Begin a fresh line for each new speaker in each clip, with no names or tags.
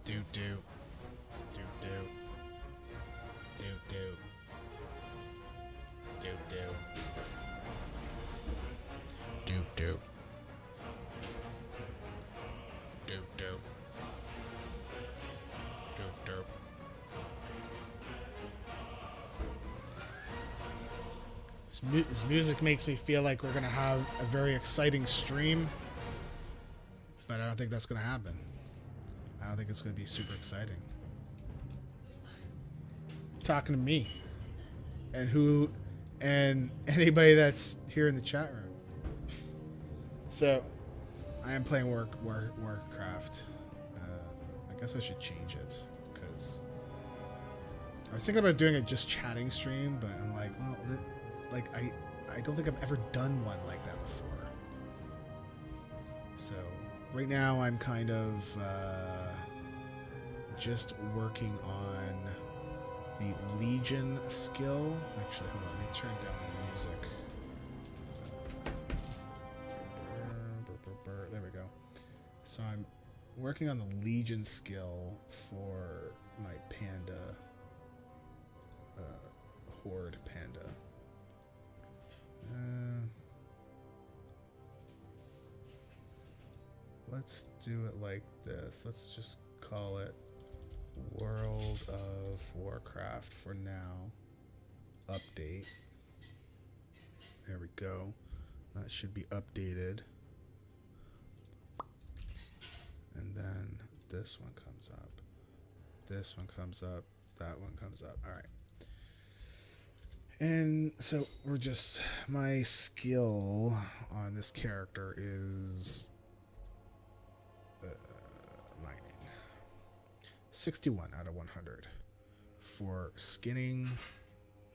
Do do. Do do. Do do. Do do. Do do. Do do. Do do. This music makes me feel like we're gonna have a very exciting stream, but I don't think that's gonna happen. I don't think it's gonna be super exciting. Talking to me, and anybody that's here in the chat room. So, I am playing Warcraft. I guess I should change it because I was thinking about doing a just chatting stream, but I'm like, well, I don't think I've ever done one like that before. So right now I'm kind of just working on the Legion skill. Actually, hold on, let me turn down the music. There we go. So I'm working on the Legion skill for my panda, horde panda. Let's do it like this. Let's just call it World of Warcraft for now. Update. There we go. That should be updated. And then this one comes up. This one comes up. That one comes up. All right. And so we're just, my skill on this character is mining. 61 out of 100. For skinning,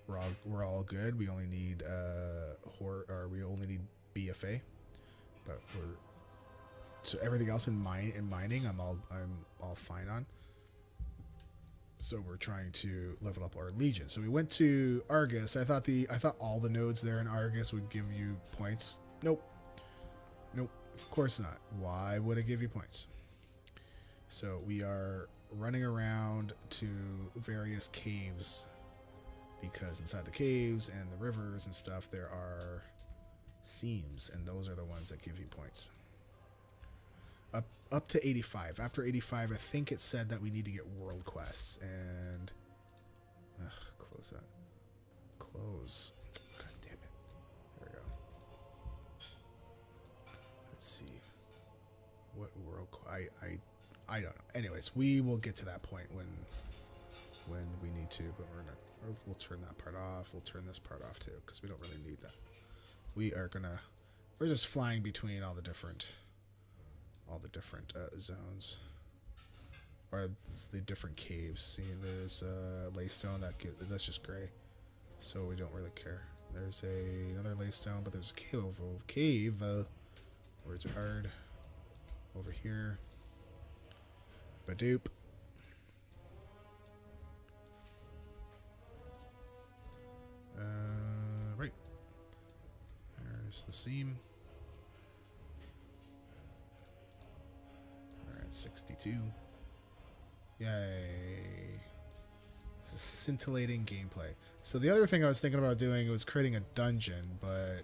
we're all good. We only need we only need BFA, but so everything else in mining I'm all fine on. So we're trying to level up our Legion. So we went to Argus. I thought all the nodes there in Argus would give you points. Nope. Nope. Of course not. Why would it give you points? So we are running around to various caves because inside the caves and the rivers and stuff there are seams, and those are the ones that give you points. Up to 85. After 85, I think it said that we need to get world quests, and close that. Close. God damn it. There we go. Let's see. What world? I don't know. Anyways, we will get to that point when we need to, but we'll turn that part off. We'll turn this part off too because we don't really need that. We're just flying between all the different zones, or the different caves. See, there's Laystone that's just gray, so we don't really care. There's another Laystone, but there's a cave. Words are hard. Over here. Badoop. Right. There's the seam. 62. Yay. It's a scintillating gameplay. So the other thing I was thinking about doing was creating a dungeon, but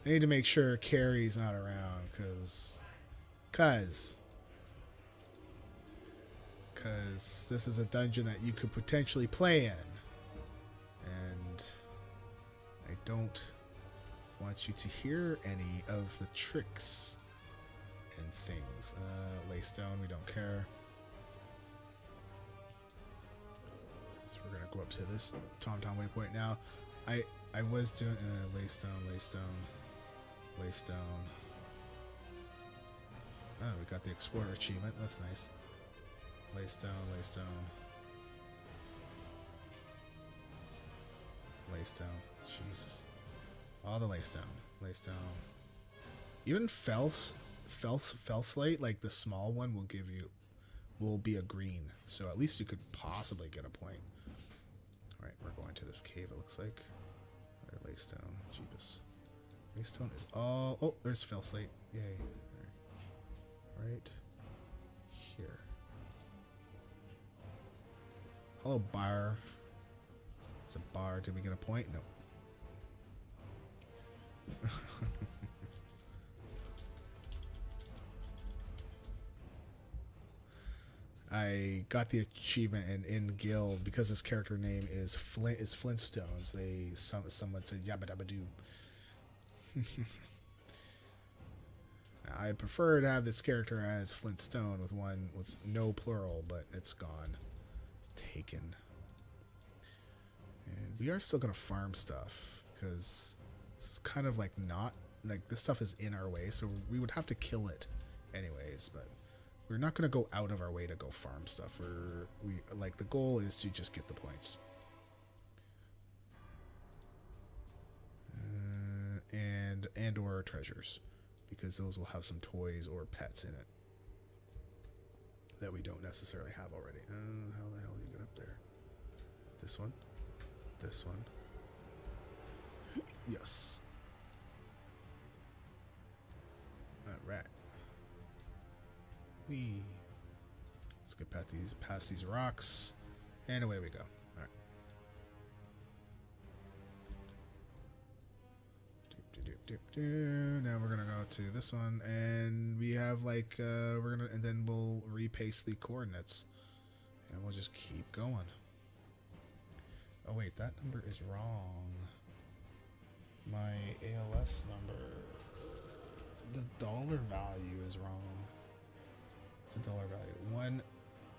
I need to make sure Carrie's not around because this is a dungeon that you could potentially play in, and I don't want you to hear any of the tricks and things. Laystone, we don't care. So we're gonna go up to this TomTom waypoint now. I was doing Laystone. Oh, we got the Explorer achievement. That's nice. Laystone. Jesus. All the Laystone. Even Felslate, like the small one, will be a green. So at least you could possibly get a point. Alright, we're going to this cave, it looks like. Another Laystone. Jeebus. Laystone is all... Oh, there's Felslate. Yay. Right here. Hello, bar. It's a bar. Did we get a point? No. I got the achievement in guild because his character name is Flintstones. Someone said yabba dabba doo. I prefer to have this character as Flintstone with no plural, but it's gone. It's taken. And we are still gonna farm stuff because this is kind of like not like this stuff is in our way, so we would have to kill it anyways, but we're not going to go out of our way to go farm stuff. The goal is to just get the points. And or treasures, because those will have some toys or pets in it that we don't necessarily have already. How the hell do you get up there? This one. This one. Yes. All right. Let's get past these rocks, and away we go. All right. Now we're gonna go to this one, and we have like and then we'll repaste the coordinates, and we'll just keep going. Oh wait, that number is wrong. My ALS number, the dollar value is wrong. It's a dollar value.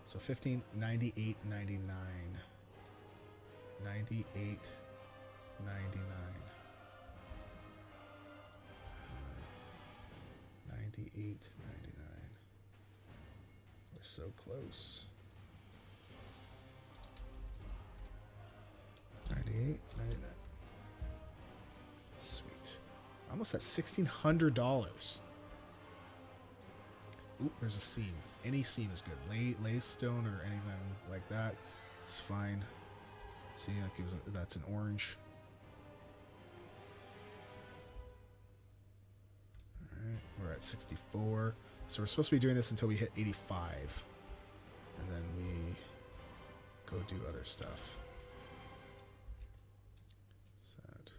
So 15, 98, 99. 98, 99. 98, 99. We're so close. 98, 99. Sweet. Almost at $1,600. Oop, there's a seam. Any seam is good. Lay stone or anything like that is fine. See, that gives that's an orange. Alright, we're at 64. So we're supposed to be doing this until we hit 85. And then we go do other stuff. Sad.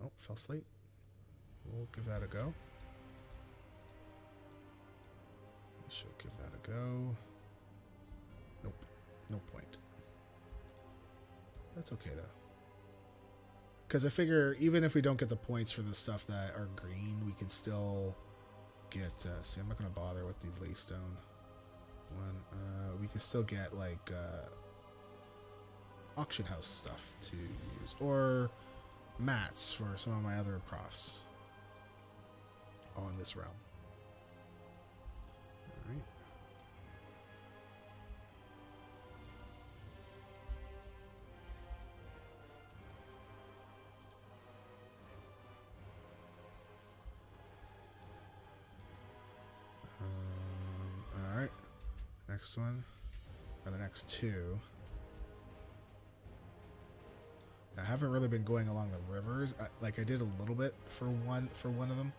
Oh, fell slate. We'll give that a go. We should give that a go. Nope. No point. That's okay, though. Because I figure even if we don't get the points for the stuff that are green, we can still get... see, I'm not going to bother with the laystone one. We can still get, like, auction house stuff to use. Or mats for some of my other profs on this realm. Alright. Alright. Next one. Or the next two. I haven't really been going along the rivers. I did a little bit for one of them.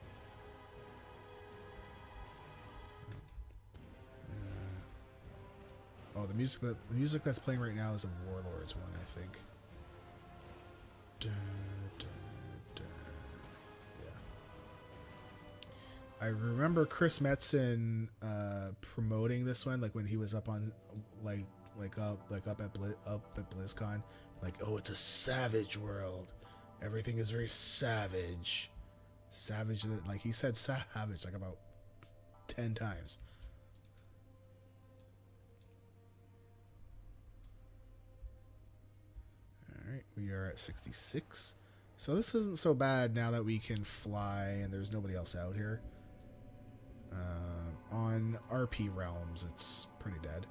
Oh, the music that's playing right now is a Warlords one, I think. Dun, dun, dun. Yeah. I remember Chris Metzen promoting this one, like when he was up on up at BlizzCon, like, oh, it's a savage world. Everything is very savage. Savage, like he said savage like about 10 times. Alright, we are at 66. So this isn't so bad now that we can fly and there's nobody else out here. On RP realms, it's pretty dead.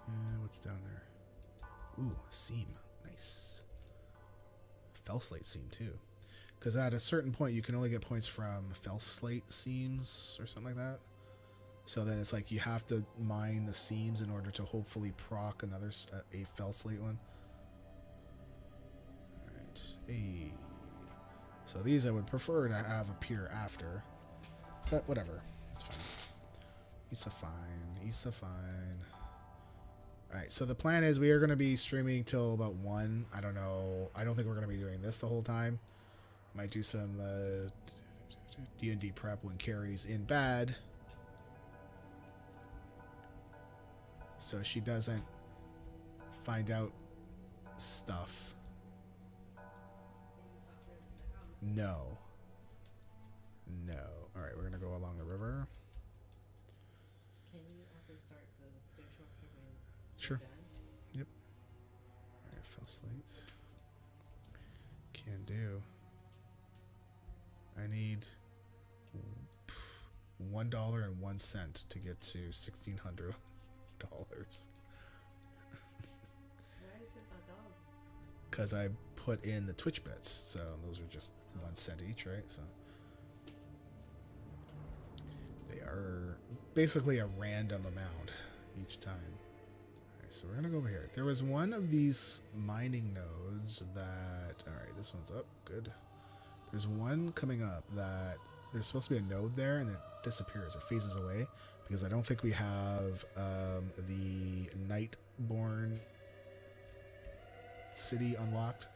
And what's down there? Ooh, seam. Nice. Fell slate seam, too. Because at a certain point, you can only get points from fell slate seams or something like that. So then it's like you have to mine the seams in order to hopefully proc another a fell slate one. Alright. Hey. So these I would prefer to have appear after. But whatever. It's fine. He's a fine. He's a fine. Alright, so the plan is we are going to be streaming till about 1. I don't know. I don't think we're going to be doing this the whole time. Might do some D&D prep when Carrie's in bed, so she doesn't find out stuff. No. Alright, we're going to go along the river.
Can you also start the dishwasher when
Sure.
you're done?
Yep. Alright, fell slate. Can do. I need $1.01 to get to $1,600.
Why is it a dog?
Because I put in the Twitch bits, so those are just 1 cent each, right? So they are basically a random amount each time. Alright, so we're gonna go over here. There was one of these mining nodes that, alright, this one's up, good. There's one coming up that there's supposed to be a node there and it disappears, it phases away, because I don't think we have the Nightborn city unlocked.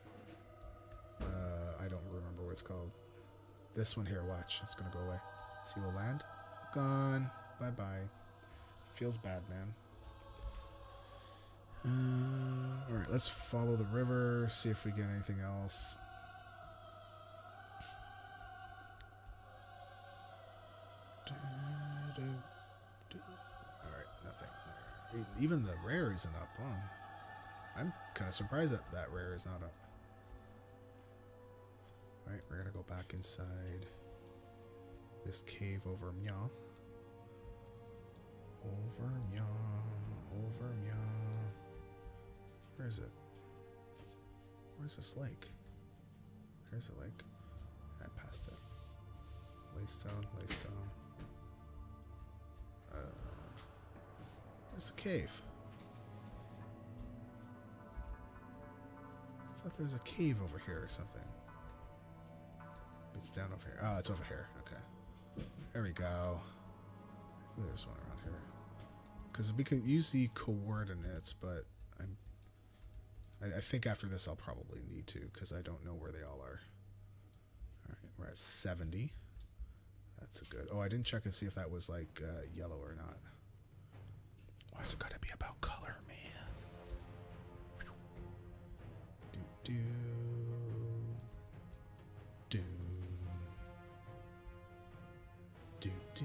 I don't remember what it's called. This one here, watch, it's gonna go away. See, we'll land. Gone. Bye bye. Feels bad, man. Alright, let's follow the river, see if we get anything else. Alright, nothing there. Even the rare isn't up, huh? I'm kind of surprised that that rare is not up. Alright, we're gonna go back inside this cave over Mya. Over Mya. Over Mya. Where is it? Where's this lake? There's a lake. I passed it. Laystone, Laystone. Where's the cave? I thought there was a cave over here or something. It's down over here. Oh, it's over here. Okay. There we go. Maybe there's one around here. Because we can use the coordinates, but I think after this I'll probably need to, because I don't know where they all are. Alright, we're at 70. That's a good... Oh, I didn't check and see if that was like yellow or not. Why's it gotta be about color, man? Do do do do.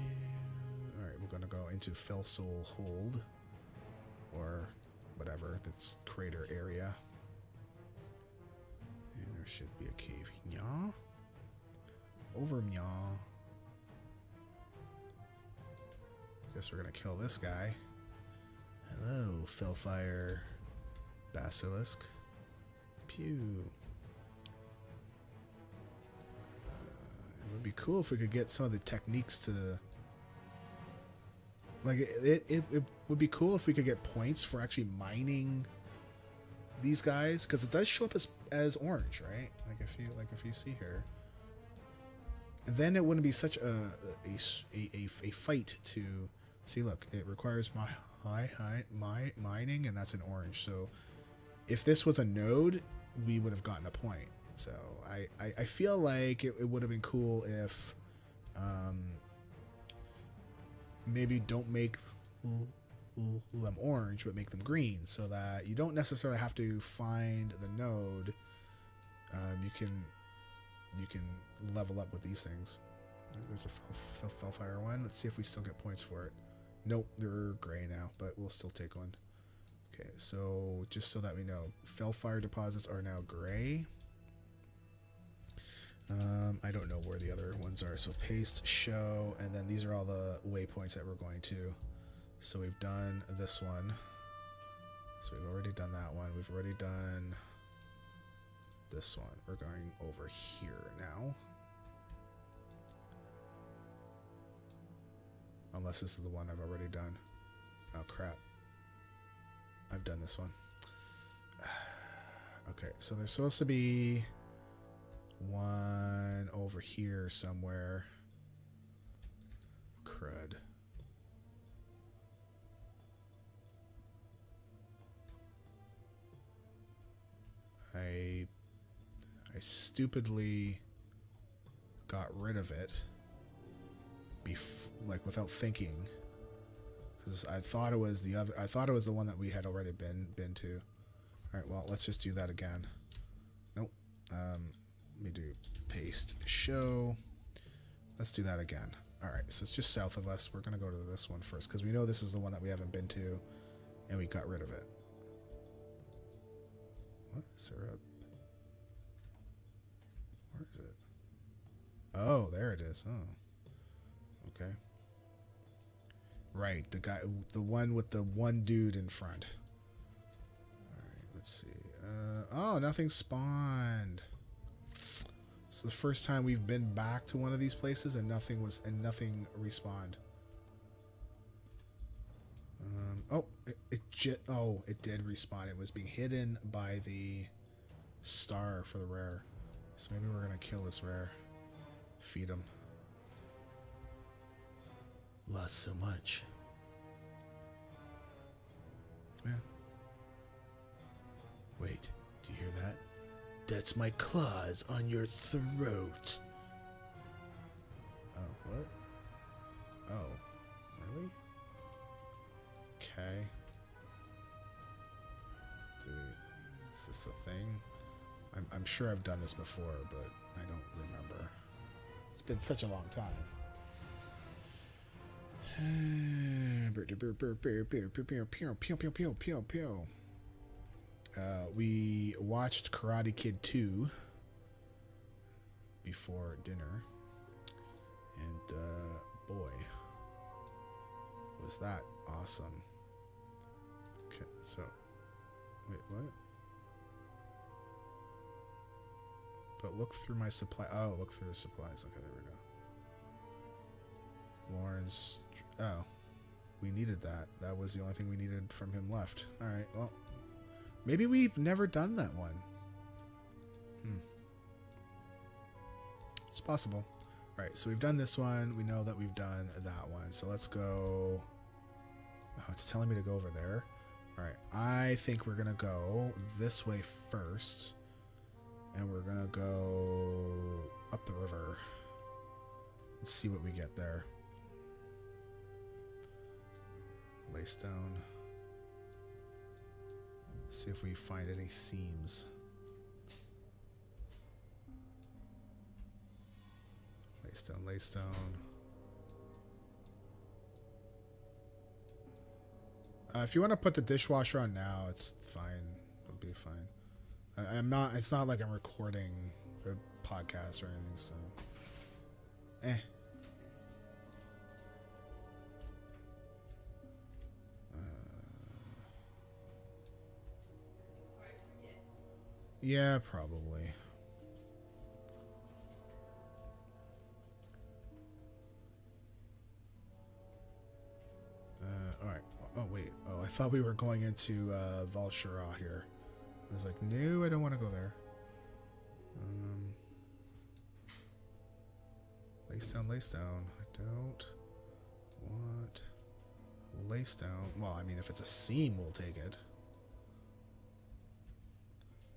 All right, we're gonna go into Fell Soul Hold, or whatever that's crater area, and there should be a cave. Nya, over Nya. Guess we're gonna kill this guy. Hello, Fellfire Basilisk. Pew. It would be cool if we could get some of the techniques to... Like, it would be cool if we could get points for actually mining these guys, because it does show up as orange, right? Like if you see here. And then it wouldn't be such a fight to... See, look, it requires mining, and that's an orange. So if this was a node, we would have gotten a point. So I feel like it would have been cool if maybe don't make them orange, but make them green, so that you don't necessarily have to find the node. You can level up with these things. There's a Fellfire one. Let's see if we still get points for it. Nope, they're gray now, but we'll still take one. Okay, so just so that we know, Fellfire deposits are now gray. I don't know where the other ones are. So paste, show, and then these are all the waypoints that we're going to. So we've done this one. So we've already done that one. We've already done this one. We're going over here now. Unless this is the one I've already done. Oh, crap. I've done this one. Okay, so there's supposed to be one over here somewhere. Crud. stupidly got rid of it like without thinking, because I thought it was the other. I thought it was the one that we had already been to. All right, well, let's just do that again. Nope. Let me do paste show. Let's do that again. All right, so it's just south of us. We're gonna go to this one first because we know this is the one that we haven't been to, and we got rid of it. What? Syrup. Where is it? Oh, there it is. Oh. Okay. Right, the one with the one dude in front. All right, let's see. Oh, nothing spawned. It's the first time we've been back to one of these places and nothing respawned. It did respawn. It was being hidden by the star for the rare. So maybe we're gonna kill this rare. Feed him. Lost so much. Come here. Wait, do you hear that? That's my claws on your throat. Oh, what? Oh, really? Okay. Is this a thing? I'm sure I've done this before, but I don't remember. It's been such a long time. We watched Karate Kid 2 before dinner, and boy, was that awesome. Okay, so wait, what? But look through my supply. Oh, look through the supplies. Okay, there we go. Warren's. Oh, we needed that. That was the only thing we needed from him left. All right. Well, maybe we've never done that one. It's possible. All right. So we've done this one. We know that we've done that one. So let's go. Oh, it's telling me to go over there. All right. I think we're gonna go this way first, and we're gonna go up the river. Let's see what we get there. Laystone. See if we find any seams. Laystone. If you want to put the dishwasher on now, it's fine. It'll be fine. I'm not. It's not like I'm recording a podcast or anything. So, Yeah, probably. All right. Oh wait. Oh, I thought we were going into Valshara here. I was like, no, I don't want to go there. Laystone. I don't want Laystone. Well, I mean, if it's a seam, we'll take it.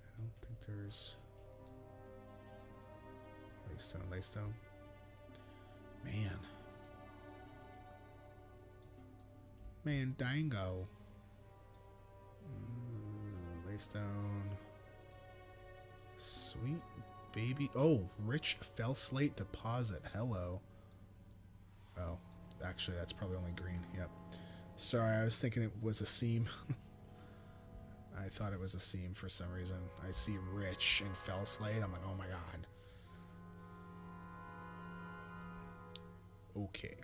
I don't think there's Laystone. Dango. Laystone. Sweet baby. Oh, rich fell slate deposit. Hello. Oh, actually, that's probably only green. Yep. Sorry, I was thinking it was a seam. I thought it was a seam for some reason. I see rich and fell slate. I'm like, oh my god. Okay.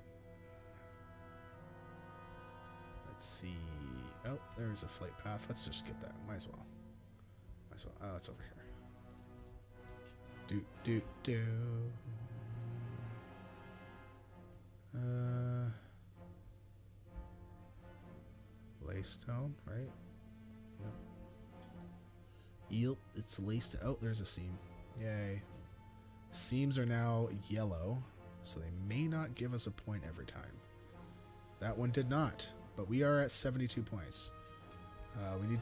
Let's see. Oh, there's a flight path. Let's just get that. Might as well. Oh, it's over here. Do. Laystone, right? Yep, it's laced. Oh, there's a seam. Yay. Seams are now yellow, so they may not give us a point every time. That one did not, but we are at 72 points. We're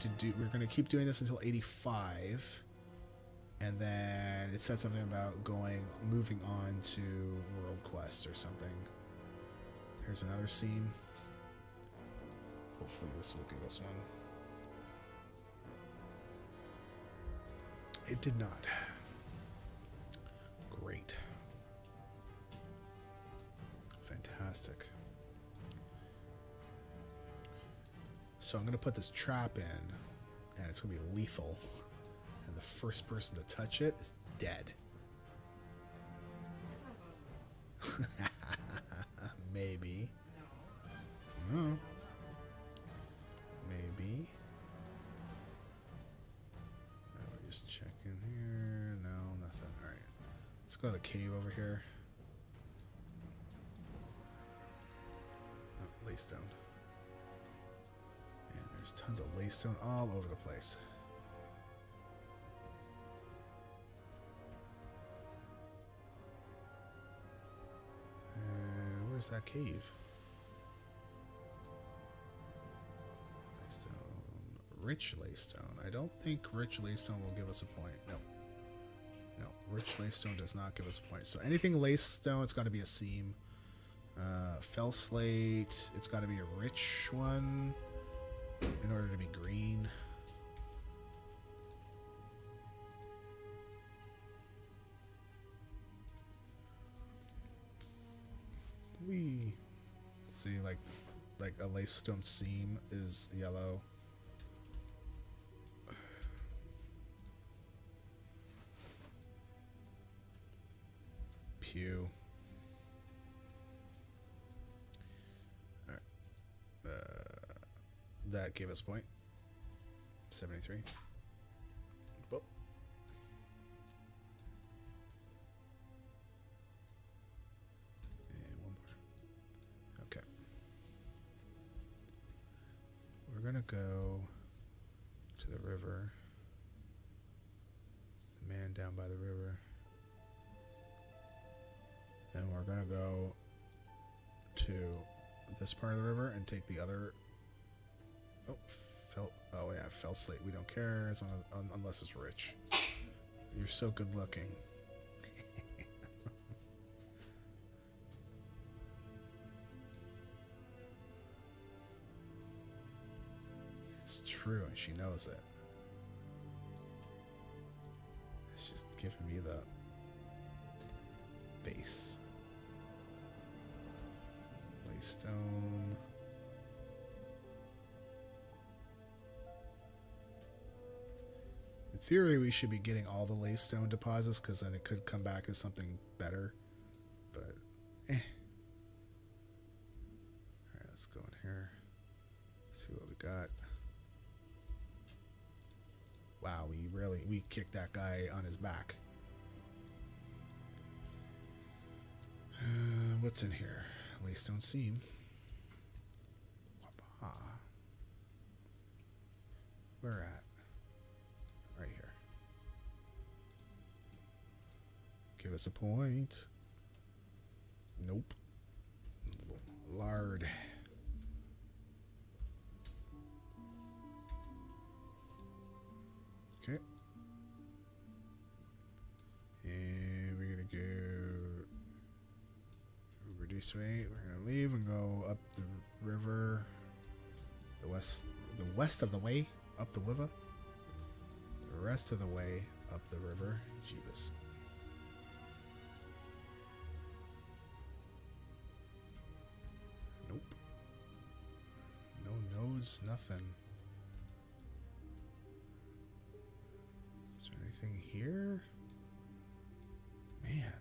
going to keep doing this until 85. And then it said something about moving on to World Quest or something. Here's another scene. Hopefully this will give us one. It did not. Great. Fantastic. So I'm going to put this trap in, and it's going to be lethal. And the first person to touch it is dead. Maybe. No. Maybe. We're just checking here. No, nothing. Alright. Let's go to the cave over here. Oh, laystone. And there's tons of laystone all over the place. And where's that cave? Laystone. Rich laystone. I don't think rich laystone will give us a point. No. No, rich laystone does not give us a point. So anything laystone, it's got to be a seam. Fell slate, it's got to be a rich one in order to be green. We see like a laystone seam is yellow. Pew. All right. That gave us a point. 73. Boop. And one more. Okay. We're gonna go to the river. The man down by the river. And we're gonna go to this part of the river and take the other. Oh, fell slate. We don't care as long as, unless it's rich. You're so good looking. It's true, and she knows it. It's just giving me the face. Laystone. In theory, we should be getting all the laystone deposits because then it could come back as something better. But, eh. Alright, let's go in here. See what we got. Wow, we kicked that guy on his back. What's in here? Laystone seam. Where at? Right here. Give us a point. Nope. Lard. Okay. And we're gonna go reduce weight. We're gonna leave and go up the river. The west of the way up the river. The rest of the way up the river. Jeebus. Nope. No nose, nothing. Is there anything here? Man.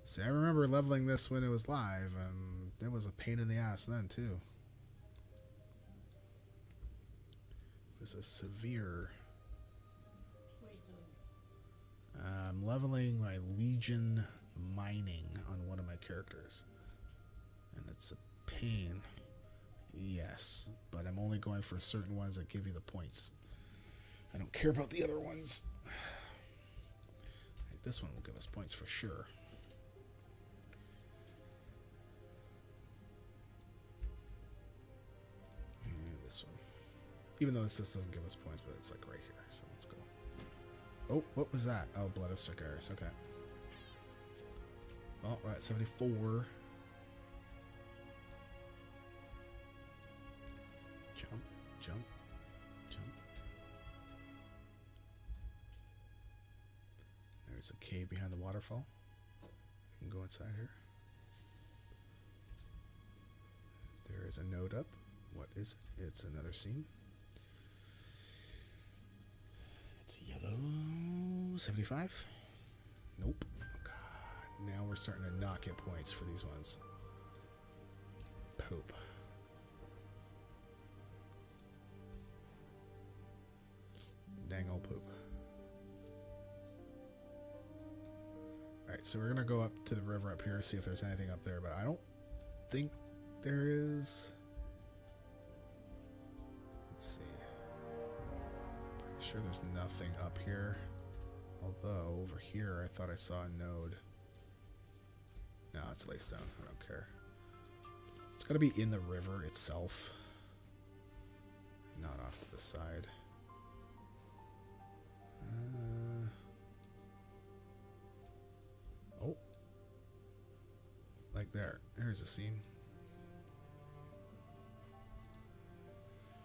See, I remember leveling this when it was live, and it was a pain in the ass then, too. It was a severe... I'm leveling my Legion mining on one of my characters. And it's a pain. Yes, but I'm only going for certain ones that give you the points. I don't care about the other ones. This one will give us points for sure. And this one. Even though this doesn't give us points, but it's like right here. So let's go. Oh, what was that? Oh, Blood of Sargeras. Okay. Well, we're at 74. Jump, jump, jump. There's a cave behind the waterfall. We can go inside here. There is a node up. What is it? It's another seam. It's yellow. 75. Nope. God, now we're starting to not get points for these ones. Poop. Dang old poop. Alright, so we're going to go up to the river up here, see if there's anything up there, but I don't think there is. Let's see. Pretty sure there's nothing up here. Although, over here, I thought I saw a node. No, it's Laystone. I don't care. It's got to be in the river itself. Not off to the side. Oh. Like there. There's a seam.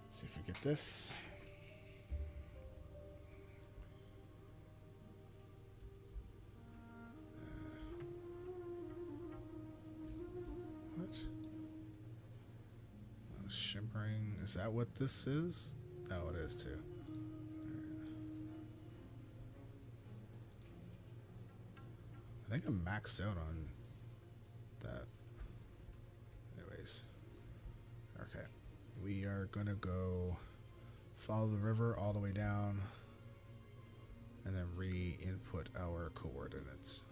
See if we get this. What? Oh, shimmering. Is that what this is? Oh, it is too. I think I'm maxed out on that. Anyways. Okay. We are going to go follow the river all the way down and then re-input our coordinates.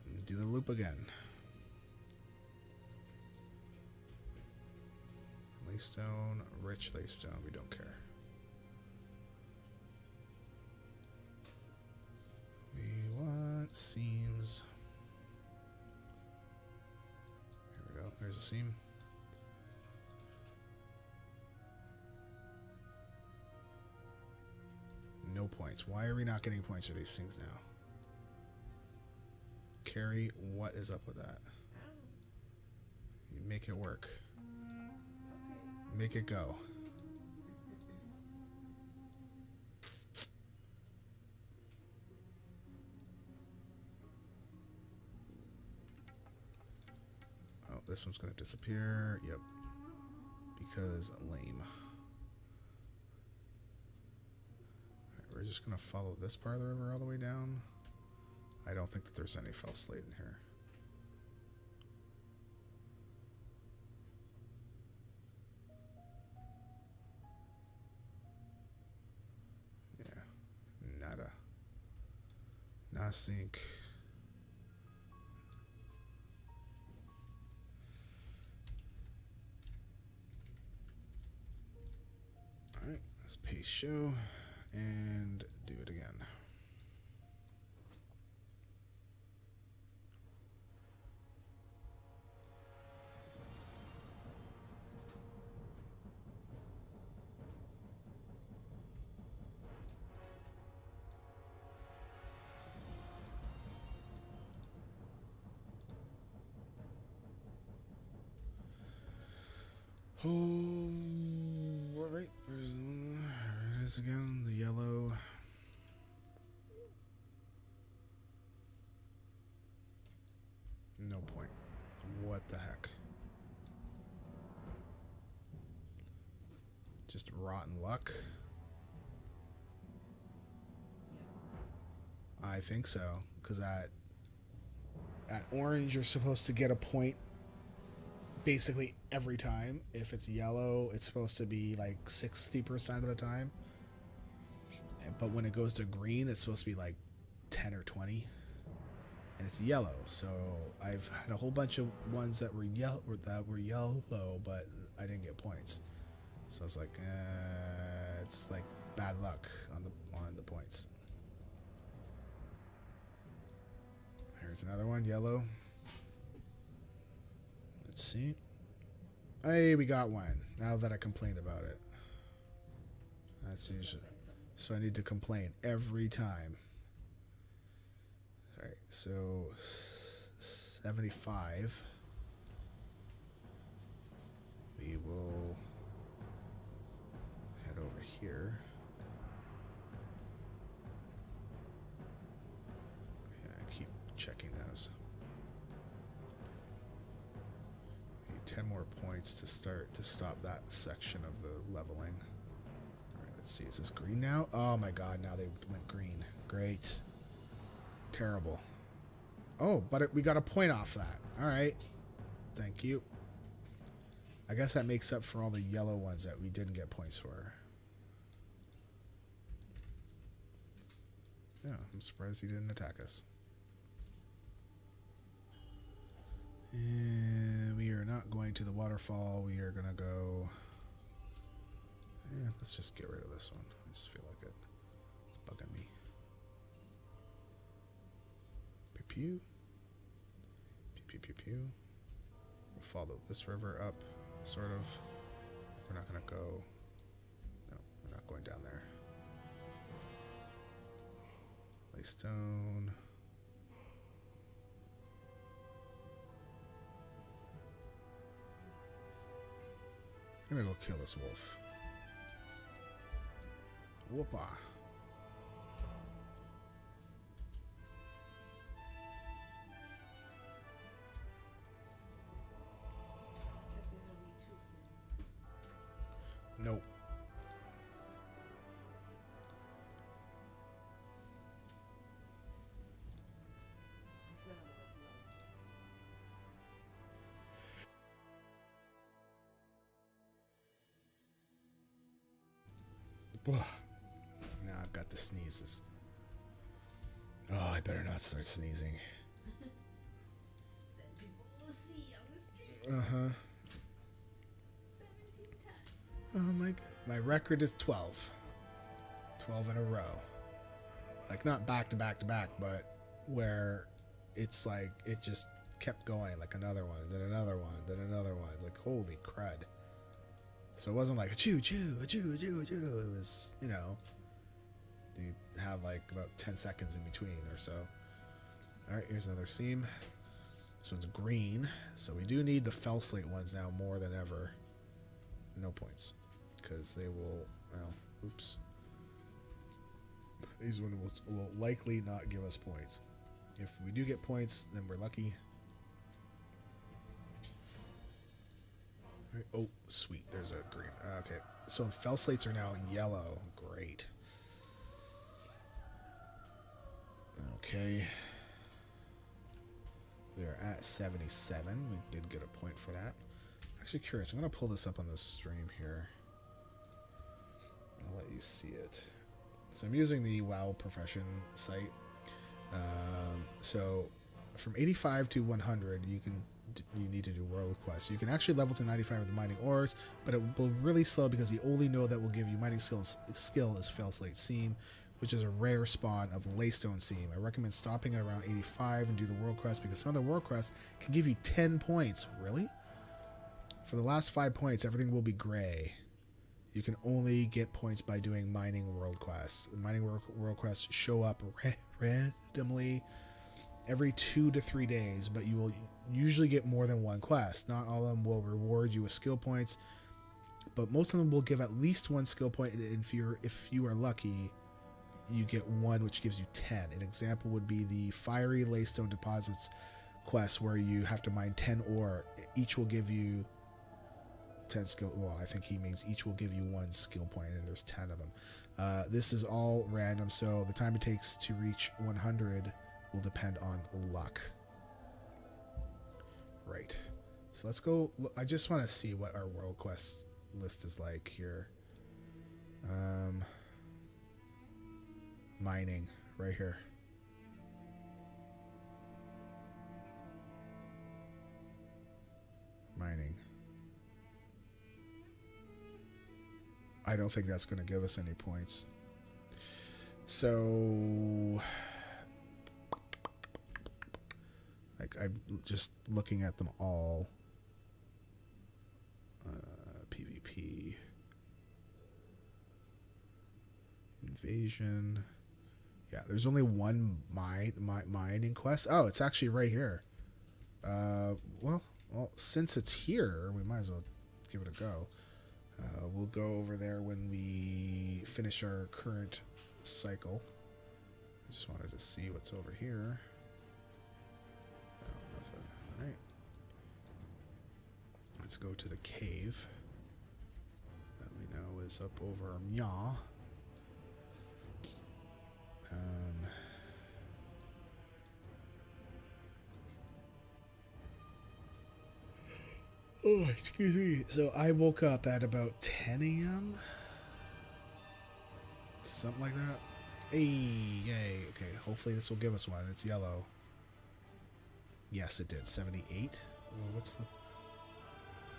And do the loop again. Laystone, rich laystone, we don't care. We want seams. Here we go, there's a seam. No points. Why are we not getting points for these things now? Carrie, what is up with that? You make it work. Make it go. Oh, this one's going to disappear. Yep. Because lame. We're just going to follow this part of the river all the way down. I don't think that there's any fell slate in here. Yeah. Nada. Nothing. Alright, let's paste show. And do it again. Oh, all right. There it is again. The yellow. No point. What the heck? Just rotten luck? I think so. Because at orange, you're supposed to get a point basically every time. If it's yellow, it's supposed to be like 60% of the time. But when it goes to green, it's supposed to be like 10 or 20. And it's yellow, so I've had a whole bunch of ones that were yellow, but I didn't get points. So it's like, it's like bad luck on the points. Here's another one, yellow. Let's see. Hey, we got one. Now that I complained about it. That's usually. So I need to complain every time. All right, so 75. We will head over here. Yeah, I keep checking those. We need 10 more points to stop that section of the leveling. All right, let's see. Is this green now? Oh my god, now they went green. Great. Terrible. Oh, but we got a point off that. All right. Thank you. I guess that makes up for all the yellow ones that we didn't get points for. Yeah, I'm surprised he didn't attack us. And we are not going to the waterfall. We are going to go... let's just get rid of this one. I just feel like it's bugging me. Pew pew. Pew pew pew pew. We'll follow this river up, sort of. We're not going to go... No, we're not going down there. Lay stone. I'm gonna go kill this wolf. Whoopa. Nope. Blah. Now I've got the sneezes. Oh, I better not start sneezing.
Then people will see on the street
Uh-huh.
17 times.
Oh my god. My record is 12. 12 in a row. Like not back to back to back, but where it's like it just kept going, like another one, then another one, then another one. It's like holy crud. So it wasn't like a choo choo, a choo, a choo, a choo. It was, you have like about 10 seconds in between or so. Alright, here's another seam. This one's green. So we do need the fell slate ones now more than ever. No points. Because they will, well, oops. These ones will likely not give us points. If we do get points, then we're lucky. Oh, sweet. There's a green. Okay. So the fell slates are now yellow. Great. Okay. We are at 77. We did get a point for that. Actually curious. I'm going to pull this up on the stream here. I'll let you see it. So I'm using the WoW Profession site. So from 85 to 100, you need to do world quests. You can actually level to 95 with the mining ores, but it will really slow because the only node that will give you mining skill is Fell Slate Seam, which is a rare spawn of Laystone Seam. I recommend stopping at around 85 and do the world quest because some of the world quests can give you 10 points. Really? For the last 5 points, everything will be gray. You can only get points by doing mining world quests. Mining world quests show up randomly every 2 to 3 days, but you will usually get more than one quest. Not all of them will reward you with skill points, but most of them will give at least one skill point, and if you are lucky, you get one which gives you 10. An example would be the Fiery Laystone Deposits quest, where you have to mine 10 ore. Each will give you 10 skill. Well, I think he means each will give you one skill point, and there's 10 of them. This is all random, so the time it takes to reach 100 will depend on luck. Right. So let's go. I just want to see what our world quest list is like here. Mining right here. Mining. I don't think that's going to give us any points. So, like, I'm just looking at them all. PvP. Invasion. Yeah, there's only one mining quest. Oh, it's actually right here. Well, since it's here, we might as well give it a go. We'll go over there when we finish our current cycle. I just wanted to see what's over here. Oh, nothing. All right. Let's go to the cave that we know is up over Mya. Oh, excuse me. So I woke up at about 10 a.m. Something like that. Hey, yay. Okay, hopefully this will give us one. It's yellow. Yes, it did. 78. Well, what's the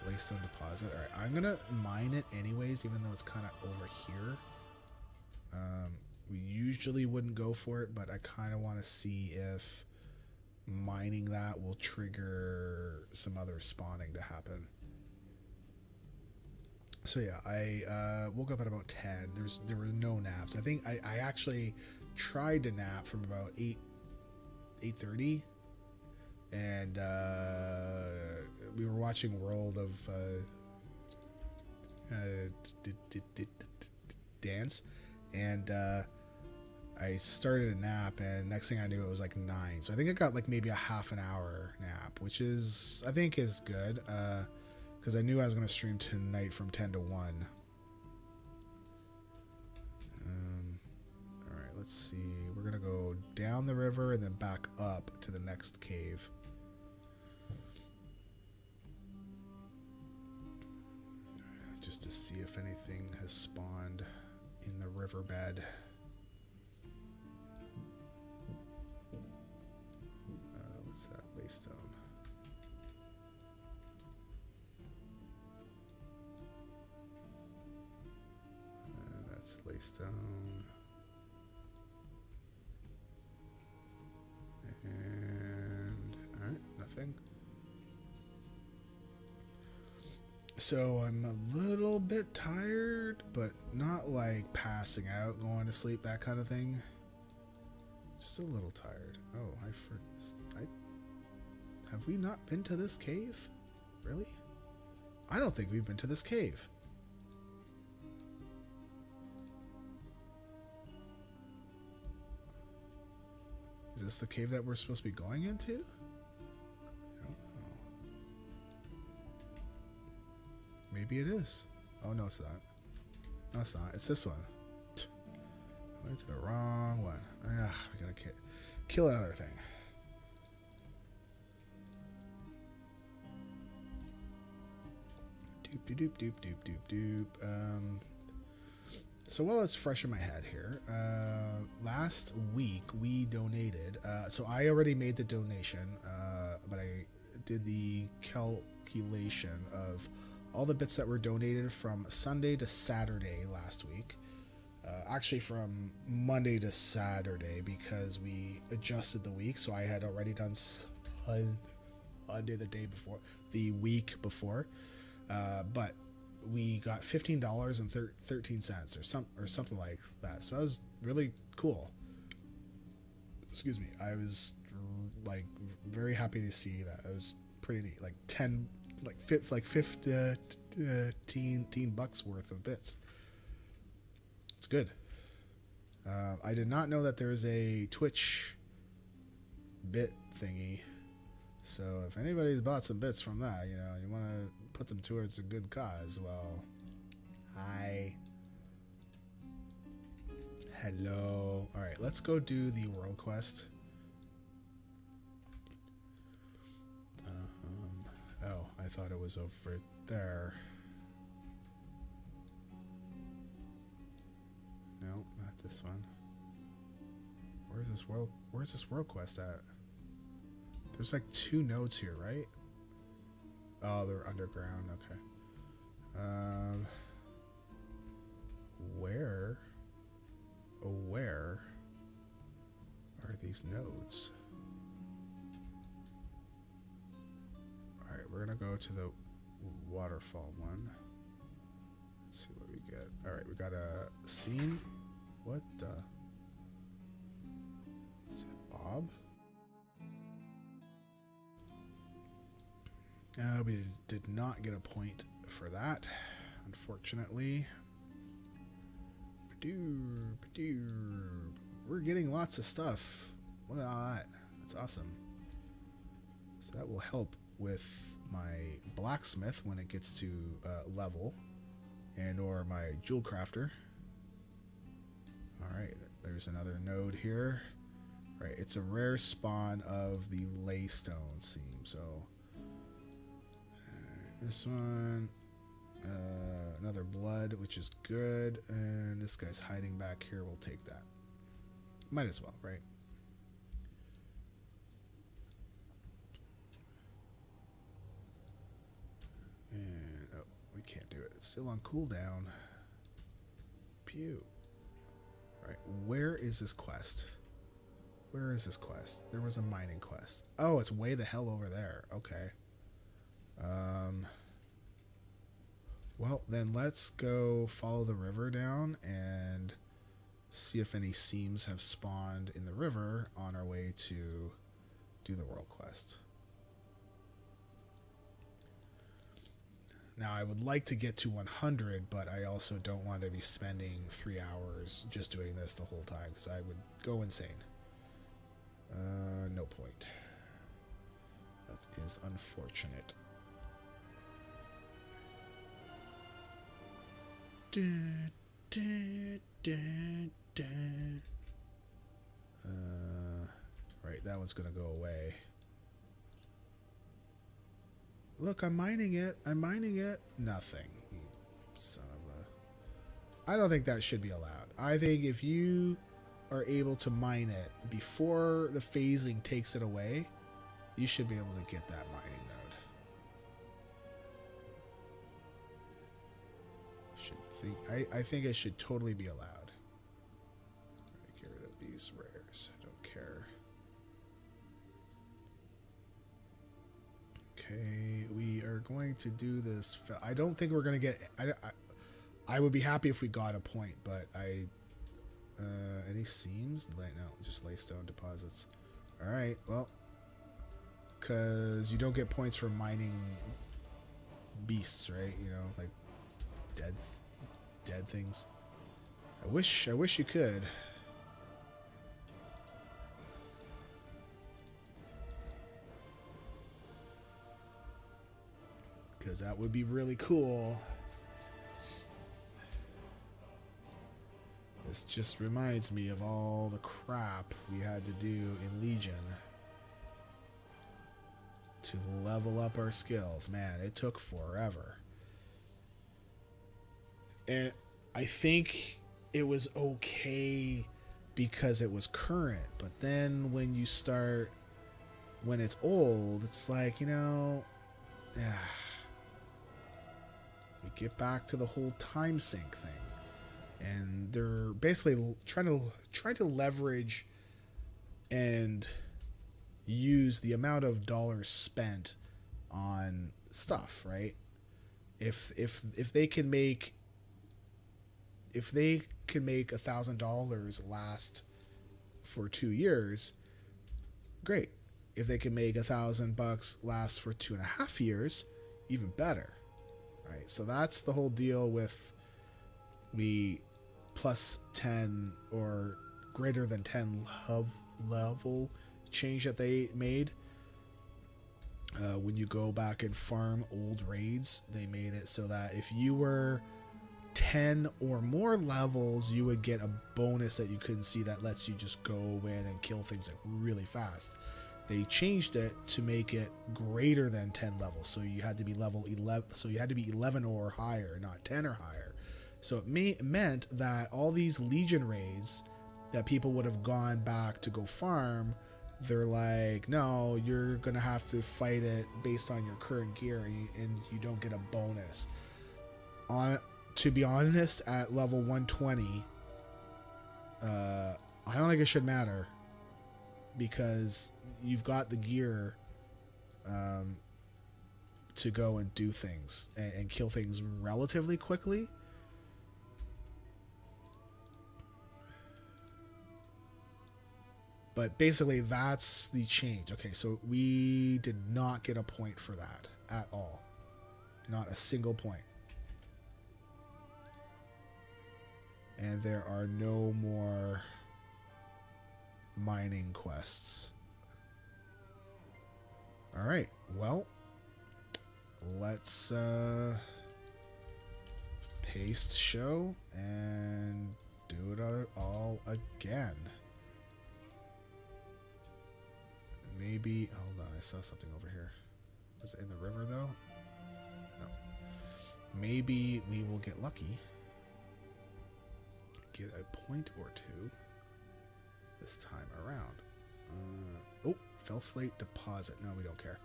Laystone deposit? Alright, I'm going to mine it anyways, even though it's kind of over here. We usually wouldn't go for it, but I kind of want to see if mining that will trigger some other spawning to happen. So yeah, I woke up at about 10. There were no naps. I think I actually tried to nap from about 8:30, and we were watching World of Dance, and I started a nap, and next thing I knew it was like 9. So I think I got like maybe a half an hour nap, which is, I think, is good, because I knew I was going to stream tonight from 10 to 1. Alright, let's see. We're going to go down the river and then back up to the next cave. Just to see if anything has spawned in the riverbed. What's that? Laystone. That's Laystone. And alright, nothing. So I'm a little bit tired, but not like passing out, going to sleep, that kind of thing. Just a little tired. Oh, have we not been to this cave? Really? I don't think we've been to this cave. Is this the cave that we're supposed to be going into? I don't know. Maybe it is. Oh, no, it's not. No, it's not. It's this one. Went to the wrong one. Ugh, we gotta kill another thing. Doop doop doop doop doop doop. So while it's fresh in my head here, last week we donated. So I already made the donation, but I did the calculation of all the bits that were donated from Sunday to Saturday last week. Actually from Monday to Saturday, because we adjusted the week. So I had already done Sunday the week before. But we got $15.13 or something like that. So that was really cool. Excuse me. I was like very happy to see that. It was pretty neat. Like 15 bucks worth of bits. It's good. I did not know that there's a Twitch bit thingy. So if anybody's bought some bits from that, you know, you want to put them towards a good cause, well, hi. Hello. All right, let's go do the world quest. Oh, I thought it was over there. No, not this one. Where's this world quest at? There's like 2 nodes here, right? Oh, they're underground. Okay. Where are these nodes? All right, we're gonna go to the waterfall one. Let's see what we get. All right, we got a scene. What the? Is that Bob? We did not get a point for that, unfortunately. We're getting lots of stuff. Look at all that. That's awesome. So that will help with my blacksmith when it gets to level, and or my jewel crafter. All right, there's another node here. Right, it's a rare spawn of the laystone seam. So this one, another blood, which is good, and this guy's hiding back here. We'll take that. Might as well, right? And oh, we can't do it. It's still on cooldown. Pew. All right, where is this quest? Where is this quest? There was a mining quest. Oh, it's way the hell over there. Okay. Well, then let's go follow the river down and see if any seams have spawned in the river on our way to do the world quest. Now, I would like to get to 100, but I also don't want to be spending 3 hours just doing this the whole time, because I would go insane. No point. That is unfortunate. Right, that one's gonna go away. Look, I'm mining it. I'm mining it. Nothing. You son of a... I don't think that should be allowed. I think if you are able to mine it before the phasing takes it away, you should be able to get that mining node. I think it should totally be allowed. Get rid of these rares. I don't care. Okay, we are going to do this. I don't think we're going to get... I would be happy if we got a point, but any seams? No, just laystone deposits. All right, well, because you don't get points for mining beasts, right? You know, like dead things. I wish you could. Because that would be really cool. This just reminds me of all the crap we had to do in Legion to level up our skills. Man, it took forever. And I think it was okay because it was current, but then when you start, when it's old, it's like, you know, we get back to the whole time sink thing. And they're basically trying to leverage and use the amount of dollars spent on stuff, right? If they can make $1,000 last for 2 years, great. If they can make $1,000 last for 2.5 years, even better, right? So that's the whole deal with the plus 10 or greater than 10 level change that they made. When you go back and farm old raids, they made it so that if you were 10 or more levels, you would get a bonus that you couldn't see that lets you just go in and kill things like really fast. They changed it to make it greater than 10 levels, so you had to be level 11, so you had to be 11 or higher, not 10 or higher. So it meant that all these Legion raids that people would have gone back to go farm, they're like, no, you're gonna have to fight it based on your current gear, and you don't get a bonus. To be honest, at level 120, I don't think it should matter, because you've got the gear to go and do things and kill things relatively quickly. But basically, that's the change. Okay, so we did not get a point for that at all. Not a single point. And there are no more mining quests. All right, well, let's paste show and do it all again. Maybe, hold on, I saw something over here. Was it in the river though? No. Maybe we will get lucky. Get a point or two this time around. Oh, fell slate deposit. No, we don't care.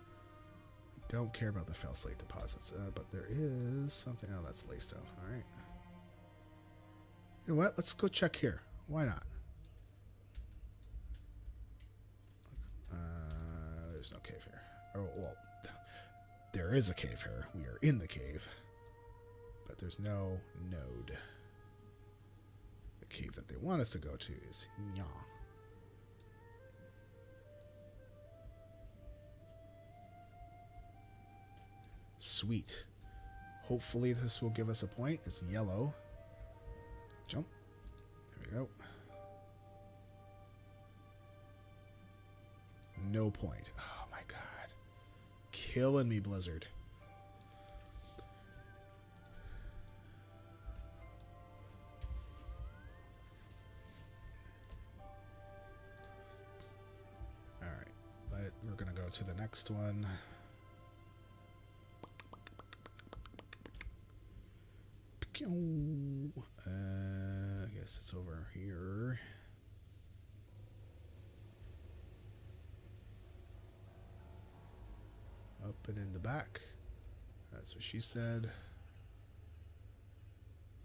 We don't care about the fell slate deposits. But there is something. Oh, that's lacestone. All right. You know what? Let's go check here. Why not? There's no cave here. Oh, well, there is a cave here. We are in the cave. But there's no node. The cave that they want us to go to is Nya. Sweet. Hopefully this will give us a point. It's yellow. Jump. There we go. No point. Oh my god. Killing me, Blizzard. Alright. We're going to go to the next one. I guess it's over here. Up and in the back. That's what she said.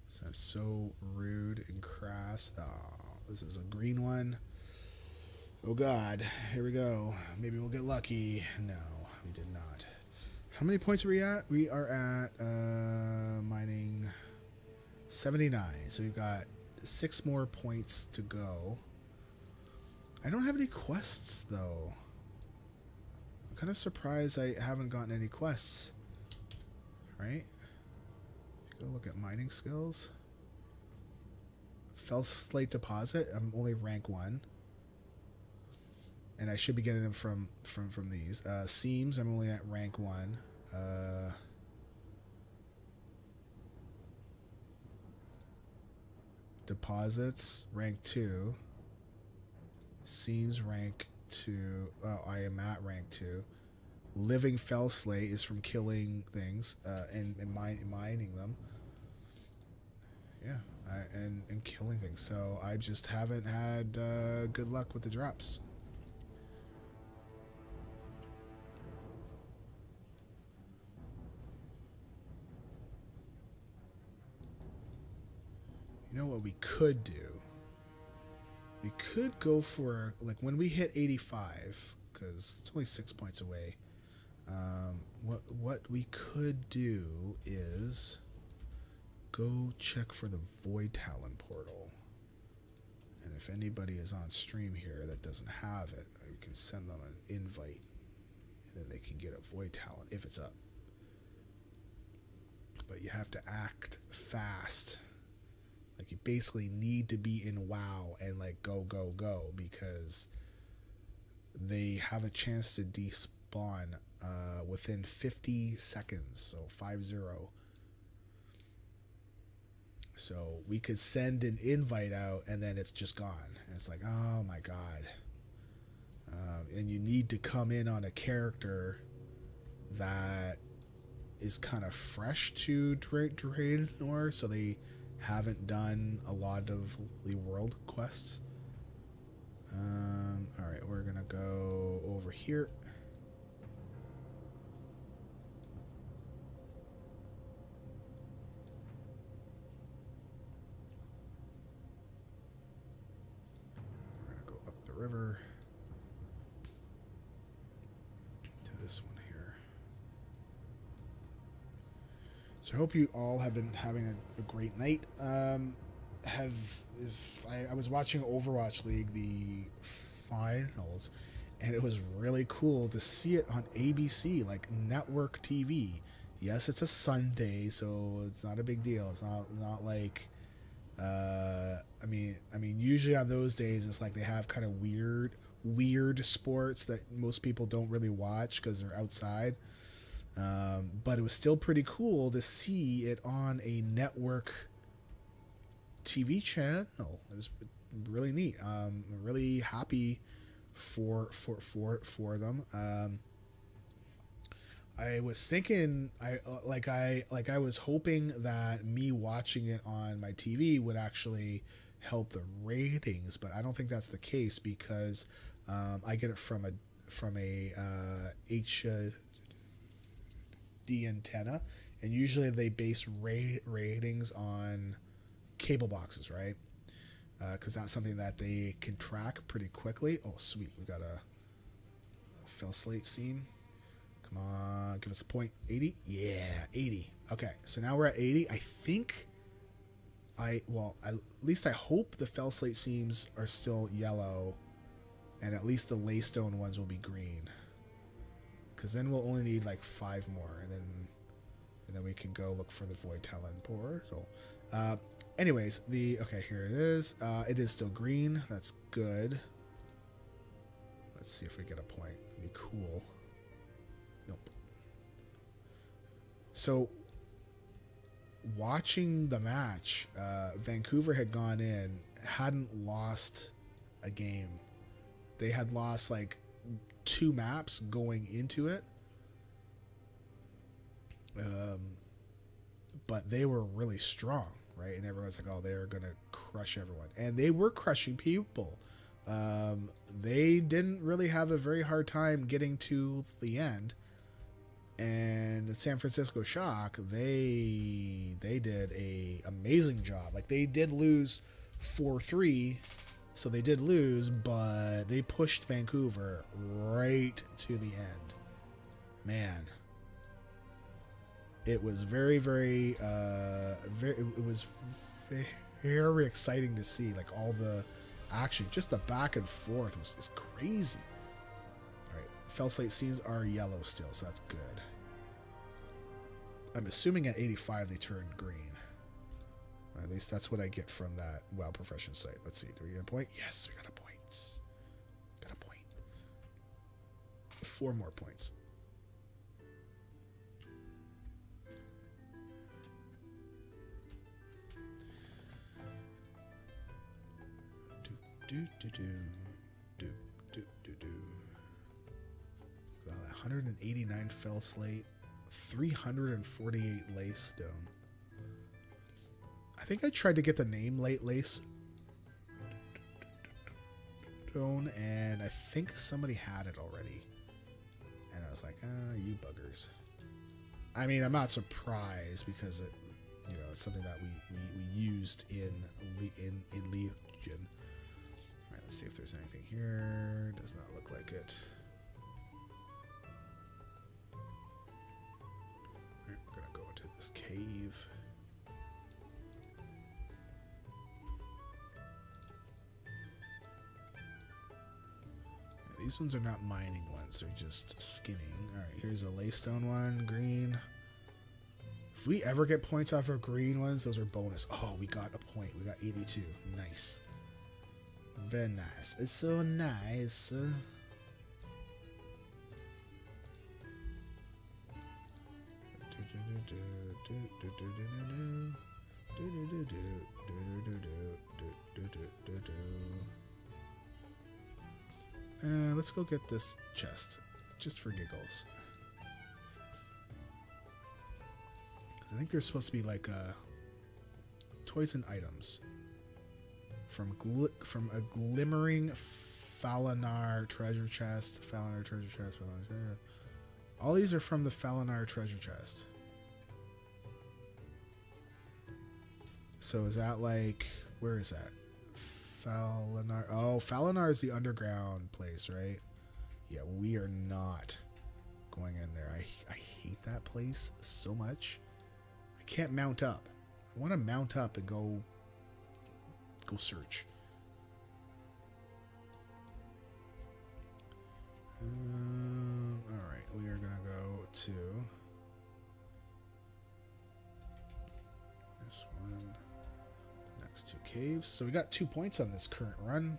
Sounds so rude and crass. Oh, this is a green one. Oh god, here we go. Maybe we'll get lucky. No, we did not. How many points are we at? We are at mining 79. So we've got 6 more points to go. I don't have any quests though. I'm kind of surprised I haven't gotten any quests. Right? Go look at mining skills. Fell slate deposit. I'm only rank 1. And I should be getting them from these. Seams, I'm only at rank 1. Deposits, rank 2. Seams, rank 2. Oh, I am at rank 2. Living fell slate is from killing things and mining them. Yeah, and killing things. So I just haven't had good luck with the drops. You know what we could do? We could go for, like, when we hit 85, because it's only 6 points away. What we could do is go check for the Void Talon portal. And if anybody is on stream here that doesn't have it, we can send them an invite. And then they can get a Void Talon if it's up. But you have to act fast. Like, you basically need to be in WoW and, like, go, because they have a chance to despawn within 50 seconds, so 50. So we could send an invite out, and then it's just gone. And it's like, oh, my God. And you need to come in on a character that is kind of fresh to Draenor, so they haven't done a lot of the world quests. Alright, we're gonna go over here. We're gonna go up the river to this one here. So I hope you all have been having a great night. I was watching Overwatch League, the finals, and it was really cool to see it on ABC, like network TV. Yes, it's a Sunday, so it's not a big deal. It's not like I mean, usually on those days, it's like they have kind of weird sports that most people don't really watch because they're outside. But it was still pretty cool to see it on a network TV channel. It was really neat. I'm really happy for them. I was thinking, I was hoping that me watching it on my TV would actually help the ratings, but I don't think that's the case because I get it from a HD antenna, and usually they base ratings on cable boxes, right? Because that's something that they can track pretty quickly. Oh, sweet, we got a fell slate seam. Come on, give us a point. 80? Yeah, 80. Okay, so now we're at 80. I think at least I hope the fell slate seams are still yellow, and at least the laystone ones will be green. Because then we'll only need like 5 more, and then we can go look for the void talon portal. Anyways, okay, here it is. It is still green. That's good. Let's see if we get a point. That'd be cool. Nope. So, watching the match, Vancouver had gone in, hadn't lost a game. They had lost like 2 maps going into it. But they were really strong, right? And everyone's like, oh, they're going to crush everyone. And they were crushing people. They didn't really have a very hard time getting to the end. And the San Francisco Shock, they did a amazing job. Like, they did lose 4-3, so they did lose, but they pushed Vancouver right to the end. Man, it was very exciting to see, like, all the action, just the back and forth was just crazy. All right, fell slate seams are yellow still, so that's good. I'm assuming at 85 they turned green. At least that's what I get from that WoW Profession site. Let's see, do we get a point? Yes, we got a point. Got a point. 4 more points. Got 189 fell slate, 348 lace stone. I think I tried to get the name late lace stone, and I think somebody had it already. And I was like, you buggers. I mean, I'm not surprised because it's something that we used in Legion. All right, let's see if there's anything here. Does not look like it. All right, we're gonna go into this cave. These ones are not mining ones, they're just skinning. Alright, here's a laystone one, green. If we ever get points off of green ones, those are bonus. Oh, we got a point. We got 82. Nice. Very nice. It's so nice. Let's go get this chest, just for giggles. Because I think there's supposed to be like toys and items from a glimmering Falanar treasure chest. Falanar treasure chest. Falanar treasure. All these are from the Falanar treasure chest. So is that like, where is that? Falanar. Oh, Falanar is the underground place, right? Yeah, we are not going in there. I hate that place so much. I can't mount up. I want to mount up and go search. Alright, we are going to go to this one, the next two caves. So we got 2 points on this current run,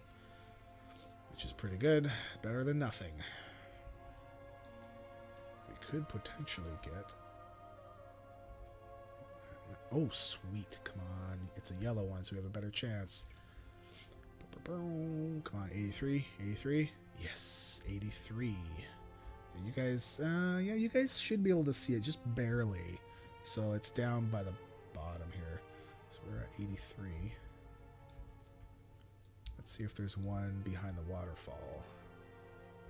which is pretty good. Better than nothing. We could potentially get... Oh, sweet. Come on. It's a yellow one, so we have a better chance. Come on, 83. 83. Yes, 83. And you guys, yeah, you guys should be able to see it just barely. So it's down by the bottom here. So we're at 83. Let's see if there's one behind the waterfall.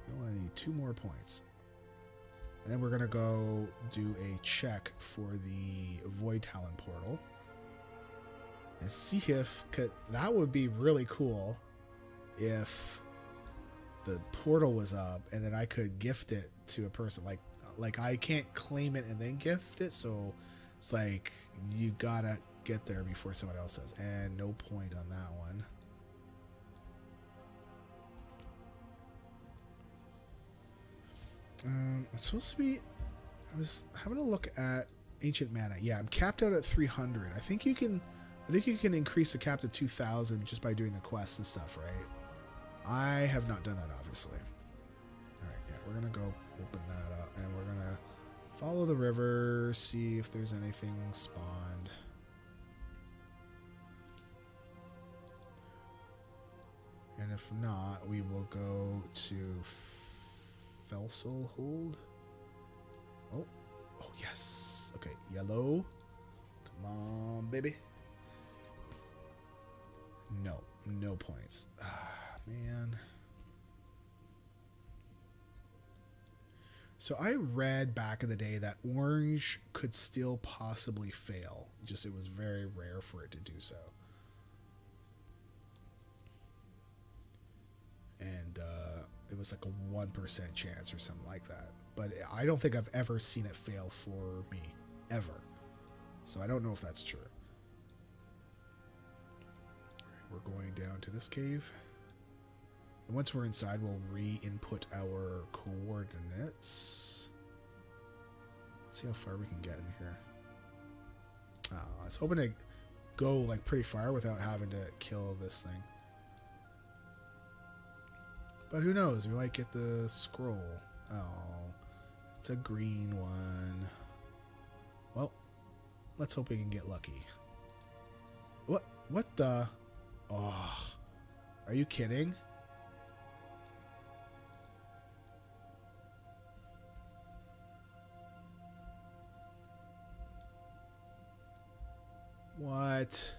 We only need 2 more points. And then we're going to go do a check for the Void Talon portal. And see if... that would be really cool if the portal was up and then I could gift it to a person. Like I can't claim it and then gift it. So it's like you got to get there before someone else does. And no point on that one. It's supposed to be... I was having a look at Ancient Mana. Yeah, I'm capped out at 300. I think you can increase the cap to 2,000 just by doing the quests and stuff, right? I have not done that, obviously. Alright, yeah, we're gonna go open that up and we're gonna follow the river, see if there's anything spawned. And if not, we will go to Felsel Hold. Oh, yes. Okay, yellow. Come on, baby. No points. Ah, man. So I read back in the day that orange could still possibly fail. Just it was very rare for it to do so. And it was like a 1% chance or something like that. But I don't think I've ever seen it fail for me. Ever. So I don't know if that's true. Alright, we're going down to this cave. And once we're inside, we'll re-input our coordinates. Let's see how far we can get in here. I was hoping to go like pretty far without having to kill this thing. But who knows? We might get the scroll. Oh, it's a green one. Well, let's hope we can get lucky. What the? Oh, are you kidding? What?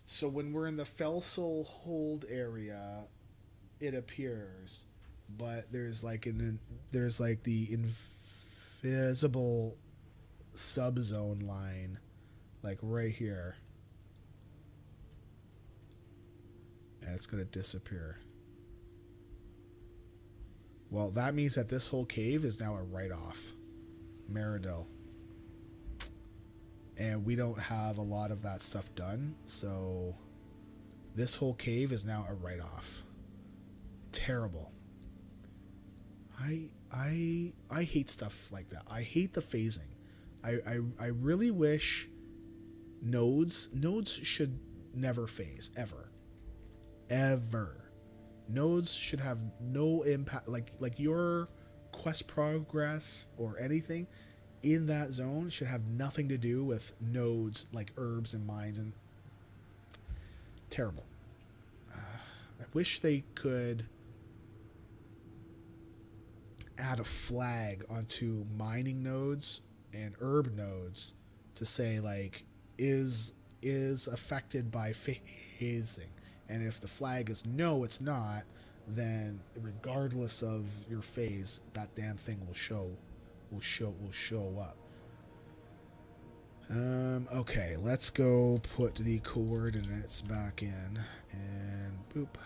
So when we're in the Felsel Hold area, it appears, but there's like the invisible subzone line, like right here, and it's gonna disappear. Well, that means that this whole cave is now a write-off. Meridel. And we don't have a lot of that stuff done, so this whole cave is now a write-off. Terrible. I hate stuff like that. I hate the phasing. I really wish nodes should never phase ever. Nodes should have no impact, like your quest progress or anything in that zone should have nothing to do with nodes like herbs and mines. And terrible. I wish they could add a flag onto mining nodes and herb nodes to say like is affected by phasing, and if the flag is no, it's not, then regardless of your phase, that damn thing will show up. Okay, let's go put the coordinates back in, and boop.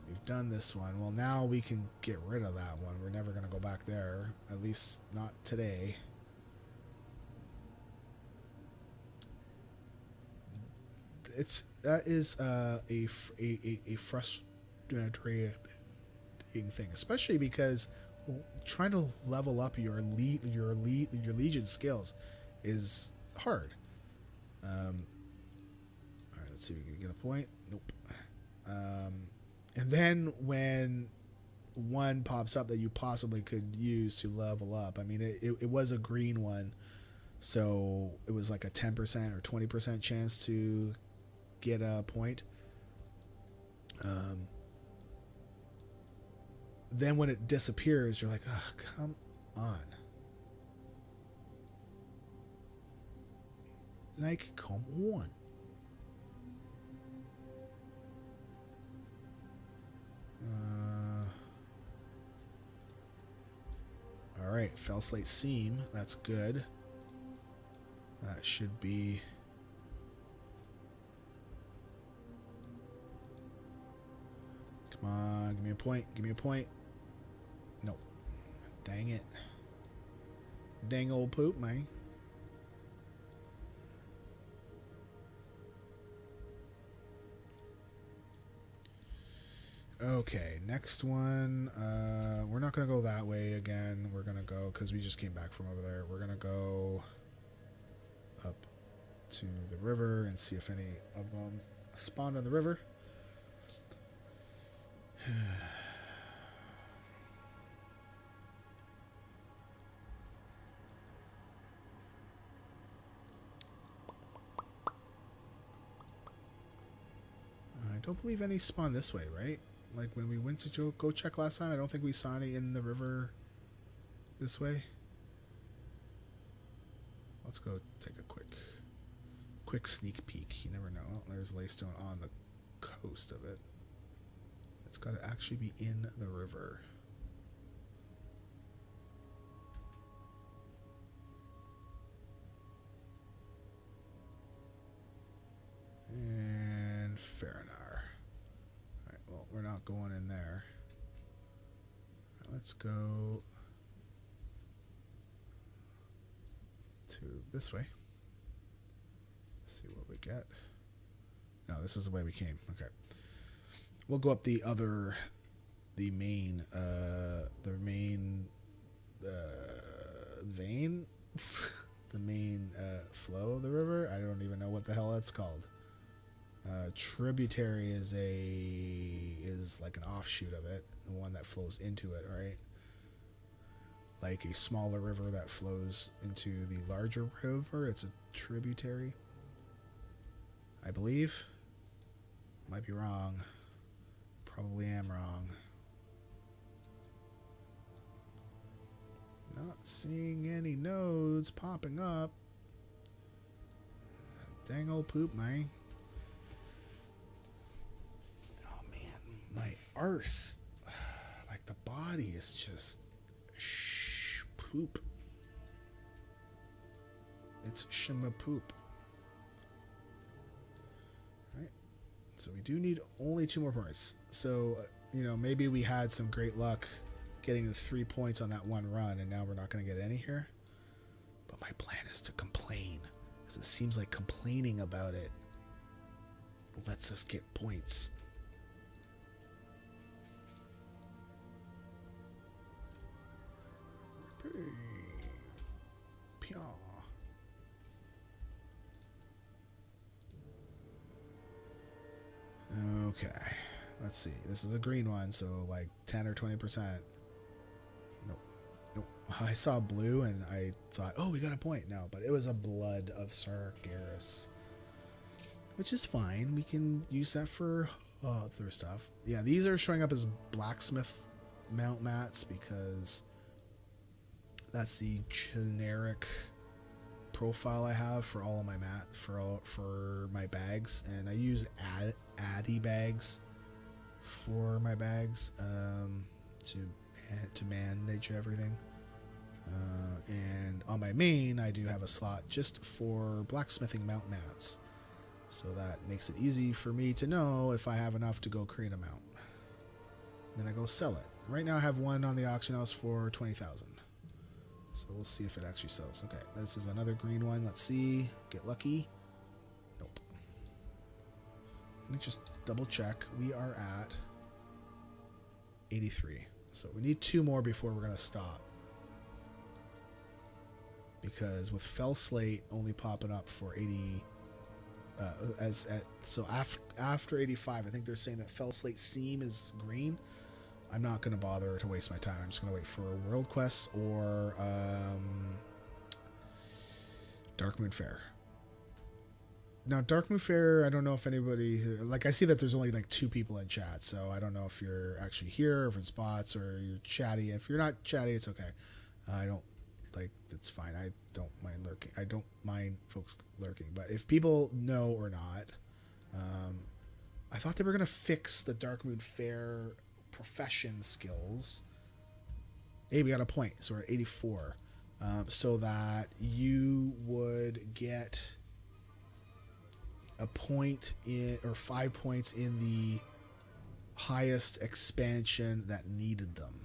We've done this one. Well, now we can get rid of that one. We're never going to go back there, at least not today. that is a frustrating thing, especially because trying to level up your legion skills is hard. All right, let's see if we can get a point. Nope. And then when one pops up that you possibly could use to level up, I mean, it was a green one, so it was like a 10% or 20% chance to get a point. Then when it disappears, you're like, oh, come on. Like, come on. All right, fell slate seam. That's good. That should be. Come on, give me a point. Give me a point. Nope. Dang it. Dang old poop, man. Okay, next one. We're not going to go that way again. We're going to go, because we just came back from over there, we're going to go up to the river and see if any of them spawned on the river. I don't believe any spawned this way, right? Like when we went to go check last time, I don't think we saw any in the river this way. Let's go take a quick sneak peek. You never know. Oh, there's Laystone on the coast of it. It's got to actually be in the river. And Farinar. Alright, well, we're not going in there. Right, let's go to this way. See what we get. No, this is the way we came. Okay. We'll go up the main vein, the main flow of the river. I don't even know what the hell that's called. Tributary is like an offshoot of it, the one that flows into it, right? Like a smaller river that flows into the larger river. It's a tributary, I believe. Might be wrong. Probably am wrong. Not seeing any nodes popping up. Dang old poop, man. Oh man, my arse, like the body is just poop. It's shima poop. Right. So we do need only 2 more points. So, maybe we had some great luck getting the 3 points on that one run, and now we're not going to get any here. But my plan is to complain, because it seems like complaining about it lets us get points. Okay, let's see. This is a green one, so like 10 or 20%. Nope. I saw blue and I thought, oh, we got a point. No, but it was a blood of Sargeras, which is fine. We can use that for other stuff. Yeah, these are showing up as blacksmith mount mats because that's the generic profile I have for all of my for my bags, and I use Addy bags for my bags to manage everything. And on my main, I do have a slot just for blacksmithing mount mats, so that makes it easy for me to know if I have enough to go create a mount. Then I go sell it. Right now I have one on the auction house for 20,000. So we'll see if it actually sells. Okay, this is another green one. Let's see. Get lucky. Nope. Let me just double check. We are at 83. So we need 2 more before we're going to stop. Because with Fell Slate only popping up for 80... so after 85, I think they're saying that Fell Slate Seam is green. I'm not going to bother to waste my time. I'm just going to wait for World Quest or Dark Moon Fair. Now, Dark Moon Fair, I don't know if anybody... Like, I see that there's only, like, 2 people in chat, so I don't know if you're actually here, or if it's bots, or you're chatty. If you're not chatty, it's okay. I don't... Like, it's fine. I don't mind lurking. I don't mind folks lurking. But if people know or not, I thought they were going to fix the Dark Moon Fair profession skills. Hey, we got a point. So we're at 84. So that you would get a point in, or 5 points in the highest expansion that needed them.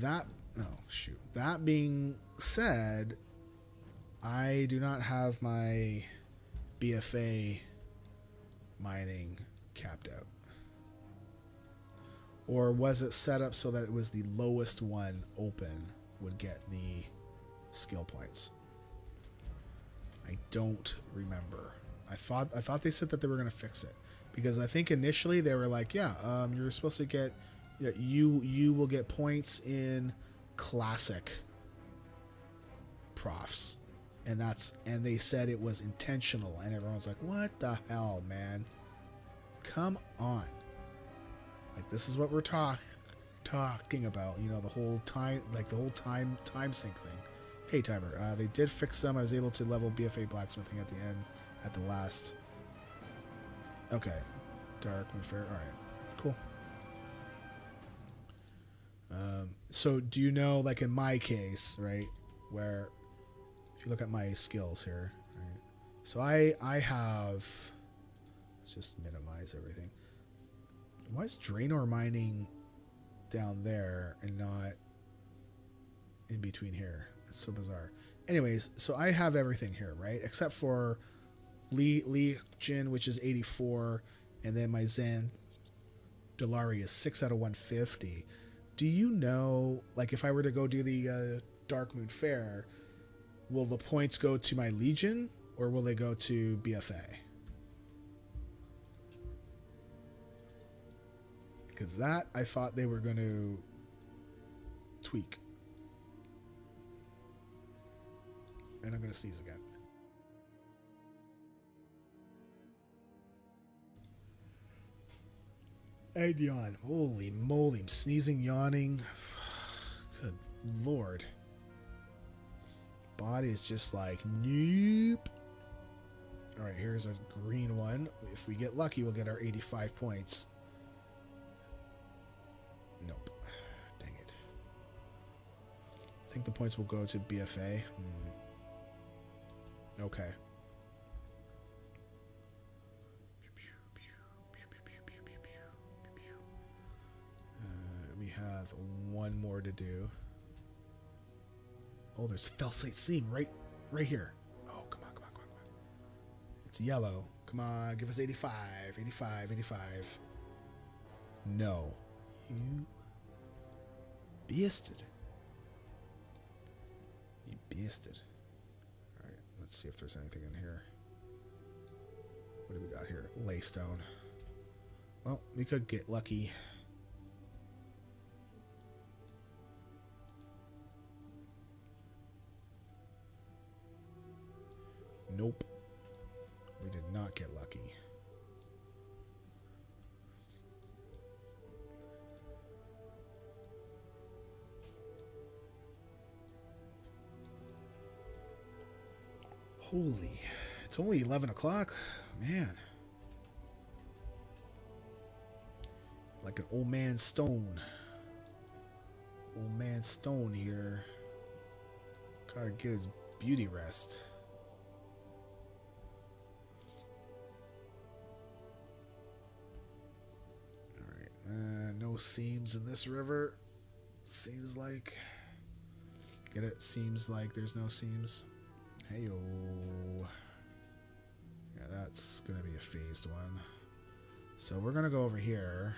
That being said, I do not have my BFA mining capped out. Or was it set up so that it was the lowest one open would get the skill points? I don't remember. I thought they said that they were going to fix it, because I think initially they were like, yeah, you're supposed to get, you will get points in classic profs, and they said it was intentional, and everyone's like, what the hell, man? Come on. Like, this is what we're talking about, the whole time, like the whole time sync thing. Hey, Timer, they did fix them. I was able to level BFA blacksmithing at the end, at the last. Okay. Dark Moon Fair. All right. Cool. So do you know, like in my case, right, where if you look at my skills here, right? So I have, let's just minimize everything. Why is Draenor mining down there and not in between here? That's so bizarre. Anyways, so I have everything here, right? Except for Legion, which is 84, and then my Zen Dolari is 6 out of 150. Do you know, like, if I were to go do the Dark Moon Fair, will the points go to my Legion or will they go to BFA? Because that I thought they were going to tweak. And I'm going to sneeze again. And yawn. Holy moly, I'm sneezing, yawning. Good lord. Body is just like, nope. Alright, here's a green one. If we get lucky, we'll get our 85 points. Nope. Dang it. I think the points will go to BFA. Okay. We have one more to do. Oh, there's a Fell Slate Seam right here. Oh, come on. It's yellow. Come on, give us 85. 85. No. You beasted. You beasted. Alright, let's see if there's anything in here. What do we got here? Laystone. Well, we could get lucky. Nope. We did not get lucky. Holy, it's only 11 o'clock. Man. Like an old man stone. Old man stone here. Gotta get his beauty rest. No seams in this river. Seems like. Get it? Seems like there's no seams. Heyo. that's going to be a phased one. So we're going to go over here.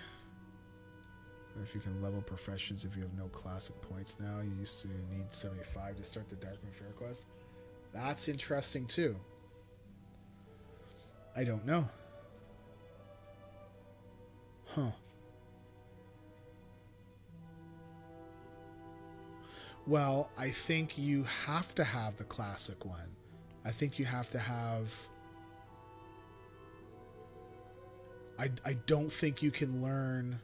If you can level professions if you have no classic points now. You used to need 75 to start the Darkmoon Fair quest. That's interesting too. I don't know. Huh. Well, I think you have to have the classic one. I think you have to have... I don't think you can learn...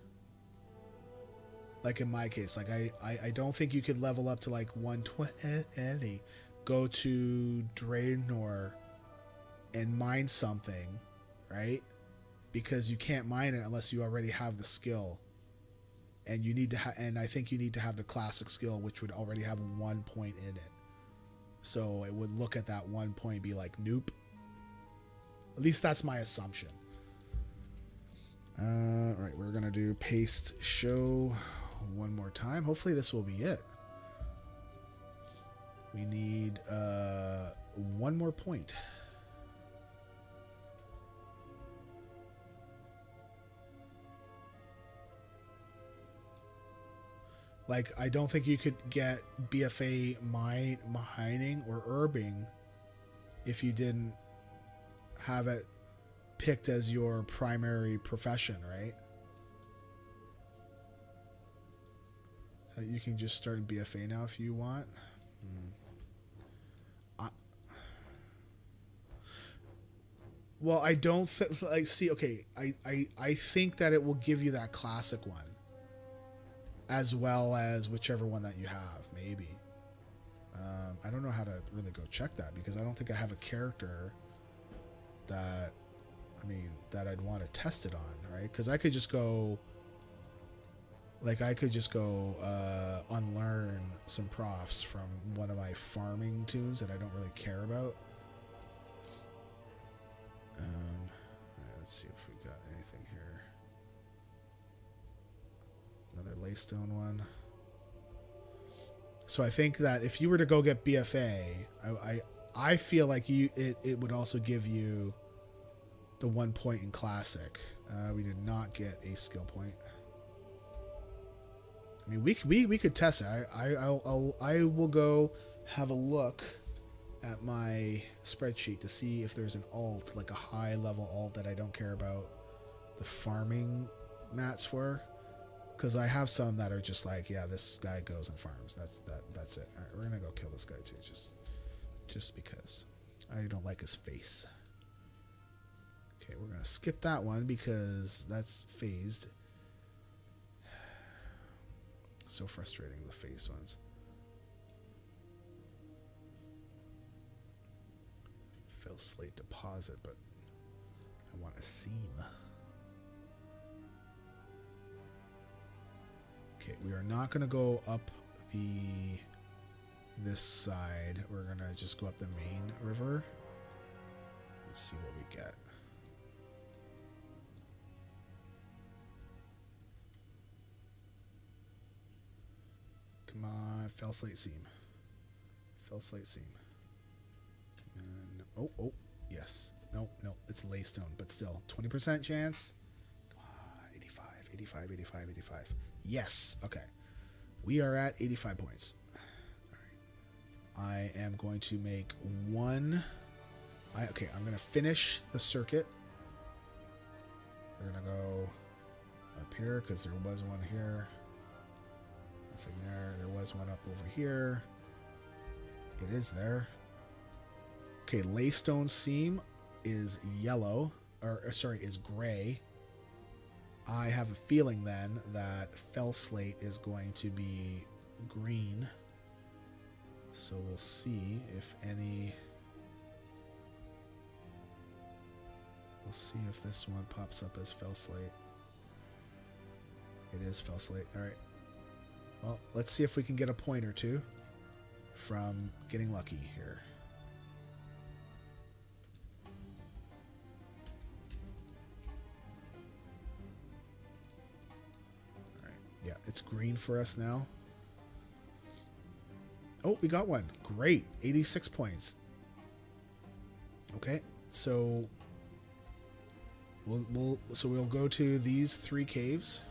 Like in my case, like I don't think you could level up to like 120, go to Draenor and mine something, right? Because you can't mine it unless you already have the skill. And you need to and I think you need to have the classic skill, which would already have 1 point in it. So it would look at that 1 point and be like, nope. At least that's my assumption. Right, we're gonna do paste show one more time. Hopefully this will be it. We need 1 more point. Like, I don't think you could get BFA mining or herbing if you didn't have it picked as your primary profession, right? You can just start in BFA now if you want. Well, I don't like. See, okay, I think that it will give you that classic one, as well as whichever one that you have, maybe. I don't know how to really go check that because I don't think I have a character that, that I'd want to test it on, right? Because I could just go, unlearn some profs from one of my farming tunes that I don't really care about. Let's see if we got anything here. Another Laystone one. So I think that if you were to go get BFA, I feel like it would also give you the 1 point in classic. We did not get a skill point. I mean, we could test it. I will go have a look at my spreadsheet to see if there's an alt, like a high level alt that I don't care about the farming mats for, because I have some that are just like, yeah, this guy goes and farms. That's it. All right, we're gonna go kill this guy too, just because I don't like his face. Okay, we're gonna skip that one because that's phased. So frustrating, the phased ones. Fill slate deposit, but I want a seam. Okay, we are not going to go up this side. We're going to just go up the main river. Let's see what we get. Come on, fell slate seam. Fell slate seam. And, oh, yes. No, it's Laystone, but still, 20% chance. Come on, 85. Yes, okay. We are at 85 points. All right. I am going to make one. I'm going to finish the circuit. We're going to go up here because there was one here. Nothing there. There was one up over here. It is there. Okay, Laystone seam is yellow, is gray. I have a feeling then that fell slate is going to be green. So we'll see if any. We'll see if this one pops up as fell slate. It is fell slate. All right. Well, let's see if we can get a point or two from getting lucky here. All right. Yeah, it's green for us now. Oh, we got one. Great. 86 points. Okay. So we'll go to these 3 caves,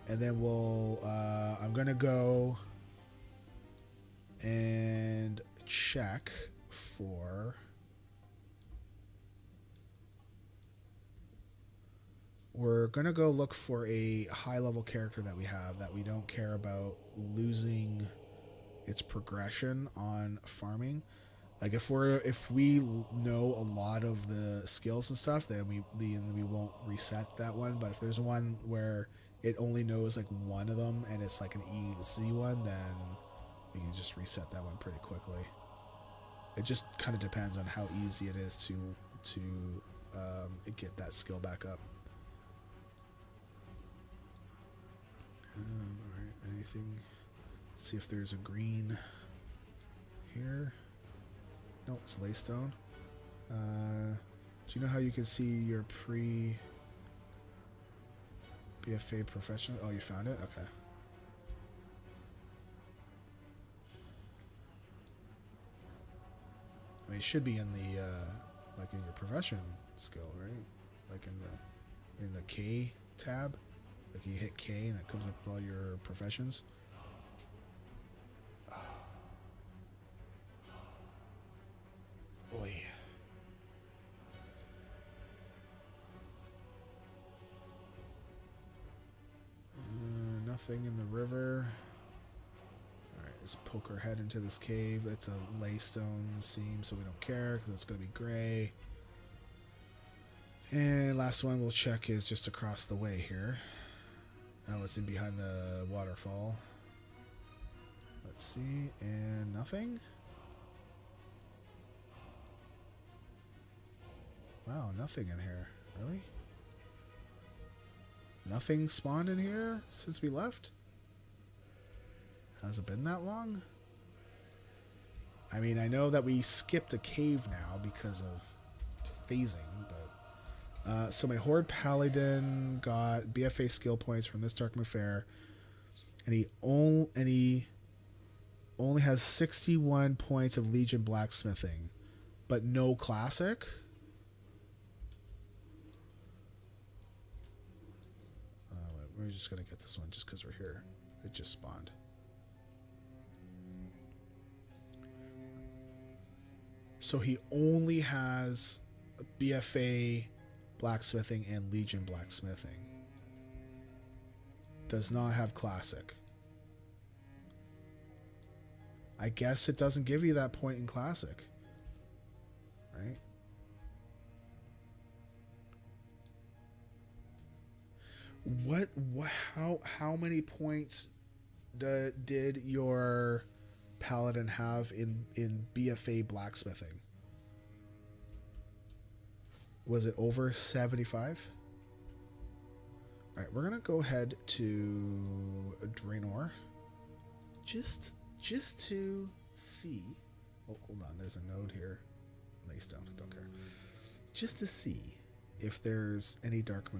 and then we'll I'm gonna go and check for we're gonna go look for a high level character that we have that we don't care about losing its progression on farming. Like if we know a lot of the skills and stuff, then we won't reset that one. But if there's one where it only knows like one of them and it's like an easy one, then we can just reset that one pretty quickly. It just kind of depends on how easy it is to get that skill back up. Alright, anything? Let's see if there's a green here. No, it's laystone. Do you know how you can see your BFA professional? Oh, you found it? Okay. I mean, it should be in the like in your profession skill, right? Like in the K tab. Like you hit K and it comes up with all your professions. Boy. Nothing in the river. Alright, let's poke our head into this cave. It's a laystone seam, so we don't care because it's going to be gray. And last one we'll check is just across the way here. Oh, it's in behind the waterfall. Let's see, and nothing? Wow, nothing in here. Really? Nothing spawned in here since we left? Has it been that long? I mean, I know that we skipped a cave now because of phasing, but... so my Horde Paladin got BFA skill points from this Darkmoon Fair, and he only has 61 points of Legion Blacksmithing, but no Classic? We're just going to get this one just because we're here. It just spawned. So he only has BFA Blacksmithing and Legion Blacksmithing. Does not have Classic. I guess it doesn't give you that point in Classic. Right? How many points did your Paladin have in BFA Blacksmithing? Was it over 75? Alright, we're gonna go ahead to Draenor. Just to see. Oh, hold on, there's a node here. Laystone, don't care. Just to see if there's any dark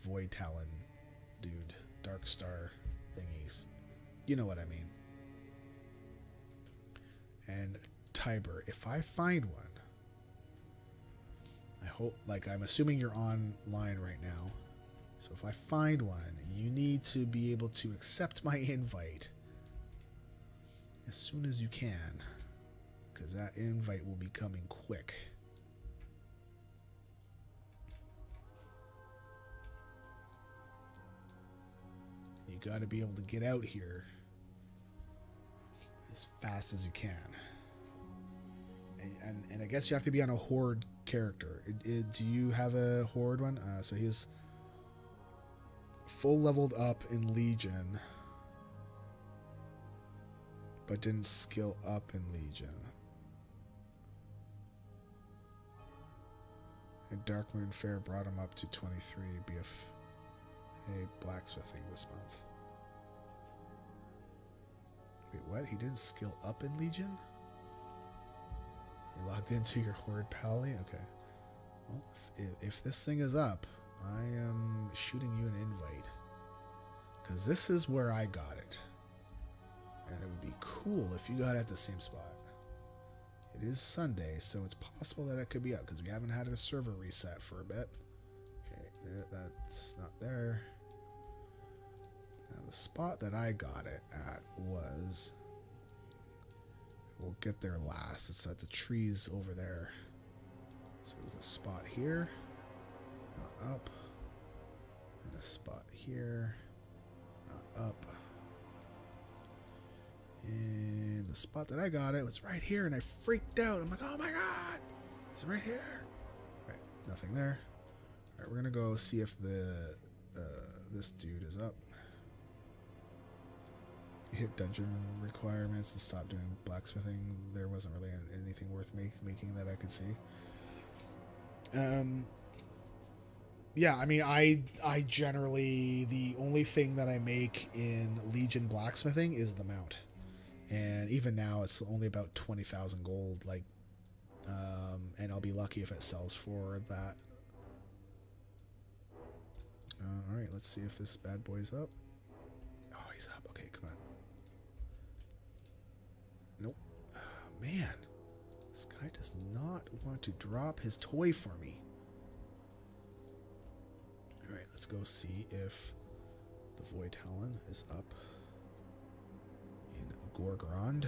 void talon dude, dark star thingies. You know what I mean. And Tiber, if I find one, I hope, like, I'm assuming you're online right now, so if I find one, you need to be able to accept my invite as soon as you can, because that invite will be coming quick. You got to be able to get out here as fast as you can. And I guess you have to be on a Horde character. Do you have a Horde one? So he's full leveled up in Legion, but didn't skill up in Legion. And Darkmoon Fair brought him up to 23 BFA Blacksmithing this month. Wait, what? He didn't skill up in Legion? You're logged into your Horde Pally? Okay. Well, if this thing is up, I am shooting you an invite. Because this is where I got it. And it would be cool if you got it at the same spot. It is Sunday, so it's possible that it could be up because we haven't had a server reset for a bit. Okay, that's not there. Now the spot that I got it at was... We'll get there last. It's at the trees over there. So there's a spot here. Not up. And a spot here. Not up. And the spot that I got it was right here, and I freaked out. I'm like, oh my god! It's right here. Right, nothing there. Alright, we're gonna go see if the this dude is up. You hit dungeon requirements and stop doing blacksmithing. There wasn't really anything worth making that I could see. Yeah, I mean, I generally, the only thing that I make in Legion blacksmithing is the mount. And even now, it's only about 20,000 gold, like, and I'll be lucky if it sells for that. Alright, let's see if this bad boy's up. Oh, he's up. Okay, come on. Nope. Oh, man. This guy does not want to drop his toy for me. Alright, let's go see if the Void Talon is up in Gorgrond.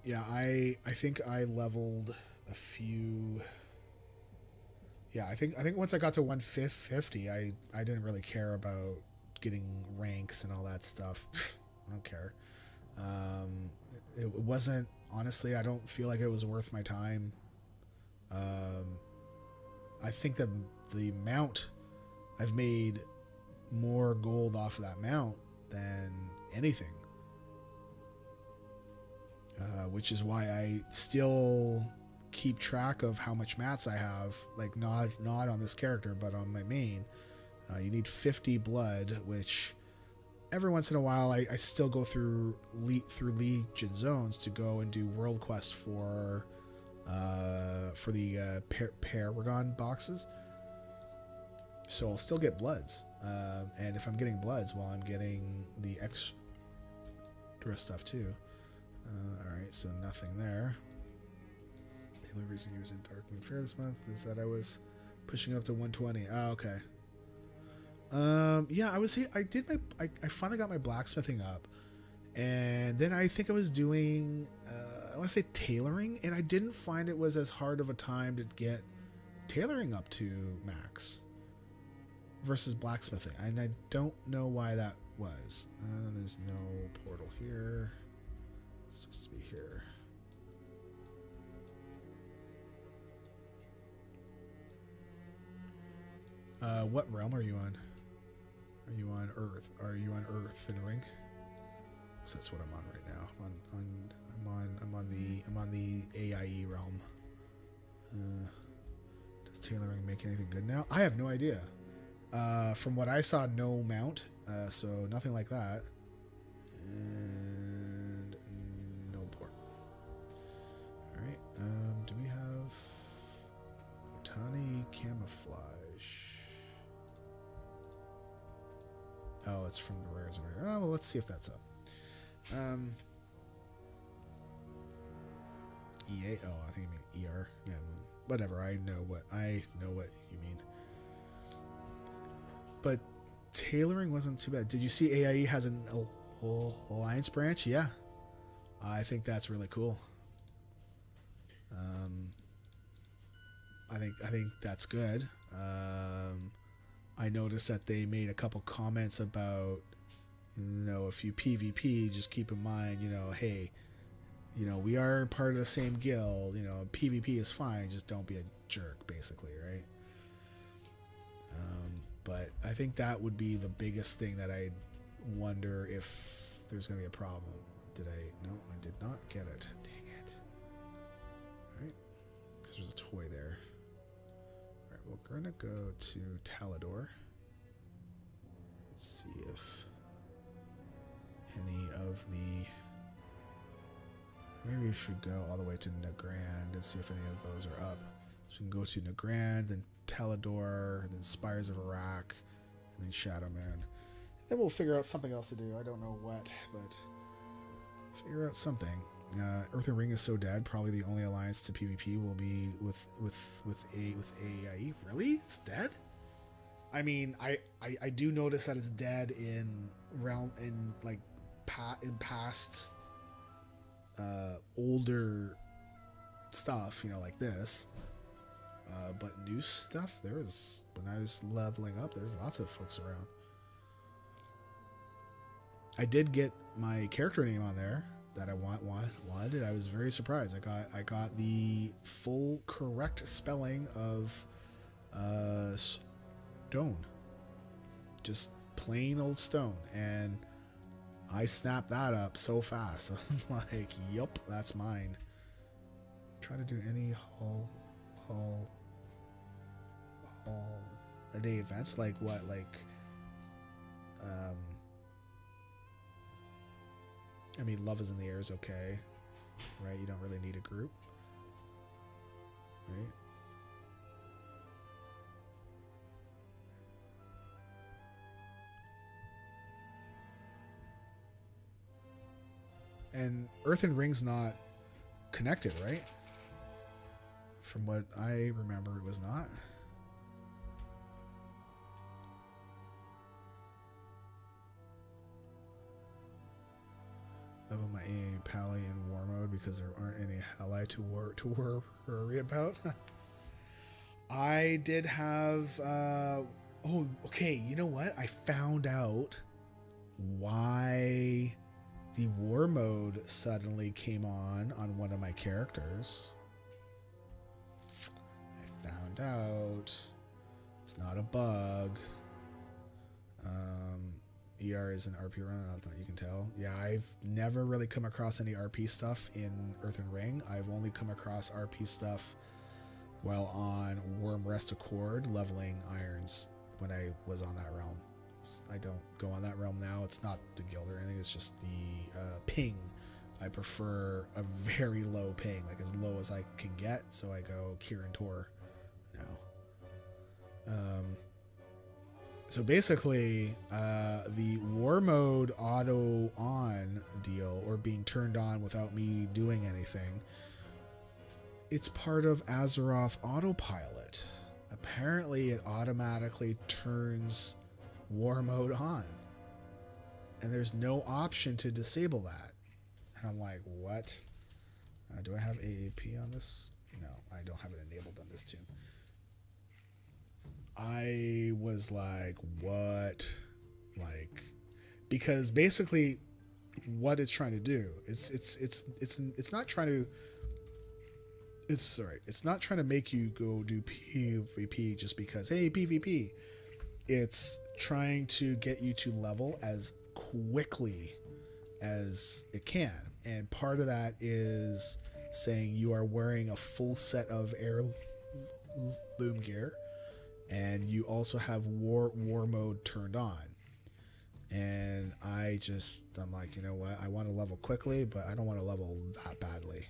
Yeah, I think I leveled a few... Yeah, I think once I got to 150, I didn't really care about getting ranks and all that stuff. I don't care. It wasn't, honestly, I don't feel like it was worth my time. I think that the mount, I've made more gold off of that mount than anything. Which is why I still keep track of how much mats I have, like not on this character but on my main. You need 50 blood, which every once in a while I still go through Legion zones to go and do world quests for the Paragon boxes, so I'll still get bloods, and if I'm getting bloods, well, I'm getting the extra stuff too. Alright, so nothing there. The only reason he was in Dark Moon Fair this month is that I was pushing up to 120. Oh, okay. Yeah, I finally got my blacksmithing up, and then I think I was doing, I want to say tailoring, and I didn't find it was as hard of a time to get tailoring up to max versus blacksmithing, and I don't know why that was. There's no portal here. It's supposed to be here. What realm are you on? Are you on Earth? Are you on Earth in Ring? So that's what I'm on right now. I'm on the AIE realm. Does tailoring make anything good now? I have no idea. From what I saw, no mount, so nothing like that. And no port. All right. Do we have Botani camouflage? Oh, it's from the rares. Oh, well, let's see if that's up. EA. Oh, I think you mean ER. Yeah, whatever. I know what you mean. But tailoring wasn't too bad. Did you see AIE has an alliance branch? Yeah, I think that's really cool. I think that's good. I noticed that they made a couple comments about, if you PvP, just keep in mind, hey, we are part of the same guild. PvP is fine, just don't be a jerk, basically, right? But I think that would be the biggest thing that I wonder if there's going to be a problem. Did I? No, I did not get it. Dang it. All right, because there's a toy there. All right, we're going to go to Talador. Let's see if any of the... Maybe we should go all the way to Nagrand and see if any of those are up. So we can go to Nagrand, then Talador, then Spires of Iraq, and then Shadowman. Then we'll figure out something else to do. I don't know what, but figure out something. Earthen Ring is so dead. Probably the only alliance to PvP will be with AIE. Really, it's dead. I mean, I do notice that it's dead in past older stuff, you know, like this. But new stuff, when I was leveling up, there's lots of folks around. I did get my character name on there that I wanted. I was very surprised. I got the full correct spelling of stone, just plain old stone, and I snapped that up so fast. I was like, "Yup, that's mine." Try to do any haul a day events, like what, like I mean, Love is in the Air is okay, right? You don't really need a group, right? And Earthen Ring's not connected, right? From what I remember, it was not. Level my AA Pally in war mode because there aren't any ally to worry about. I did have oh, okay, you know what? I found out why the war mode suddenly came on one of my characters. I found out it's not a bug. ER is an RP run. I thought you can tell. Yeah, I've never really come across any RP stuff in Earthen Ring. I've only come across RP stuff while on Worm Rest Accord leveling irons when I was on that realm. I don't go on that realm now. It's not the guild or anything. It's just the ping. I prefer a very low ping, like as low as I can get. So I go Kirin Tor now. So basically, the war mode auto on deal, or being turned on without me doing anything, it's part of Azeroth autopilot. Apparently it automatically turns war mode on, and there's no option to disable that. And I'm like, what? Do I have AAP on this? No, I don't have it enabled on this tune. I was like, what? Like, because basically what it's trying to do is it's not trying to, it's not trying to make you go do PvP just because, hey, PvP. It's trying to get you to level as quickly as it can. And part of that is saying you are wearing a full set of heirloom gear, and you also have war mode turned on. And I'm like, you know what? I want to level quickly, but I don't want to level that badly.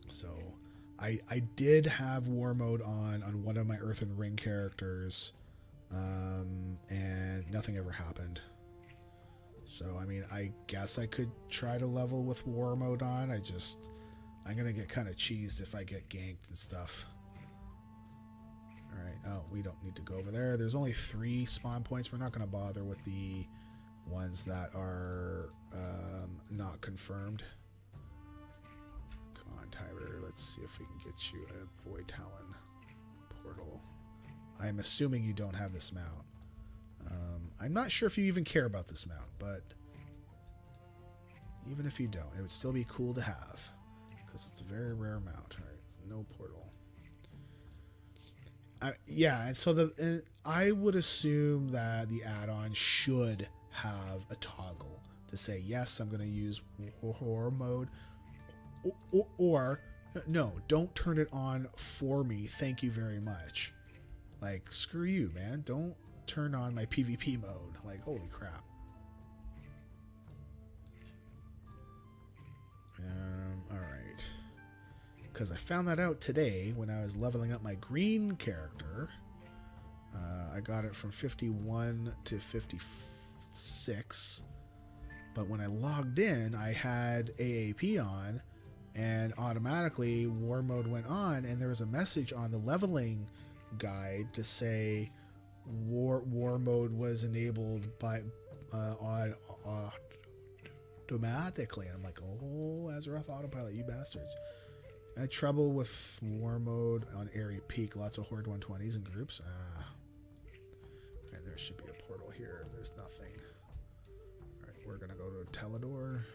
So I did have war mode on one of my Earthen Ring characters, and nothing ever happened. So, I mean, I guess I could try to level with war mode on. I'm going to get kind of cheesed if I get ganked and stuff. Alright, oh, we don't need to go over there. There's only 3 spawn points. We're not going to bother with the ones that are not confirmed. Come on, Tyler. Let's see if we can get you a Void Talon portal. I'm assuming you don't have this mount. I'm not sure if you even care about this mount, but even if you don't, it would still be cool to have, because it's a very rare mount. All right, it's no portal. Yeah, and so I would assume that the add-on should have a toggle to say, yes, I'm going to use war mode, or no, don't turn it on for me. Thank you very much. Like, screw you, man. Don't turn on my PvP mode. Like, holy crap. Alright. Because I found that out today when I was leveling up my green character. I got it from 51 to 56. But when I logged in, I had AAP on, and automatically war mode went on, and there was a message on the leveling guide to say war mode was enabled by automatically. And I'm like, oh, Azeroth autopilot, you bastards. I had trouble with war mode on Area Peak. Lots of Horde 120s in groups. And there should be a portal here. There's nothing. Alright, we're gonna go to Teledor.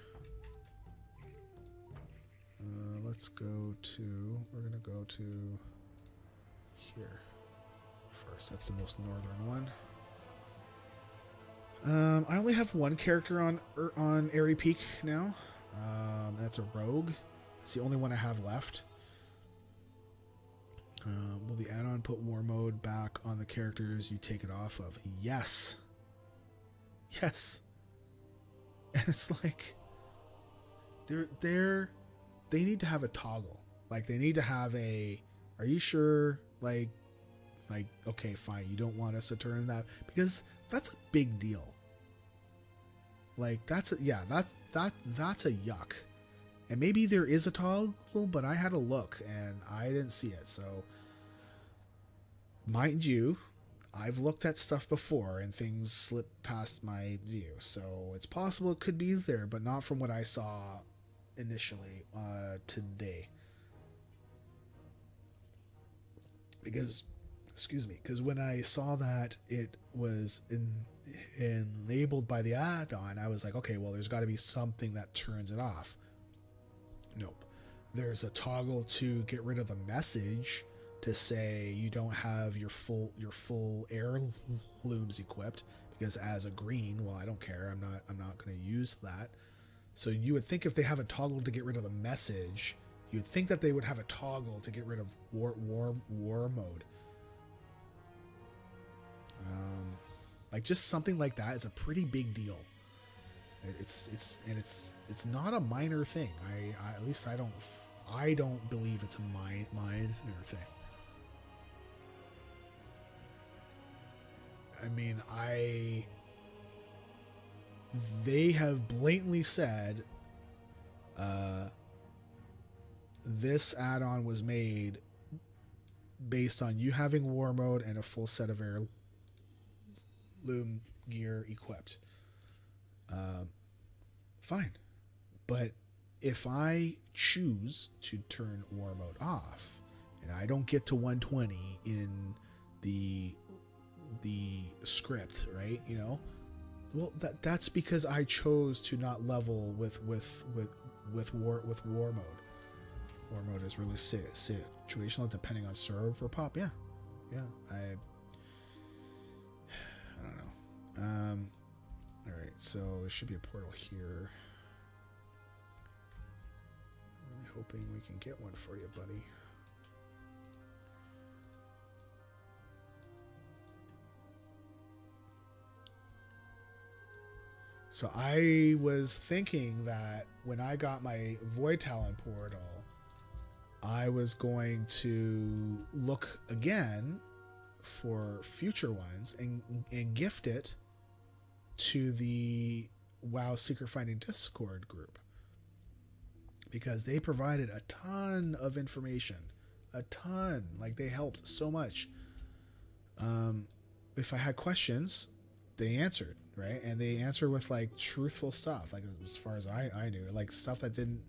We're gonna go to here first. That's the most northern one. I only have one character on Airy Peak now. That's a rogue. That's the only one I have left. Will the add-on put war mode back on the characters you take it off of? Yes. Yes. And it's like they need to have a toggle. Like they need to have a, are you sure? Like okay, fine, you don't want us to turn that, because that's a big deal. Like that's a yuck. And maybe there is a toggle, but I had a look and I didn't see it. So mind you, I've looked at stuff before and things slip past my view. So it's possible it could be there, but not from what I saw initially today. Because when I saw that it was enabled by the add-on, I was like, okay, well, there's got to be something that turns it off. Nope. There's a toggle to get rid of the message to say you don't have your full heirlooms equipped, because as a green, well, I don't care. I'm not going to use that. So you would think if they have a toggle to get rid of the message, you would think that they would have a toggle to get rid of war mode. Like just something like that is a pretty big deal. It's not a minor thing. I at least I don't believe it's a minor thing. I mean, they have blatantly said this add-on was made based on you having war mode and a full set of heirloom gear equipped. Fine. But if I choose to turn war mode off and I don't get to 120 in the script, right? You know, well, that's because I chose to not level with war mode. War mode is really situational depending on server pop. Yeah. I don't know. All right, so there should be a portal here. I'm really hoping we can get one for you, buddy. So I was thinking that when I got my Void Talon portal, I was going to look again for future ones and gift it to the WoW Secret Finding Discord group, because they provided a ton of information, like they helped so much. If I had questions, they answered, right? And they answered with like truthful stuff, like as far as I knew, like stuff that didn't,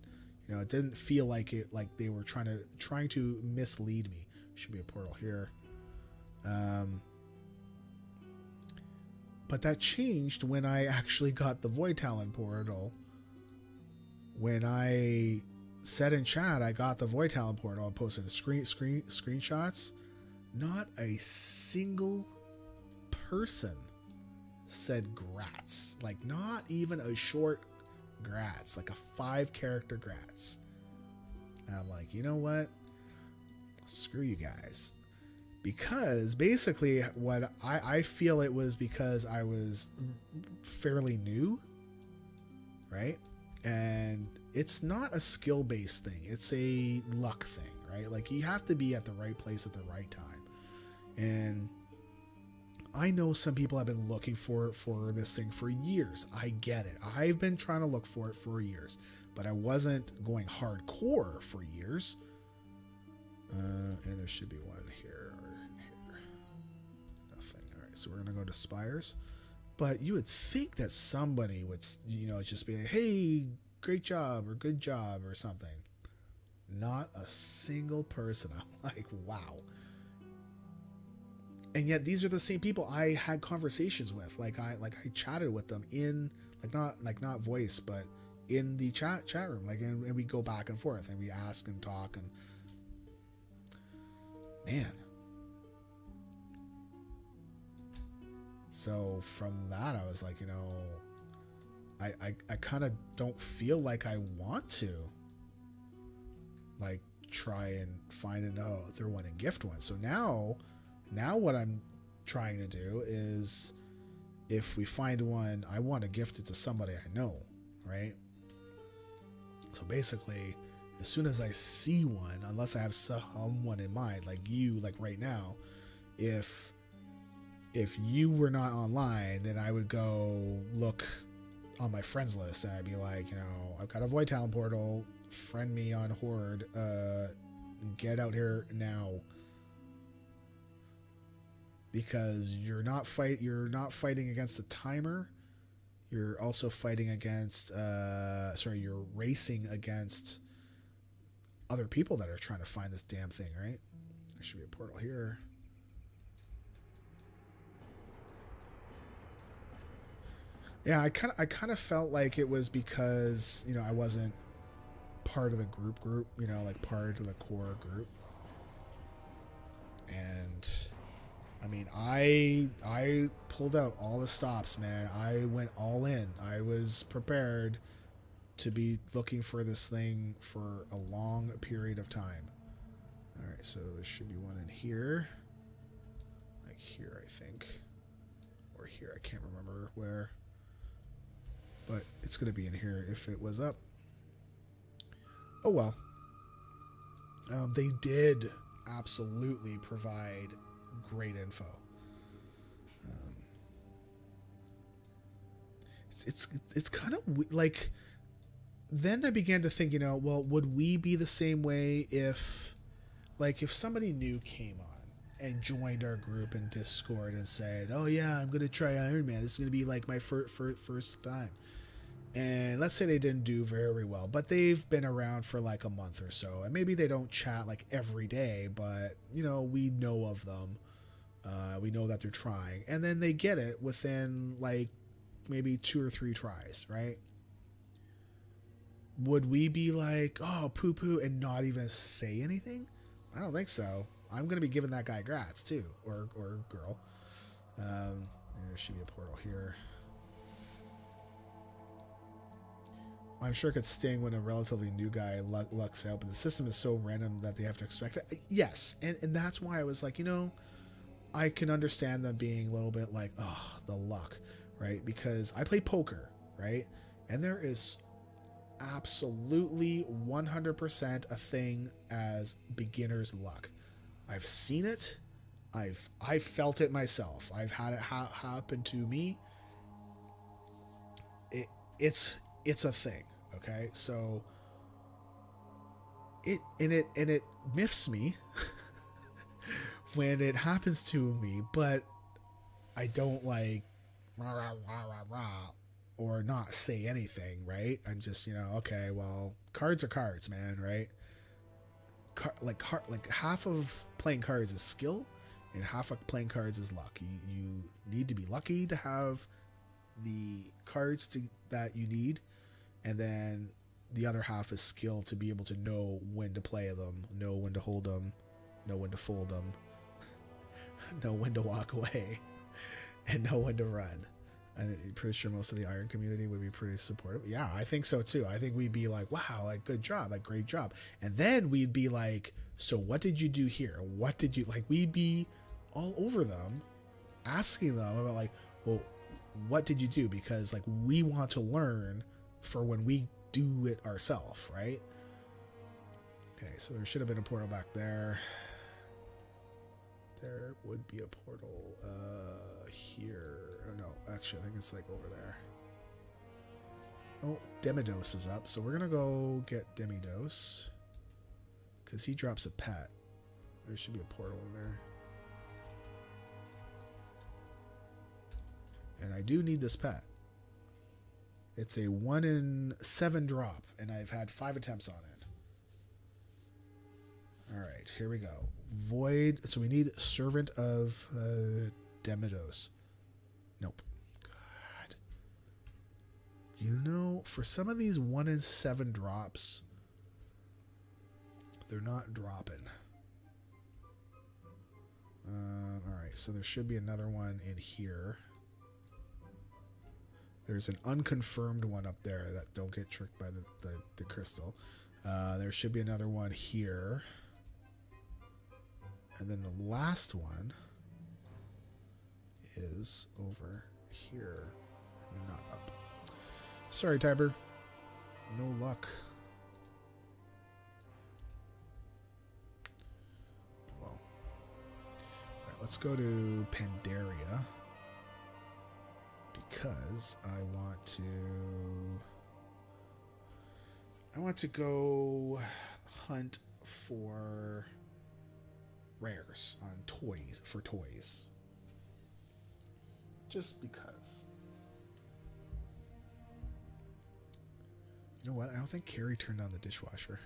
you know, it didn't feel like it, like they were trying to mislead me. Should be a portal here. But that changed when I actually got the Void Talon portal. When I said in chat I got the Void Talon portal, I posted screenshots. Not a single person said grats. Like not even a short grats, like a 5-character grats. And I'm like, you know what? Screw you guys. Because basically what I feel it was because I was fairly new, right? And it's not a skill-based thing. It's a luck thing, right? Like you have to be at the right place at the right time. And I know some people have been looking for this thing for years. I get it. I've been trying to look for it for years, but I wasn't going hardcore for years. And there should be one here or here. Nothing. All right, so we're gonna go to Spires. But you would think that somebody would, just be like, "Hey, great job" or "good job" or something. Not a single person. I'm like, wow. And yet these are the same people I had conversations with. I chatted with them in not voice, but in the chat room. And we go back and forth and we ask and talk, and man. So from that I was like, I kind of don't feel like I want to try and find another one and gift one. So now what I'm trying to do is, if we find one, I want to gift it to somebody I know, right? So basically, as soon as I see one, unless I have someone in mind, like you, like right now, if you were not online, then I would go look on my friends list and I'd be like, I've got a Void Talent portal, friend me on Horde, get out here now. Because you're not fighting against the timer. You're also fighting against you're racing against other people that are trying to find this damn thing, right? There should be a portal here. Yeah, I kind of felt like it was because, I wasn't part of the group, part of the core group. And I mean, I pulled out all the stops, man. I went all in. I was prepared to be looking for this thing for a long period of time. All right, so there should be one in here. Like here, I think. Or here, I can't remember where. But it's going to be in here if it was up. Oh, well. They did absolutely provide great info. It's kind of like, then I began to think, well, would we be the same way if somebody new came on and joined our group in Discord and said, "Oh yeah, I'm gonna try Iron Man. This is gonna be like my first time." And let's say they didn't do very well, but they've been around for like a month or so, and maybe they don't chat like every day, but we know of them. We know that they're trying, and then they get it within like maybe 2 or 3 tries, right? Would we be like, "Oh, poo-poo," and not even say anything? I don't think so. I'm going to be giving that guy grats too, or girl. There should be a portal here. I'm sure it could sting when a relatively new guy lucks out, but the system is so random that they have to expect it. Yes, and that's why I was like, I can understand them being a little bit like, oh, the luck, right? Because I play poker, right? And there is absolutely 100% a thing as beginner's luck. I've seen it. I've felt it myself. I've had it happen to me. It's a thing, okay? So it miffs me when it happens to me, but I don't like rah, rah, rah, rah, rah, or not say anything, right? I'm just, okay, well, cards are cards, man, right? Like half of playing cards is skill, and half of playing cards is luck. You need to be lucky to have the cards that you need, and then the other half is skill to be able to know when to play them, know when to hold them, know when to fold them, know when to walk away, and know when to run. I'm pretty sure most of the Iron community would be pretty supportive. Yeah, I think so too. I think we'd be like, wow, like good job, like great job. And then we'd be like, so what did you do here? What did you like? We'd be all over them, asking them about like, well, what did you do? Because like we want to learn for when we do it ourselves, right? Okay, so there should have been a portal back there. there would be a portal here. Oh no, actually I think it's like over there. Oh, Demidos is up, so we're gonna go get Demidos because he drops a pet. There should be a portal in there. And I do need this pet. It's a 1 in 7 drop, and I've had 5 attempts on it. Alright, here we go. Void. So we need Servant of Demidos. Nope. God. You know, for some of these 1 in 7 drops, they're not dropping. Alright, so there should be another one in here. There's an unconfirmed one up there that don't get tricked by the crystal. There should be another one here. And then the last one is over here, not up. Sorry, Tiber. No luck. Well, all right, let's go to Pandaria because I want to go hunt for rares on toys for toys. Just because. You know what? I don't think Carrie turned on the dishwasher.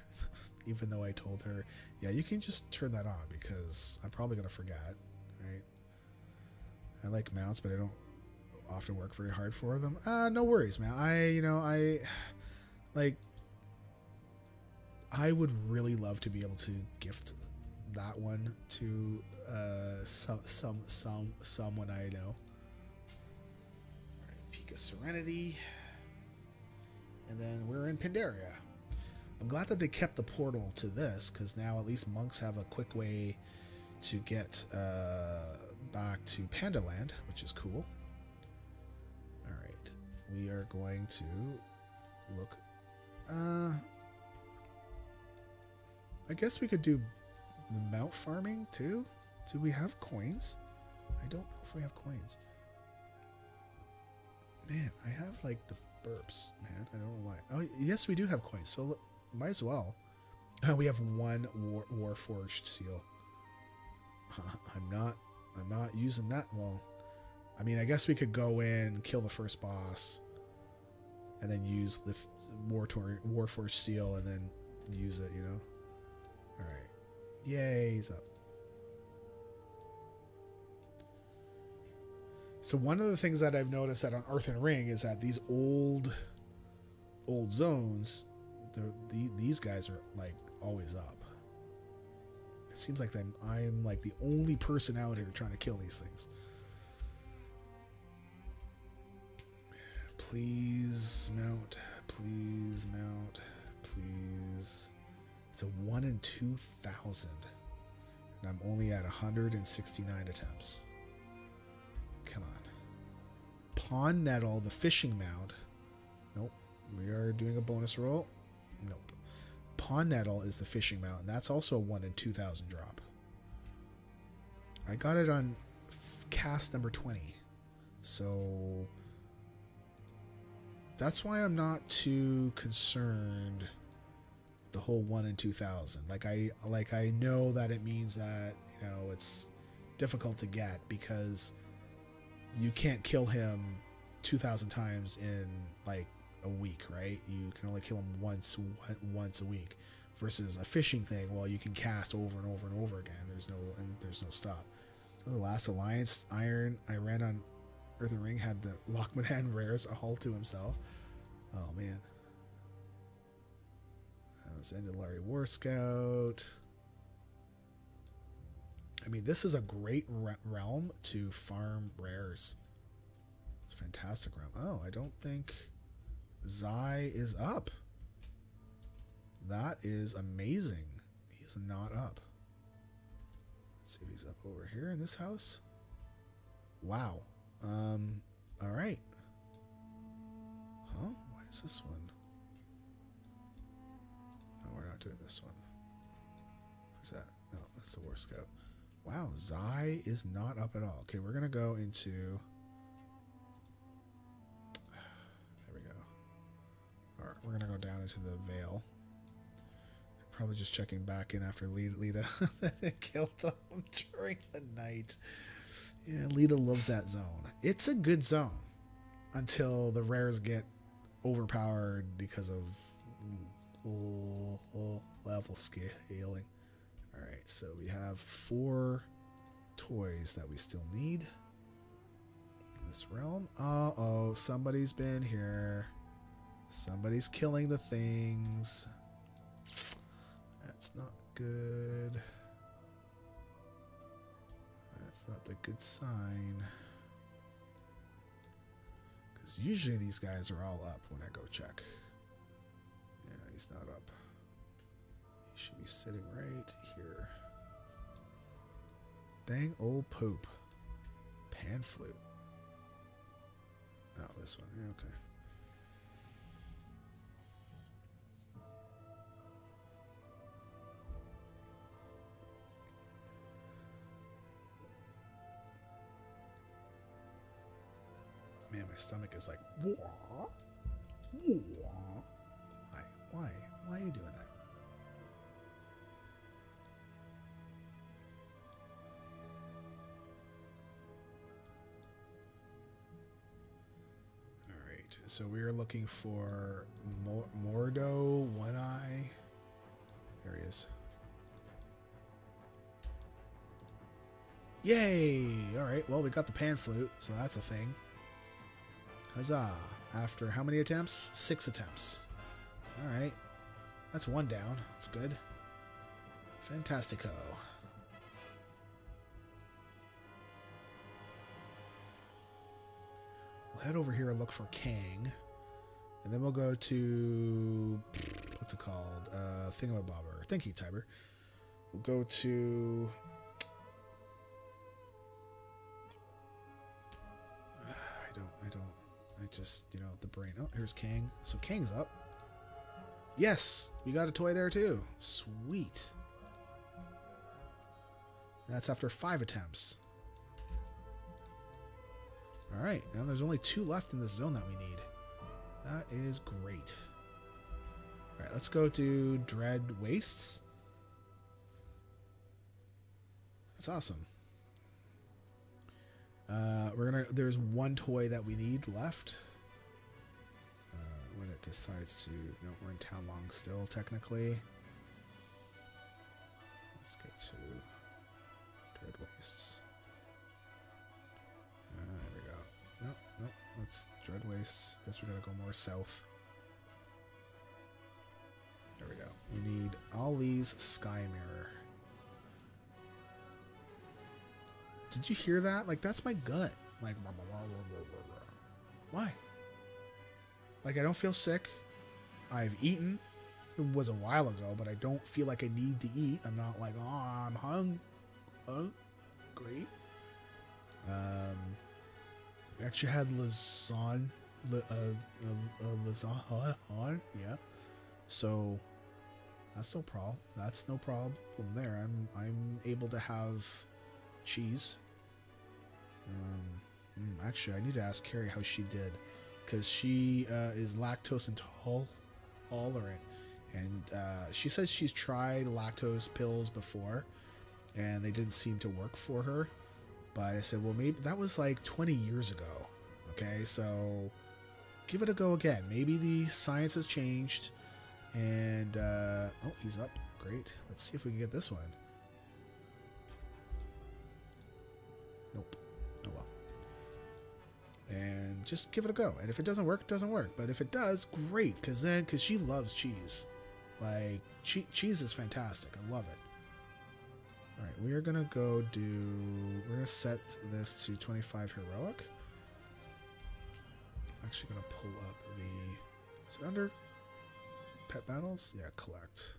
Even though I told her, yeah, you can just turn that on because I'm probably going to forget, right? I like mounts, but I don't often work very hard for them. No worries, man. I would really love to be able to gift that one to someone I know. All right, Peak of Serenity. And then we're in Pandaria. I'm glad that they kept the portal to this, because now at least monks have a quick way to get back to Pandaland, which is cool. Alright, we are going to look. I guess we could do the mount farming too. Do we have coins? I don't know if we have coins. Man, I have like the burps, man. I don't know why. Oh, yes, we do have coins, so might as well. We have 1 Warforged seal. I'm not using that. Well, I mean, I guess we could go in, kill the first boss, and then use the Warforged seal, and then use it. You know. All right. Yay, he's up. So one of the things that I've noticed that on Earth and Ring is that these old zones, these guys are like always up. It seems like I'm like the only person out here trying to kill these things. Please mount. Please mount. Please. It's a 1 in 2,000. And I'm only at 169 attempts. Come on. Pond Nettle, the fishing mount. Nope. We are doing a bonus roll. Nope. Pond Nettle is the fishing mount, and that's also a 1 in 2,000 drop. I got it on cast number 20. So that's why I'm not too concerned with the whole 1 in 2,000. Like I know that it means that, you know, it's difficult to get because you can't kill him 2,000 times in like a week, right? You can only kill him once a week, versus a fishing thing. Well, you can cast over and over and over again. There's no stop. The last Alliance Iron I ran on Earth and Ring had the Lockman rares all to himself. Oh man, that was Endolari War Scout. I mean, this is a great realm to farm rares. It's a fantastic realm. Oh, I don't think Zai is up. That is amazing. He's not up. Let's see if he's up over here in this house. Wow. All right. Huh? Why is this one? No, we're not doing this one. Who's that? No, that's the War Scout. Wow, Zai is not up at all. Okay, we're gonna go into. There we go. All right, we're gonna go down into the Vale. Probably just checking back in after Lita killed them during the night. Yeah, Lita loves that zone. It's a good zone until the rares get overpowered because of level scaling. Alright, so we have 4 toys that we still need in this realm. Uh-oh, somebody's been here. Somebody's killing the things. That's not good. That's not the good sign. Because usually these guys are all up when I go check. Yeah, he's not up. He should be sitting right here. Dang old poop. Pan flute. Oh, this one. Yeah, okay. Man, my stomach is like, wah, wah. Why? Why are you doing that? All right, so we are looking for Mordo, One Eye. There he is. Yay! All right, well, we got the pan flute, so that's a thing. Huzzah. After how many attempts? 6 attempts. Alright. That's 1 down. That's good. Fantastico. We'll head over here and look for Kang. And then we'll go to... What's it called? Thingamabobber. Thank you, Tiber. We'll go to... I just, the brain. Oh, here's Kang. So Kang's up. Yes, we got a toy there too. Sweet. That's after 5 attempts. All right, now there's only 2 left in this zone that we need. That is great. All right, let's go to Dread Wastes. That's awesome. There's 1 toy that we need left. When it decides to, no, we're in town long still, technically. Let's get to Dread Wastes. There we go. Nope. Let's Dread Wastes. Guess we gotta go more south. There we go. We need Ollie's Sky Mirror. Did you hear that? Like, that's my gut. Like, why? Like, I don't feel sick. I've eaten. It was a while ago, but I don't feel like I need to eat. I'm not like, oh, I'm hungry. We actually had lasagna. Lasagna, yeah. So that's no problem. That's no problem there. I'm able to have cheese. Actually, I need to ask Carrie how she did, because she is lactose intolerant, and she says she's tried lactose pills before, and they didn't seem to work for her. But I said, well, maybe that was like 20 years ago. Okay, so give it a go again. Maybe the science has changed, and oh, he's up. Great. Let's see if we can get this one. Nope. Oh well. And just give it a go. And if it doesn't work, it doesn't work. But if it does, great. Because she loves cheese. Like, cheese is fantastic. I love it. All right, we are going to we're going to set this to 25 heroic. I'm actually going to pull up is it under pet battles? Yeah, collect.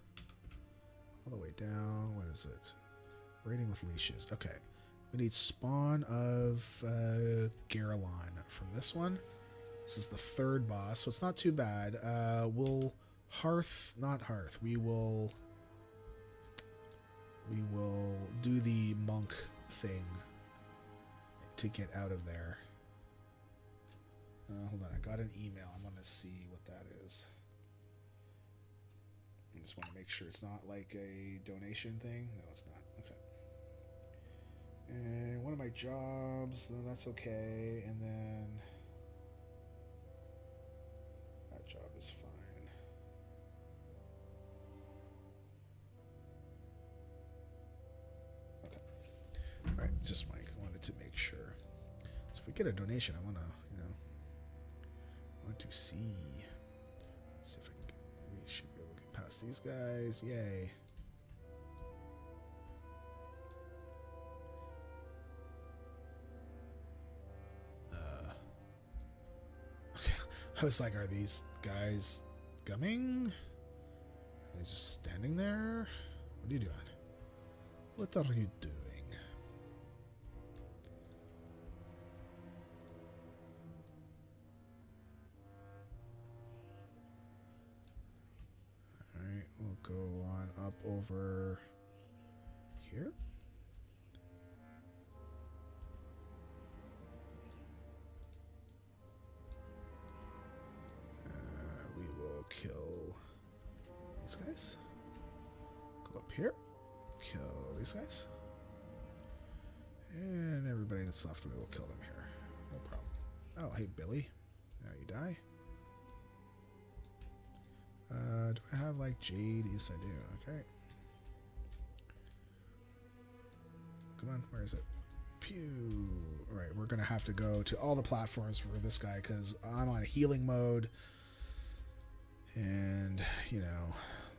All the way down. What is it? Rating with leashes. Okay. We need spawn of Garelon from this one. This is the 3rd boss, so it's not too bad. We will we will do the monk thing to get out of there. Hold on, I got an email. I want to see what that is. I just want to make sure it's not like a donation thing. No, it's not. Okay. And one of my jobs, no, that's okay. And then that job is fine. Okay. All right, just Mike wanted to make sure. So if we get a donation, I want to, I want to see. Let's see if I can get, maybe we should be able to get past these guys. Yay. I was like, are these guys coming? Are they just standing there? What are you doing? What are you doing? Alright, we'll go on up over here. Kill these guys. Go up here. Kill these guys. And everybody that's left, we will kill them here. No problem. Oh, hey, Billy. Now you die. Do I have, like, jade? Yes, I do. Okay. Come on. Where is it? Pew. Alright, we're going to have to go to all the platforms for this guy because I'm on healing mode. And,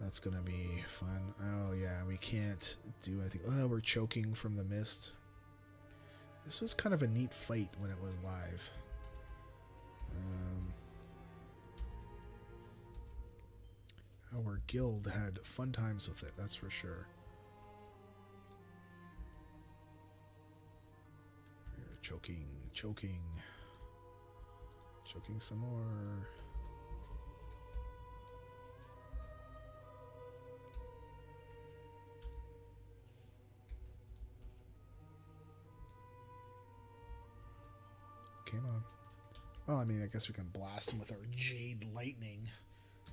that's going to be fun. Oh, yeah, we can't do anything. Oh, we're choking from the mist. This was kind of a neat fight when it was live. Our guild had fun times with it, that's for sure. Choking some more. Came on. Well, I mean, I guess we can blast him with our jade lightning.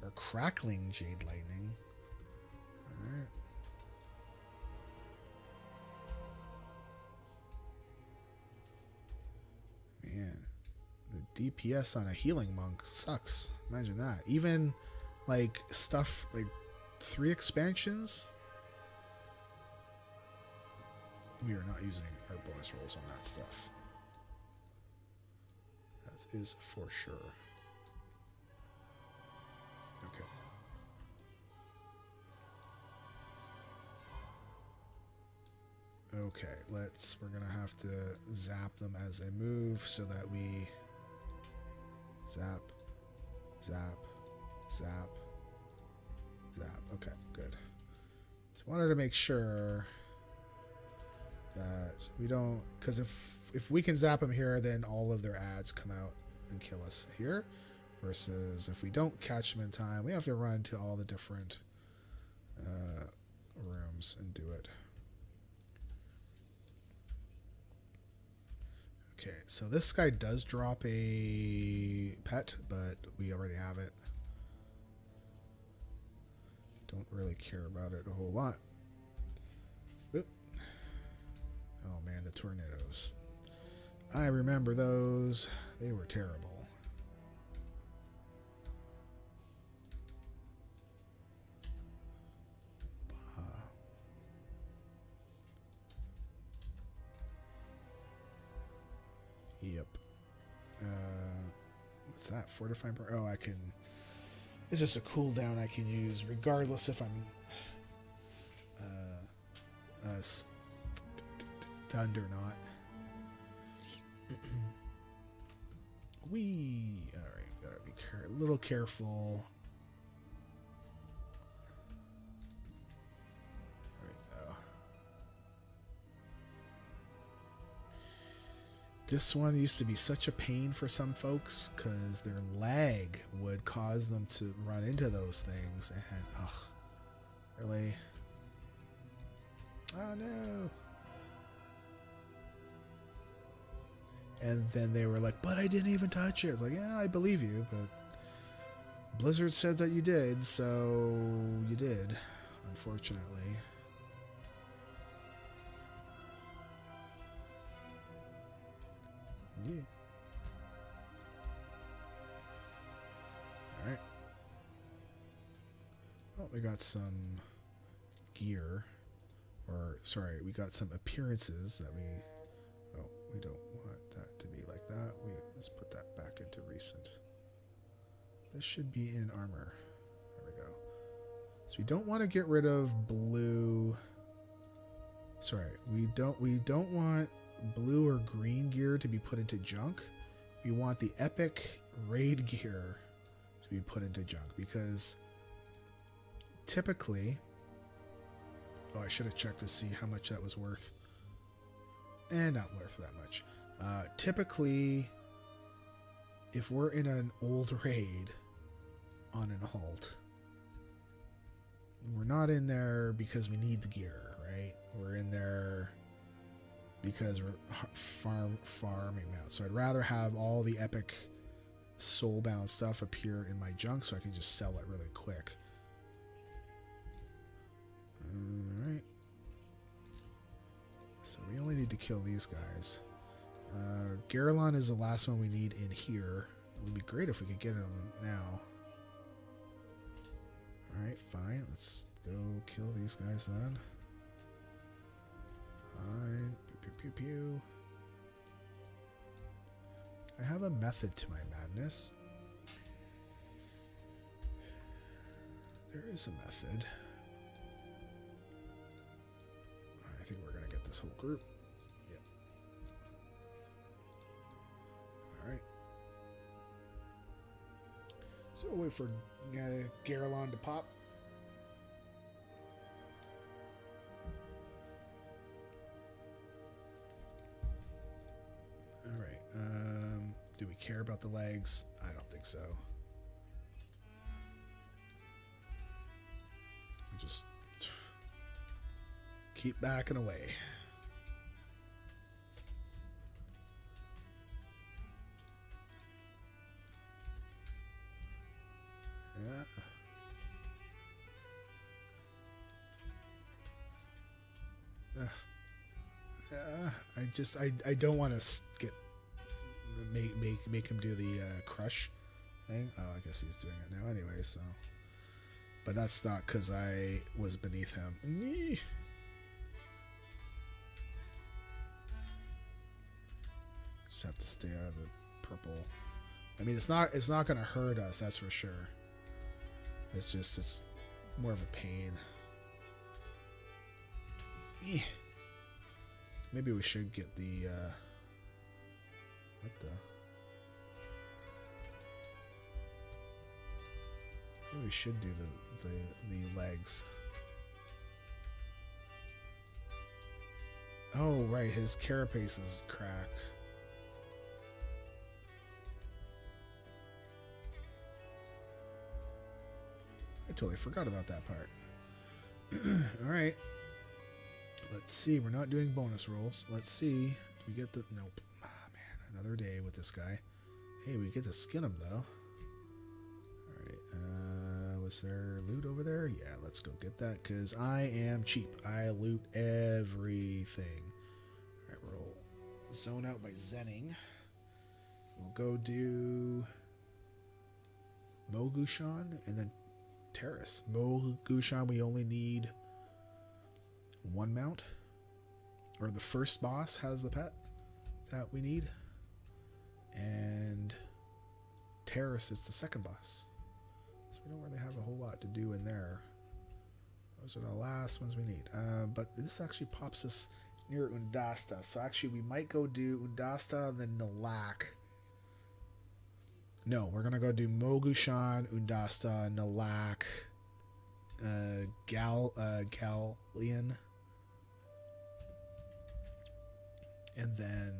Our crackling jade lightning. Alright. Man. The DPS on a healing monk sucks. Imagine that. Even, like, stuff, like, 3 expansions. We are not using our bonus rolls on that stuff. Is for sure. Okay. Okay, we're gonna have to zap them as they move so that we zap, zap, zap, zap. Okay, good. So wanted to make sure that we don't, because if we can zap them here, then all of their ads come out and kill us here, versus if we don't catch them in time, we have to run to all the different rooms and do it. Okay, so this guy does drop a pet, but we already have it. Don't really care about it a whole lot. Oop. Oh man, the tornadoes. I remember those. They were terrible. Yep. What's that? Fortifying. Oh, I can. It's just a cooldown I can use regardless if I'm stunned or not. Alright, gotta be a little careful. There we go. This one used to be such a pain for some folks because their lag would cause them to run into those things, and ugh, really. Oh no. And then they were like, but I didn't even touch it. It's like, yeah, I believe you, but Blizzard said that you did, so you did, unfortunately. Yeah. Alright. Well, we got some gear. Or, sorry, we got some appearances that we... Oh, we don't want that to be like that. Let's put that back into recent. This should be in armor. There we go. So we don't want to get rid of blue... Sorry, we don't want blue or green gear to be put into junk. We want the epic raid gear to be put into junk because typically... Oh, I should have checked to see how much that was worth. Not worth that much. Typically, if we're in an old raid on an alt, we're not in there because we need the gear, right? We're in there because we're farming now. So I'd rather have all the epic soulbound stuff appear in my junk so I can just sell it really quick. Alright. So we only need to kill these guys. Garelon is the last one we need in here. It would be great if we could get him now. Alright, fine. Let's go kill these guys then. Fine. Pew, pew, pew, pew. I have a method to my madness. There is a method. I think we're going to get this whole group. Yep. Alright. So we'll wait for Garelon to pop. Alright. Do we care about the legs? I don't think so. We just... keep backing away. I don't want to get make him do the crush thing. Oh, I guess he's doing it now anyway. So, but that's not because I was beneath him. Just have to stay out of the purple. I mean, it's not going to hurt us, that's for sure. It's more of a pain. Maybe we should get the what the? Maybe we should do the legs. Oh right, his carapace is cracked. I totally forgot about that part. Alright. Let's see. We're not doing bonus rolls. Let's see. Do we get the... Nope. Ah, man. Another day with this guy. Hey, we get to skin him, though. Alright. Was there loot over there? Yeah, let's go get that, because I am cheap. I loot everything. Alright, we'll zone out by zenning. We'll go do... Mogushan, and then Terrace. Mogushan, we only need one mount, or the first boss has the pet that we need, and Terrace is the second boss, so we don't really have a whole lot to do in there. Those are the last ones we need, but this actually pops us near Undasta, so actually we might go do Undasta and then Nalak. No, we're gonna go do Mogushan, Undasta, Nalak, Galleon, and then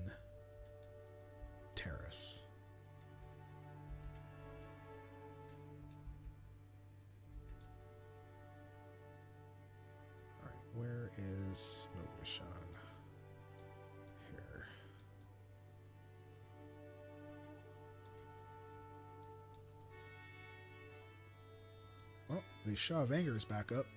Terrace. Alright, where is Mogashan? Here. Well, the Shaw of Anger is back up.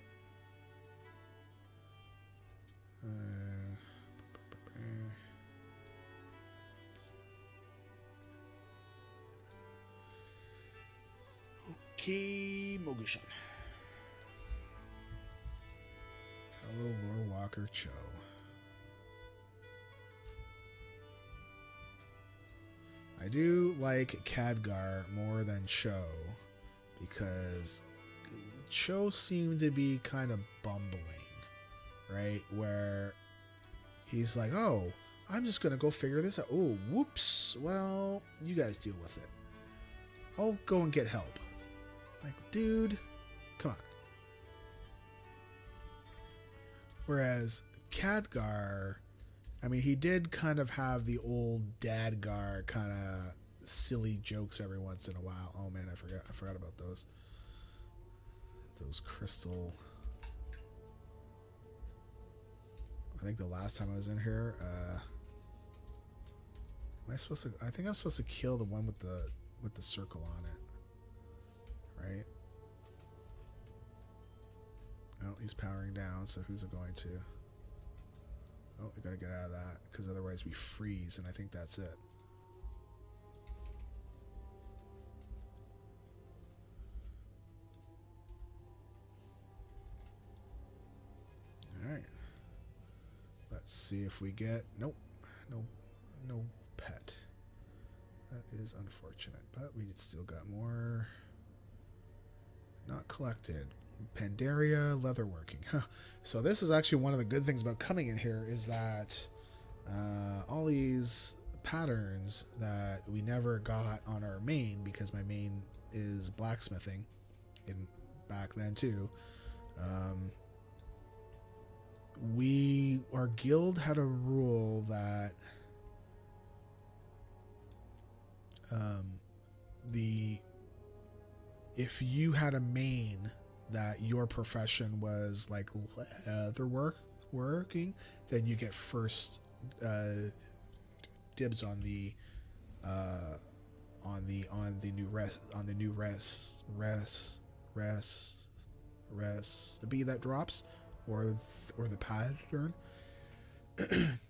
Okay, Mogashan. Hello, Lord Walker Cho. I do like Khadgar more than Cho because Cho seemed to be kind of bumbling, right? Where he's like, oh, I'm just going to go figure this out. Oh, whoops. Well, you guys deal with it. I'll go and get help. Like, dude, come on. Whereas Khadgar, I mean, he did kind of have the old Dadgar kind of silly jokes every once in a while. Oh man, I forgot about those. Those crystal. I think the last time I was in here, am I supposed to? I think I'm supposed to kill the one with the circle on it, right? Oh, he's powering down. So who's it going to? Oh, we gotta get out of that because otherwise we freeze, and I think that's it. All right. Let's see if we get no pet. That is unfortunate, but we still got more. Not collected. Pandaria leatherworking. Huh. So this is actually one of the good things about coming in here is that all these patterns that we never got on our main, because my main is blacksmithing in back then too. Our guild had a rule that if you had a main that your profession was like leather working, then you get first dibs on the new recipe that drops, or the pattern.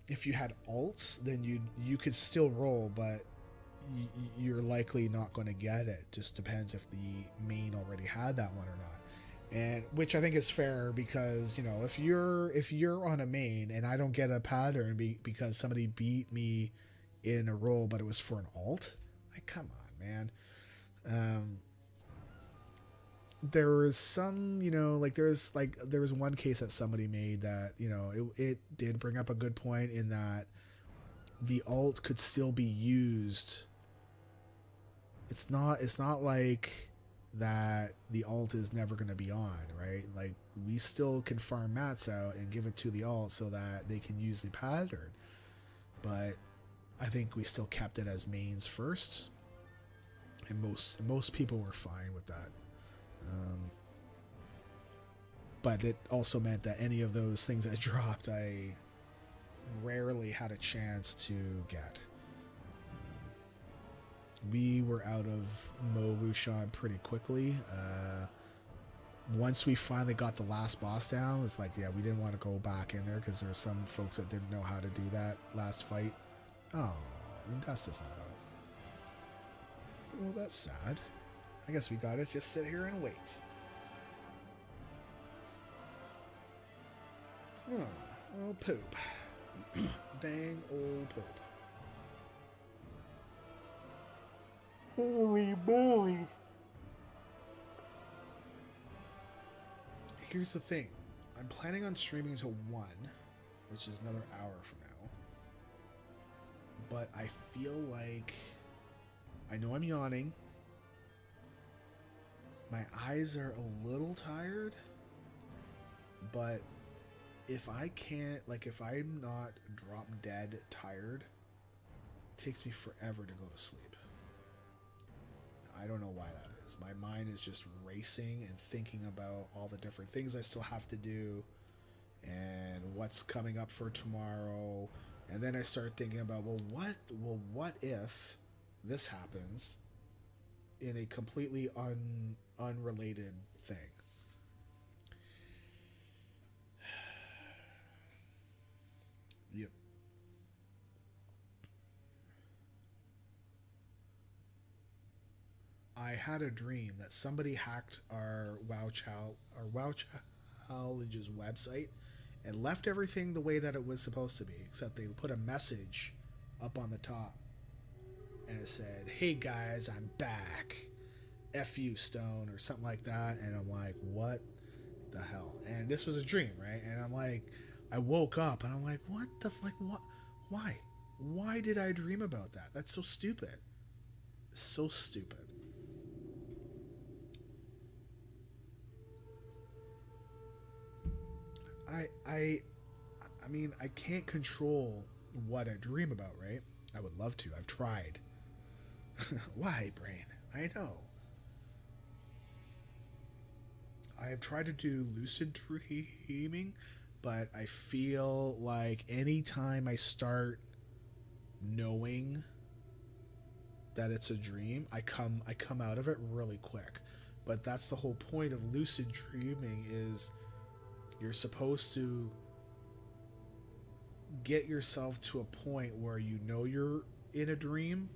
If you had alts, then you could still roll, but you're likely not going to get it. Just depends if the main already had that one or not, and which I think is fair, because if you're on a main and I don't get a pattern because somebody beat me in a roll, but it was for an alt, like, come on, man. There was some, there was one case that somebody made that, it did bring up a good point in that the alt could still be used. It's not like that the alt is never going to be on, right? Like, we still can farm mats out and give it to the alt so that they can use the pattern. But I think we still kept it as mains first, and most people were fine with that. But it also meant that any of those things that dropped, I rarely had a chance to get. We were out of Mogashan pretty quickly. Once we finally got the last boss down, it's like, yeah, we didn't want to go back in there because there were some folks that didn't know how to do that last fight. Oh, dust is not up. Well, that's sad. I guess we gotta just sit here and wait. Oh, old poop. Dang old poop. Holy moly. Here's the thing. I'm planning on streaming until 1, which is another hour from now. But I feel like... I know I'm yawning. My eyes are a little tired. But if I can't... if I'm not drop dead tired, it takes me forever to go to sleep. I don't know why that is. My mind is just racing and thinking about all the different things I still have to do. and what's coming up for tomorrow. And then I start thinking about, what if this happens in a completely unrelated thing? Yep. I had a dream that somebody hacked our Challenge's website and left everything the way that it was supposed to be, except they put a message up on the top and it said, "Hey guys, I'm back. F you, Stone," or something like that. And I'm like, what the hell? And this was a dream, right? And I'm like, I woke up and I'm like, what? Why? Why did I dream about that? That's so stupid. So stupid. I mean, I can't control what I dream about, right? I would love to. I've tried. Why, brain? I know. I have tried to do lucid dreaming, but I feel like anytime I start knowing that it's a dream, I come out of it really quick. But that's the whole point of lucid dreaming, is you're supposed to get yourself to a point where you know you're in a dream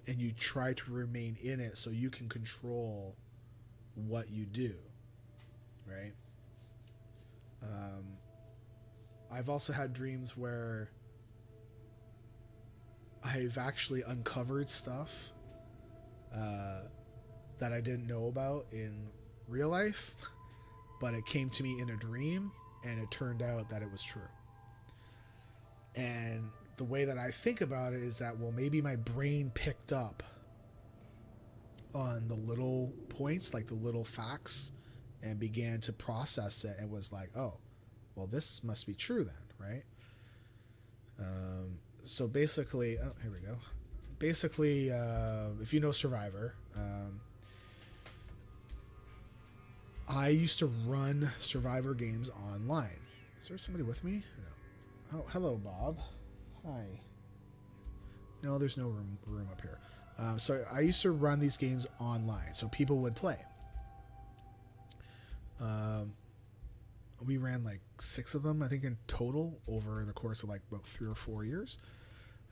and you try to remain in it so you can control what you do, right? I've also had dreams where I've actually uncovered stuff that I didn't know about in real life, but it came to me in a dream and it turned out that it was true. And the way that I think about it is that, well, maybe my brain picked up on the little points, like the little facts, and began to process it and was like, oh, well, this must be true then, right? So basically, oh, here we go. Basically, if you know Survivor, I used to run Survivor games online. Is there somebody with me? No. Oh, hello, Bob. Hi. No, there's no room up here. So I used to run these games online, so people would play. We ran like 6 of them, I think, in total over the course of like about 3 or 4 years.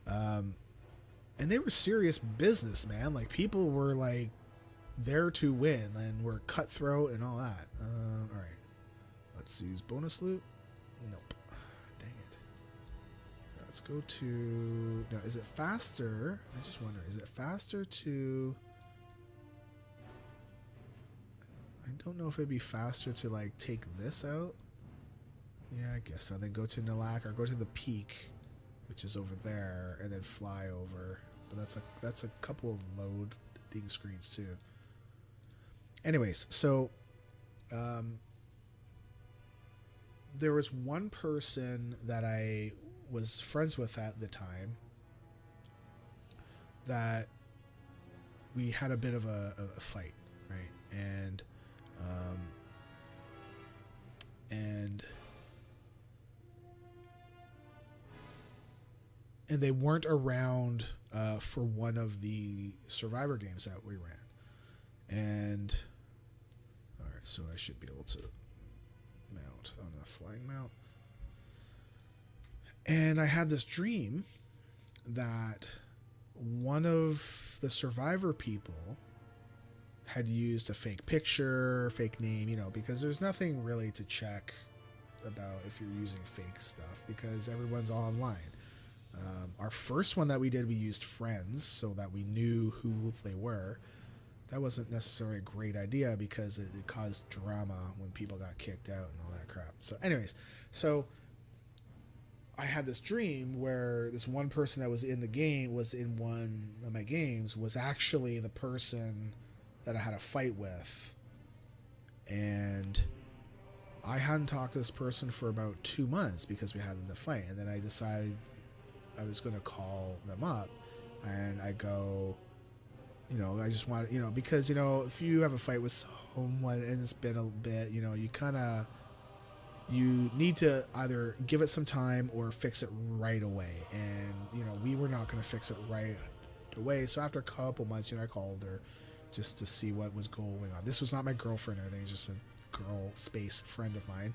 And they were serious business, man. Like, people were like there to win and were cutthroat and all that. All right, let's use bonus loot. Nope. Dang it. Let's go to... Now, is it faster? I just wonder, is it faster to... I don't know if it'd be faster to like take this out. Yeah, I guess so. Then go to Nalak or go to the peak, which is over there, and then fly over. But that's a couple of loading screens too. Anyways, so there was one person that I was friends with at the time that we had a bit of a fight, right? And they weren't around for one of the Survivor games that we ran. And all right, so I should be able to mount on a flying mount. And I had this dream that one of the Survivor people had used a fake picture, fake name, because there's nothing really to check about if you're using fake stuff because everyone's online. Our first one that we did, we used friends so that we knew who they were. That wasn't necessarily a great idea because it caused drama when people got kicked out and all that crap. So anyways, I had this dream where this one person that was in the game, was in one of my games, was actually the person that I had a fight with. And I hadn't talked to this person for about 2 months because we had the fight. And then I decided I was going to call them up and I go, I just want, because, if you have a fight with someone and it's been a bit, you kind of, you need to either give it some time or fix it right away. And, we were not going to fix it right away. So after a couple months, I called her just to see what was going on. This was not my girlfriend or anything. It's just a girl space friend of mine.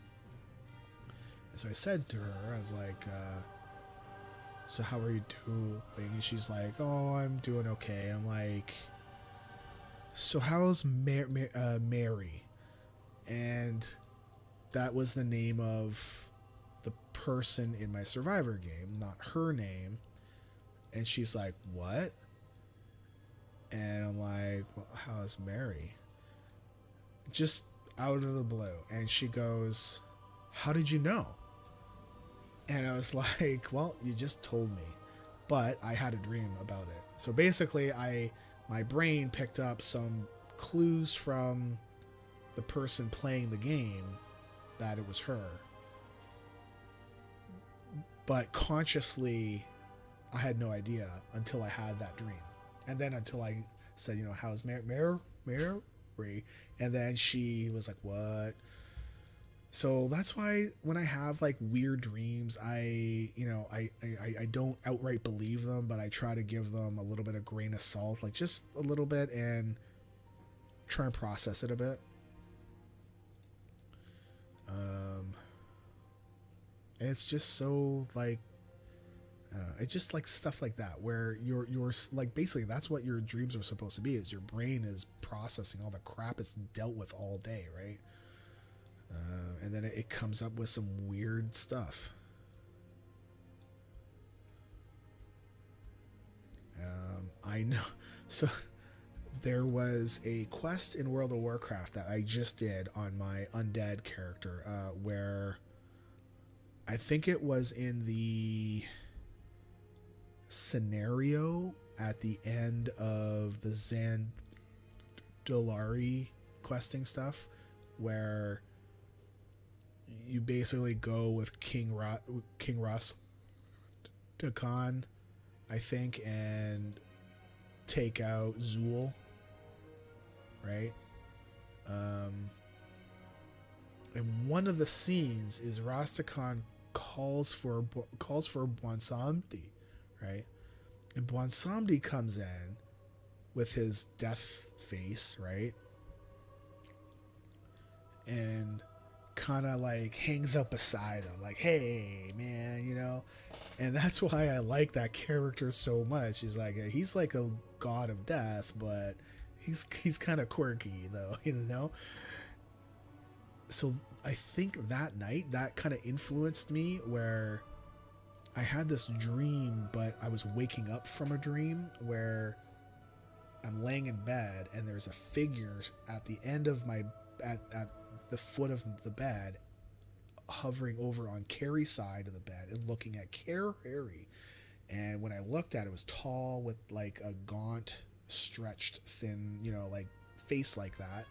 And so I said to her, I was like, so how are you doing? And she's like, oh, I'm doing okay. I'm like, so how's Mary? And that was the name of the person in my Survivor game, not her name. And she's like, what? And I'm like, well, how's Mary? Just out of the blue. And she goes, how did you know? And I was like, well, you just told me. But I had a dream about it. So basically, my brain picked up some clues from the person playing the game that it was her. But consciously, I had no idea until I had that dream. And then until I said, how's Mary? And then she was like, what? So that's why when I have like weird dreams, I don't outright believe them, but I try to give them a little bit of grain of salt, like just a little bit, and try and process it a bit. And it's just so like, I don't know, it's just like stuff like that where you're like, basically that's what your dreams are supposed to be, is your brain is processing all the crap it's dealt with all day, right? And then it comes up with some weird stuff. I know. So there was a quest in World of Warcraft that I just did on my undead character, where I think it was in the scenario at the end of the Zandalari questing stuff, where you basically go with King Russ to Khan, I think, and take out Zool, right? And one of the scenes is Rastakhan calls for Bwansamdi, right? And Bwansamdi comes in with his death face, right? And kind of like hangs up beside him, like, hey man, and that's why I like that character so much. He's like a god of death, but he's kind of quirky though, So I think that night that kind of influenced me, where I had this dream, but I was waking up from a dream where I'm laying in bed and there's a figure at the end of at the foot of the bed, hovering over on Carrie's side of the bed and looking at Carrie. And when I looked at it, it was tall with like a gaunt, stretched, thin, like face like that.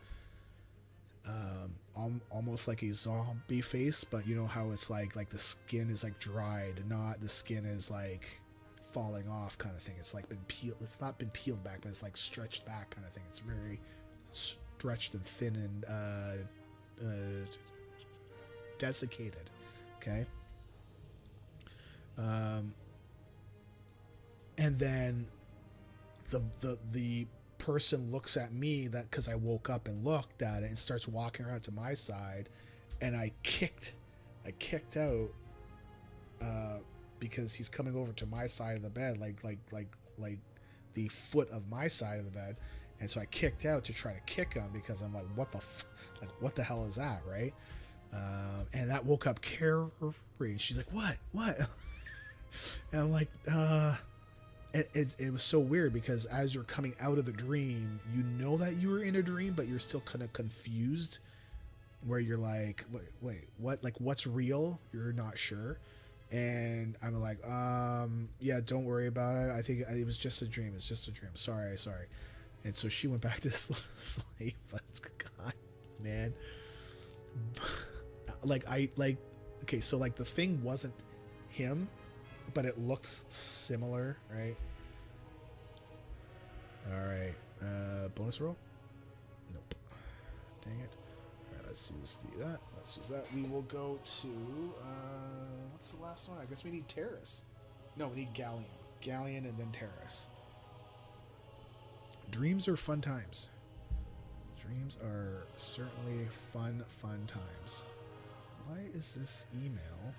Almost like a zombie face, but you know how it's like the skin is like dried, not the skin is like falling off kind of thing. It's like been peeled. It's not been peeled back, but it's like stretched back kind of thing. It's very stretched and thin and desiccated. Okay. And then the person looks at me, that because I woke up and looked at it, and starts walking around to my side, and I kicked out because he's coming over to my side of the bed, like the foot of my side of the bed. And so I kicked out to try to kick him, because I'm like, what the hell is that, right? And that woke up Carrie. She's like, what? And I'm like, it was so weird, because as you're coming out of the dream, you know that you were in a dream, but you're still kind of confused, where you're like, wait, what? Like, what's real? You're not sure. And I'm like, yeah, don't worry about it. I think it was just a dream. It's just a dream. Sorry. And so she went back to sleep. But God, man. Okay, so like the thing wasn't him, but it looked similar, right? All right, bonus roll? Nope. Dang it. All right, let's use that. Let's use that. We will go to what's the last one? I guess we need Terrace. No, we need Galleon. Galleon and then Terrace. Dreams are fun times. Dreams are certainly fun times. Why is this email?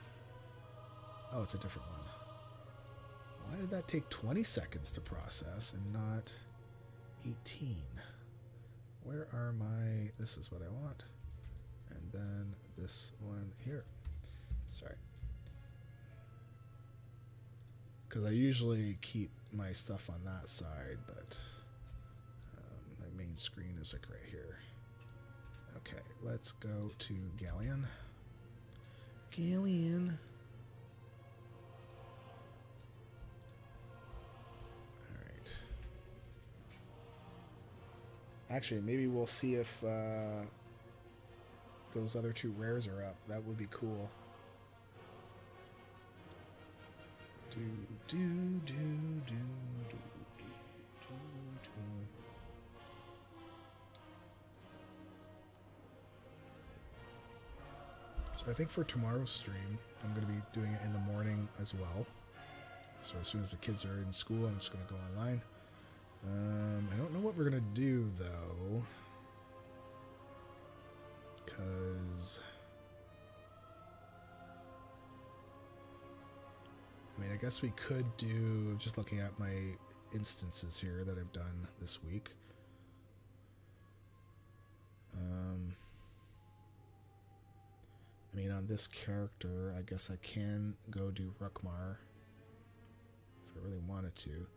Oh, it's a different one. Why did that take 20 seconds to process and not 18? Where are my... This is what I want. And then this one here. Sorry. Because I usually keep my stuff on that side, but my main screen is like right here. Okay, let's go to Galleon. Galleon. Alright. Actually, maybe we'll see if those other two rares are up. That would be cool. So I think for tomorrow's stream, I'm going to be doing it in the morning as well. So as soon as the kids are in school, I'm just going to go online. I don't know what we're going to do, though. Because... I mean, I guess we could do... Just looking at my instances here that I've done this week. I mean, on this character, I guess I can go do Rukmar if I really wanted to.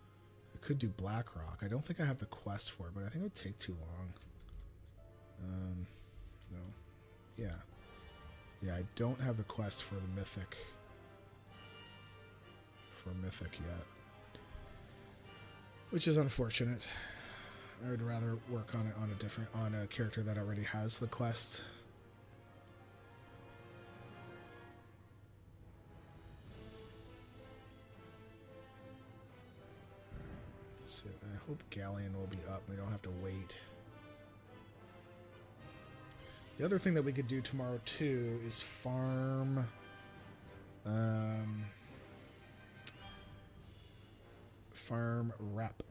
I could do Blackrock. I don't think I have the quest for it, but I think it would take too long. No. Yeah. Yeah, I don't have the quest for the Mythic. For Mythic yet. Which is unfortunate. I would rather work on it on a character that already has the quest. So I hope Galleon will be up. We don't have to wait. The other thing that we could do tomorrow too is farm farm rep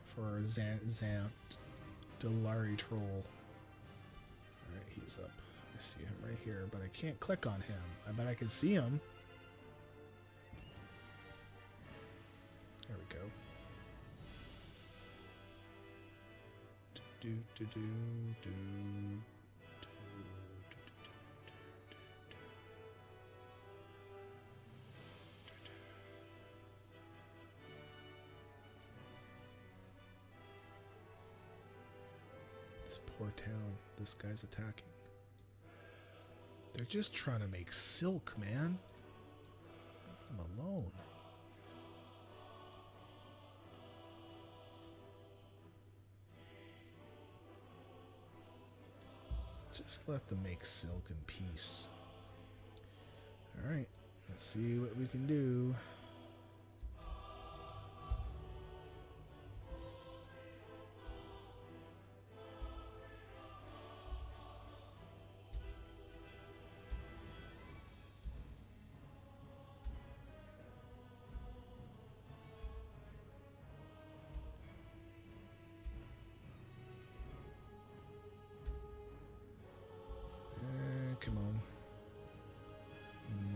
for Delari Troll. Alright, he's up. I see him right here, but I can't click on him. I bet I can see him. There we go. This poor town, this guy's attacking. They're just trying to make silk, man. Leave them alone. Just let them make silk in peace. Alright, let's see what we can do. Come on.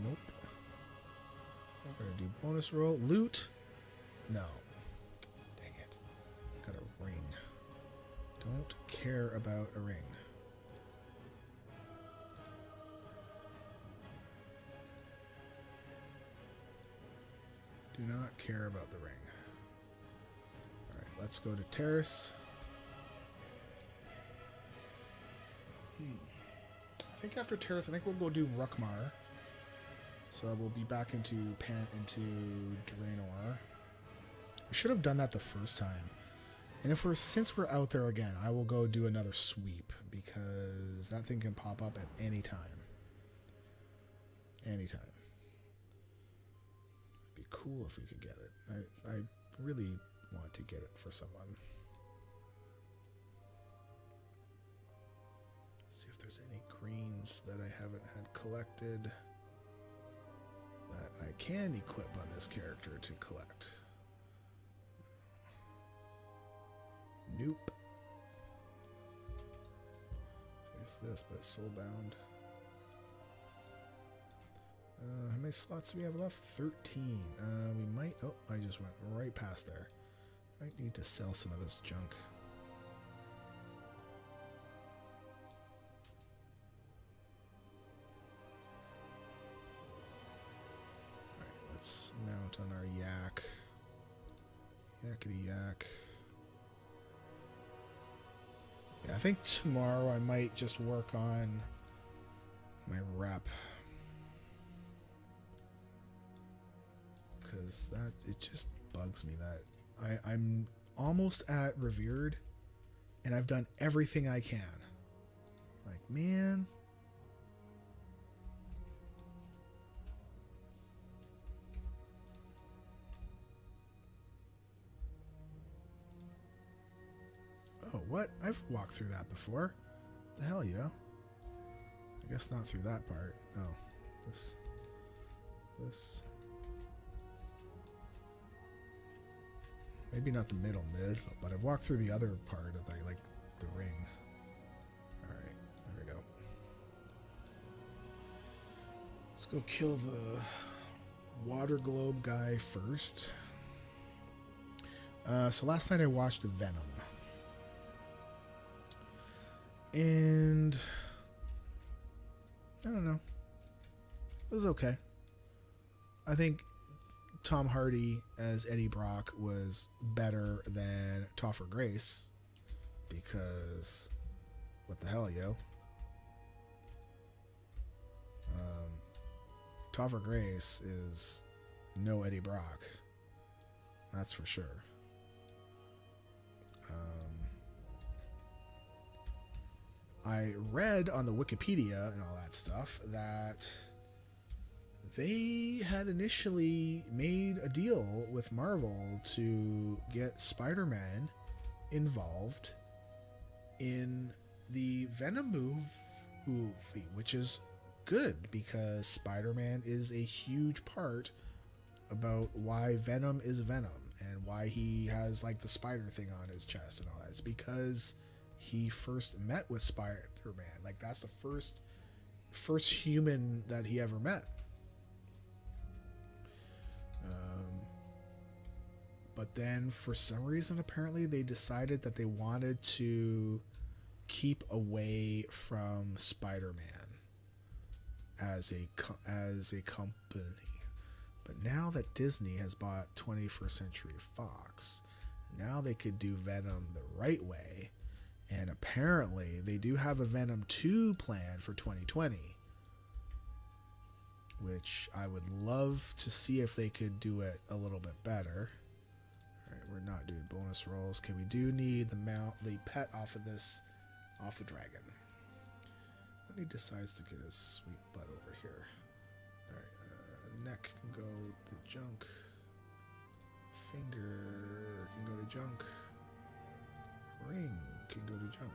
Nope. I'm gonna do bonus roll. Loot? No. Dang it. Got a ring. Don't care about a ring. Do not care about the ring. Alright, let's go to Terrace. I think after Terrace, I think we'll go do Rukmar. So we'll be back into Draenor. We should have done that the first time. And since we're out there again, I will go do another sweep because that thing can pop up at any time. Anytime. It'd be cool if we could get it. I really want to get it for someone. See if there's any greens that I haven't had collected that I can equip on this character to collect? Nope. There's this, but it's soulbound. How many slots do we have left? 13. We might... Oh, I just went right past there. Might need to sell some of this junk. Alright, let's mount on our yak. Yakety yak. Yeah, I think tomorrow I might just work on my rep. Because that, it just bugs me that I'm almost at revered and I've done everything I can. Like, man. Oh, what? I've walked through that before. The hell, yo. I guess not through that part. Oh, this. Maybe not the middle, but I've walked through the other part of like the ring. Alright, there we go. Let's go kill the water globe guy first. So last night I watched the Venom. And I don't know. It was okay. I think Tom Hardy as Eddie Brock was better than Topher Grace because what the hell, yo? Topher Grace is no Eddie Brock. That's for sure. I read on the Wikipedia and all that stuff that they had initially made a deal with Marvel to get Spider-Man involved in the Venom movie, which is good because Spider-Man is a huge part about why Venom is Venom and why he has like the spider thing on his chest and all that. It's because he first met with Spider-Man. Like that's the first human that he ever met. But then for some reason, apparently they decided that they wanted to keep away from Spider-Man as a company. But now that Disney has bought 21st Century Fox, now they could do Venom the right way. And apparently they do have a Venom 2 plan for 2020. Which I would love to see if they could do it a little bit better. Alright, we're not doing bonus rolls. Okay, we do need the pet off the dragon. When he decides to get his sweet butt over here. Alright, neck can go to junk. Finger can go to junk. Ring can go to junk.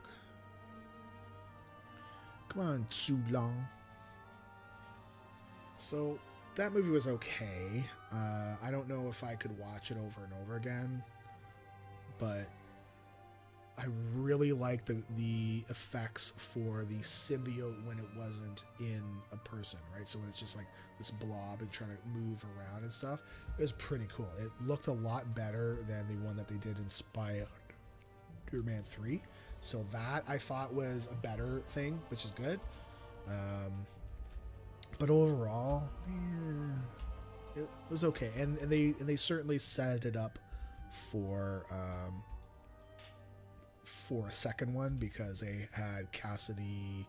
Come on, too long. So that movie was okay. I don't know if I could watch it over and over again, but I really like the effects for the symbiote when it wasn't in a person, right? So when it's just like this blob and trying to move around and stuff, it was pretty cool. It looked a lot better than the one that they did in Spider-Man 3. So that I thought was a better thing, which is good. But overall, it was okay, and they certainly set it up for a second one because they had Cassidy,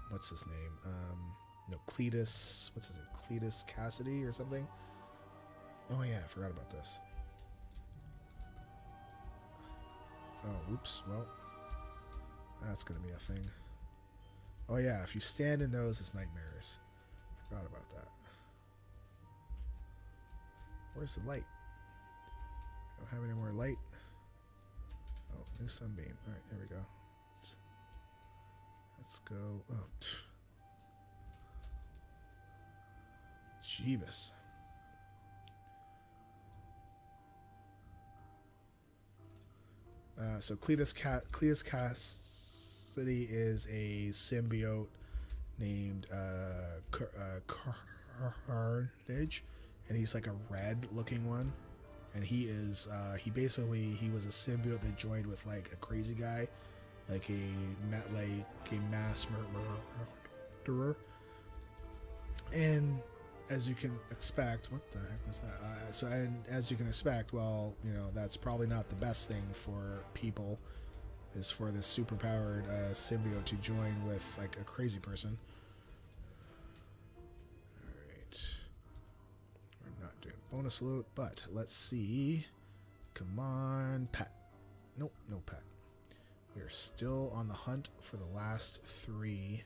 what's his name? Cletus. What's his name? Cletus Cassidy or something. Oh yeah, I forgot about this. Oh, oops. Well, that's gonna be a thing. Oh yeah, if you stand in those, it's nightmares. Forgot about that. Where's the light? Don't have any more light. Oh, new sunbeam. Alright, there we go. That's Let's go. Oh, Jeebus. So Cletus Cassidy is a symbiote named Carnage, and he's like a red-looking one. And he is he was a symbiote that joined with like a crazy guy, like a mass murderer. And as you can expect, what the heck was that? And as you can expect, well, you know, that's probably not the best thing for people, is for this superpowered symbiote to join with like a crazy person. Alright. We're not doing bonus loot, but let's see. Come on, Pat. Nope, no Pat. We are still on the hunt for the last 3.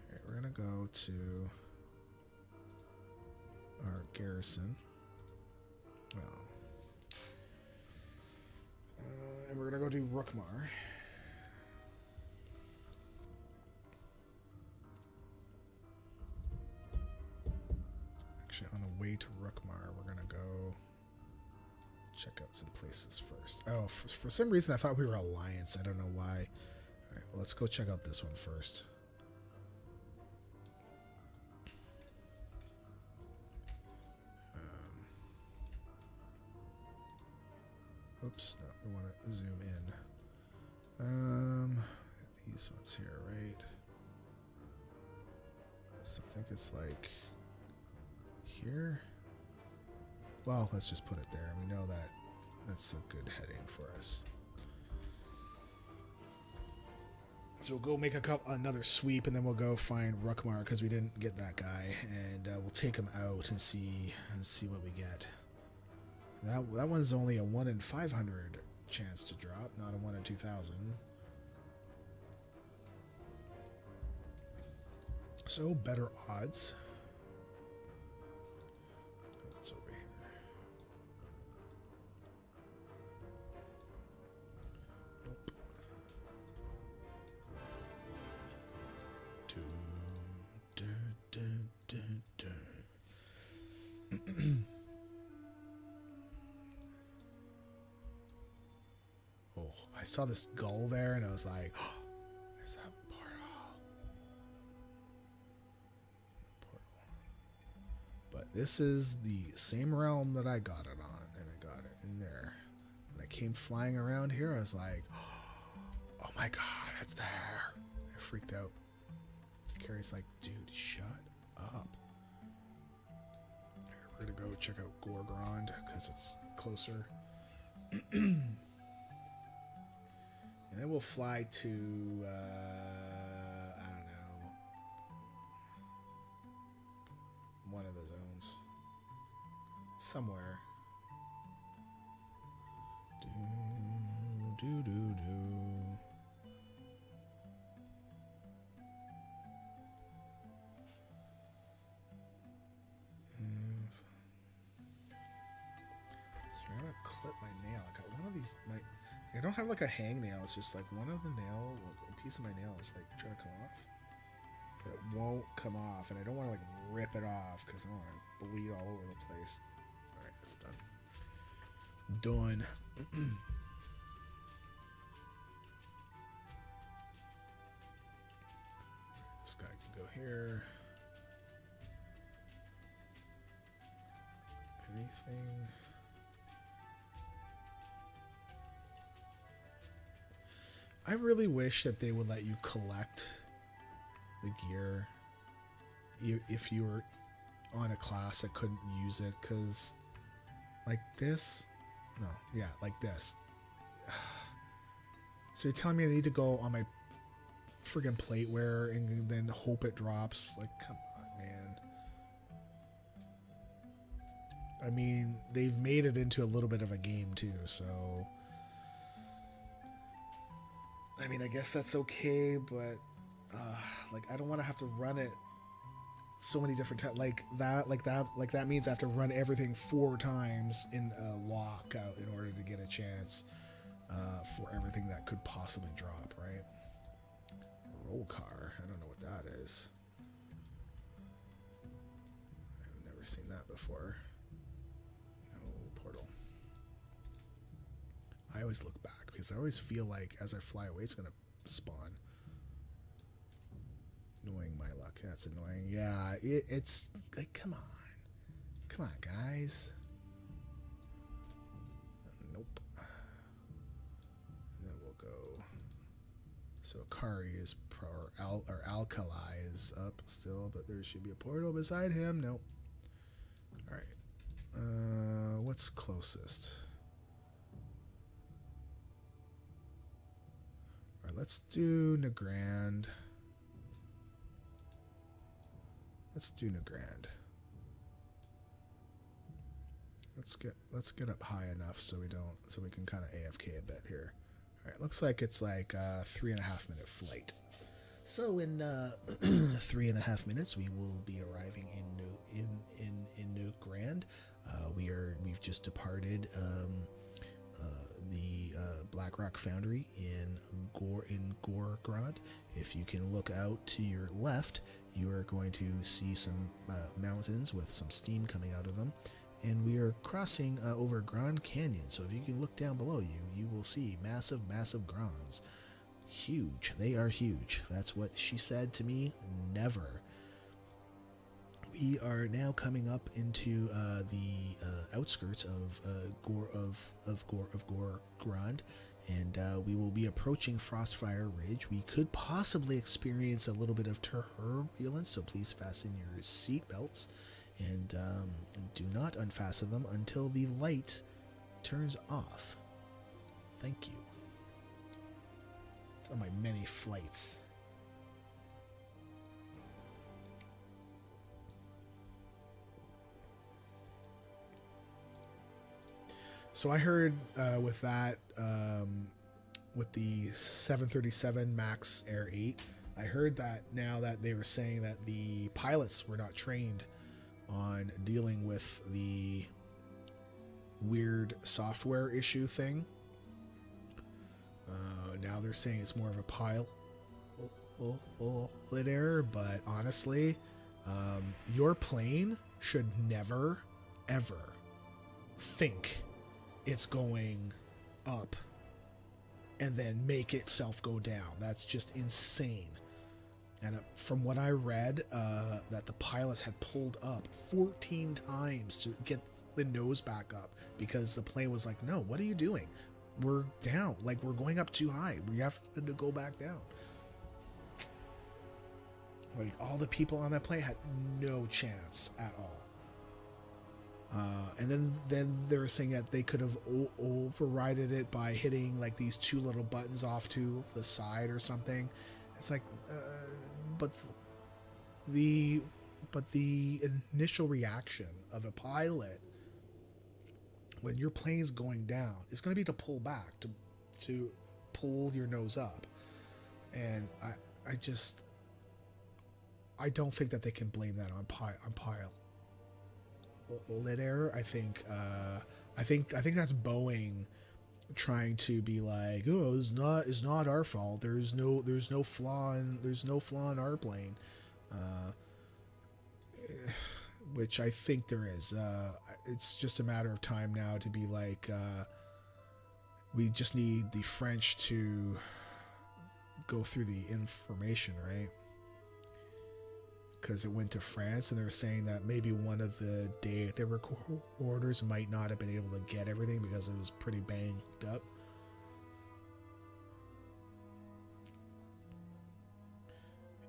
Alright, we're gonna go to our garrison. And we're gonna go do Rookmar. Actually, on the way to Rookmar, we're gonna go check out some places first. Oh, for some reason I thought we were Alliance. I don't know why. Alright, well, let's go check out this one first. Oops, no, we want to zoom in. These ones here, right? So I think it's like here. Well, let's just put it there. We know that that's a good heading for us. So we'll go make another sweep, and then we'll go find Rookmar because we didn't get that guy, and we'll take him out and see what we get. That one's only a 1 in 500 chance to drop, not a 1 in 2,000. So better odds. What's over here? Nope. Oh, I saw this gull there, and I was like, oh, there's that portal. But this is the same realm that I got it on, and I got it in there. When I came flying around here, I was like, oh my god, it's there. I freaked out. Carrie's like, dude, shut up. We're gonna go check out Gorgrond because it's closer. And then we'll fly to, I don't know, one of the zones. Somewhere. Do. So I'm gonna clip my nail. I got one of these, I don't have like a hangnail, it's just like one of the nail, a piece of my nail is like trying to come off. But it won't come off, and I don't want to like rip it off because I don't want to bleed all over the place. Alright, that's done. Done. This guy can go here. Anything? I really wish that they would let you collect the gear if you were on a class that couldn't use it, because like this, no, yeah, like this. So you're telling me I need to go on my friggin' plateware and then hope it drops? Like, come on, man. I mean, they've made it into a little bit of a game too, so I mean, I guess that's okay, but like, I don't want to have to run it so many different times. Like that means I have to run everything 4 times in a lockout in order to get a chance for everything that could possibly drop, right? Roll car. I don't know what that is. I've never seen that before. No portal. I always look back because I always feel like as I fly away, it's going to spawn. Annoying my luck. That's annoying. Yeah, it's like, come on. Come on, guys. Nope. And then we'll go. So Kari is or Alkali is up still, but there should be a portal beside him. Nope. All right. What's closest? All right, let's do Nagrand. Let's do Nagrand. Let's get up high enough so we can kind of AFK a bit here. All right, looks like it's like a 3.5 minute flight. So in 3.5 minutes we will be arriving in New Grand. We've just departed the Blackrock Foundry in Gorgrad. If you can look out to your left, you are going to see some mountains with some steam coming out of them. And we are crossing over Grand Canyon. So if you can look down below you, you will see massive, massive Grands. Huge. They are huge. That's what she said to me. Never. We are now coming up into the outskirts of Gorgrad, and we will be approaching Frostfire Ridge. We could possibly experience a little bit of turbulence, so please fasten your seat belts. And do not unfasten them until the light turns off. Thank you. It's on my many flights. So I heard with that, with the 737 MAX Air 8, I heard that now that they were saying that the pilots were not trained on dealing with the weird software issue thing. Now they're saying it's more of a pilot error, but honestly, your plane should never, ever think it's going up and then make itself go down. That's just insane. And from what I read, that the pilots had pulled up 14 times to get the nose back up because the plane was like, no, what are you doing? We're down. Like, we're going up too high. We have to go back down. Like, all the people on that plane had no chance at all. And then they were saying that they could have overridden it by hitting like these two little buttons off to the side or something. It's like, but the initial reaction of a pilot when your plane's going down is going to be to pull back, to pull your nose up. And I don't think that they can blame that on pilot error. I think that's Boeing trying to be like, oh, it's not our fault. There's no flaw in our plane, which I think there is. It's just a matter of time now to be like, we just need the French to go through the information, right? Because it went to France, and they're saying that maybe one of the data recorders might not have been able to get everything because it was pretty banged up.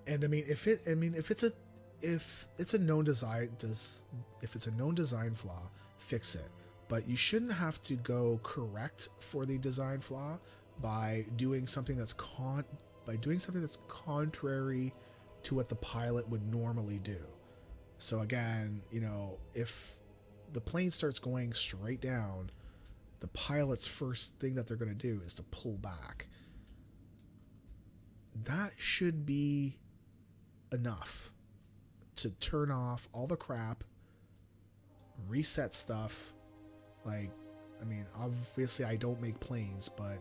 And I mean, if it's a known design flaw, fix it. But you shouldn't have to go correct for the design flaw by doing something that's contrary to what the pilot would normally do. So again, if the plane starts going straight down, the pilot's first thing that they're going to do is to pull back. That should be enough to turn off all the crap, reset stuff. Like, I mean, obviously I don't make planes, but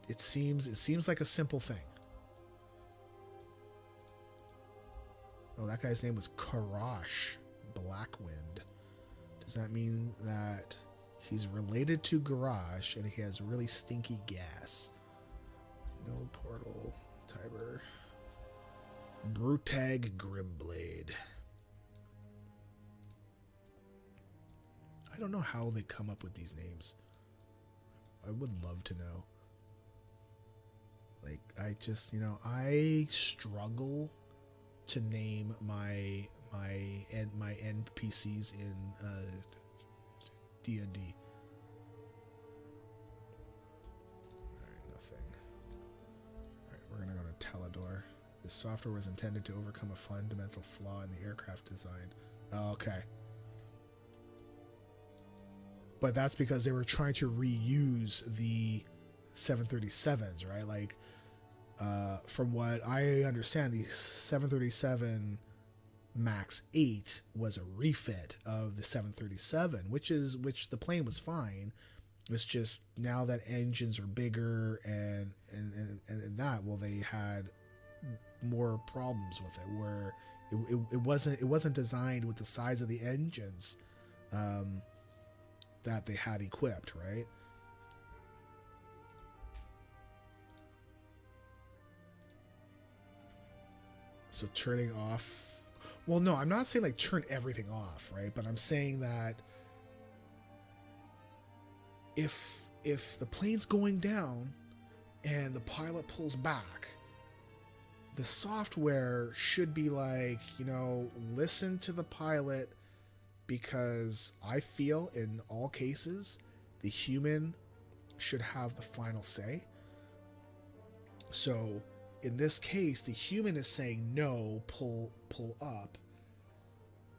it seems like a simple thing. Oh, that guy's name was Karash Blackwind. Does that mean that he's related to Garage and he has really stinky gas? No portal. Tiber. Brutag Grimblade. I don't know how they come up with these names. I would love to know. Like, I just, I struggle to name my NPCs in D&D. Alright, nothing. Alright, we're gonna go to Teledor. This software was intended to overcome a fundamental flaw in the aircraft design. Oh, okay. But that's because they were trying to reuse the 737s, right? Like, from what I understand, the 737 MAX 8 was a refit of the 737, which the plane was fine. It's just now that engines are bigger and that, well, they had more problems with it, where it wasn't designed with the size of the engines that they had equipped, right? So turning off, well, no, I'm not saying like turn everything off, right? But I'm saying that if the plane's going down and the pilot pulls back, the software should be like, listen to the pilot, because I feel in all cases the human should have the final say. So in this case, the human is saying no, pull up.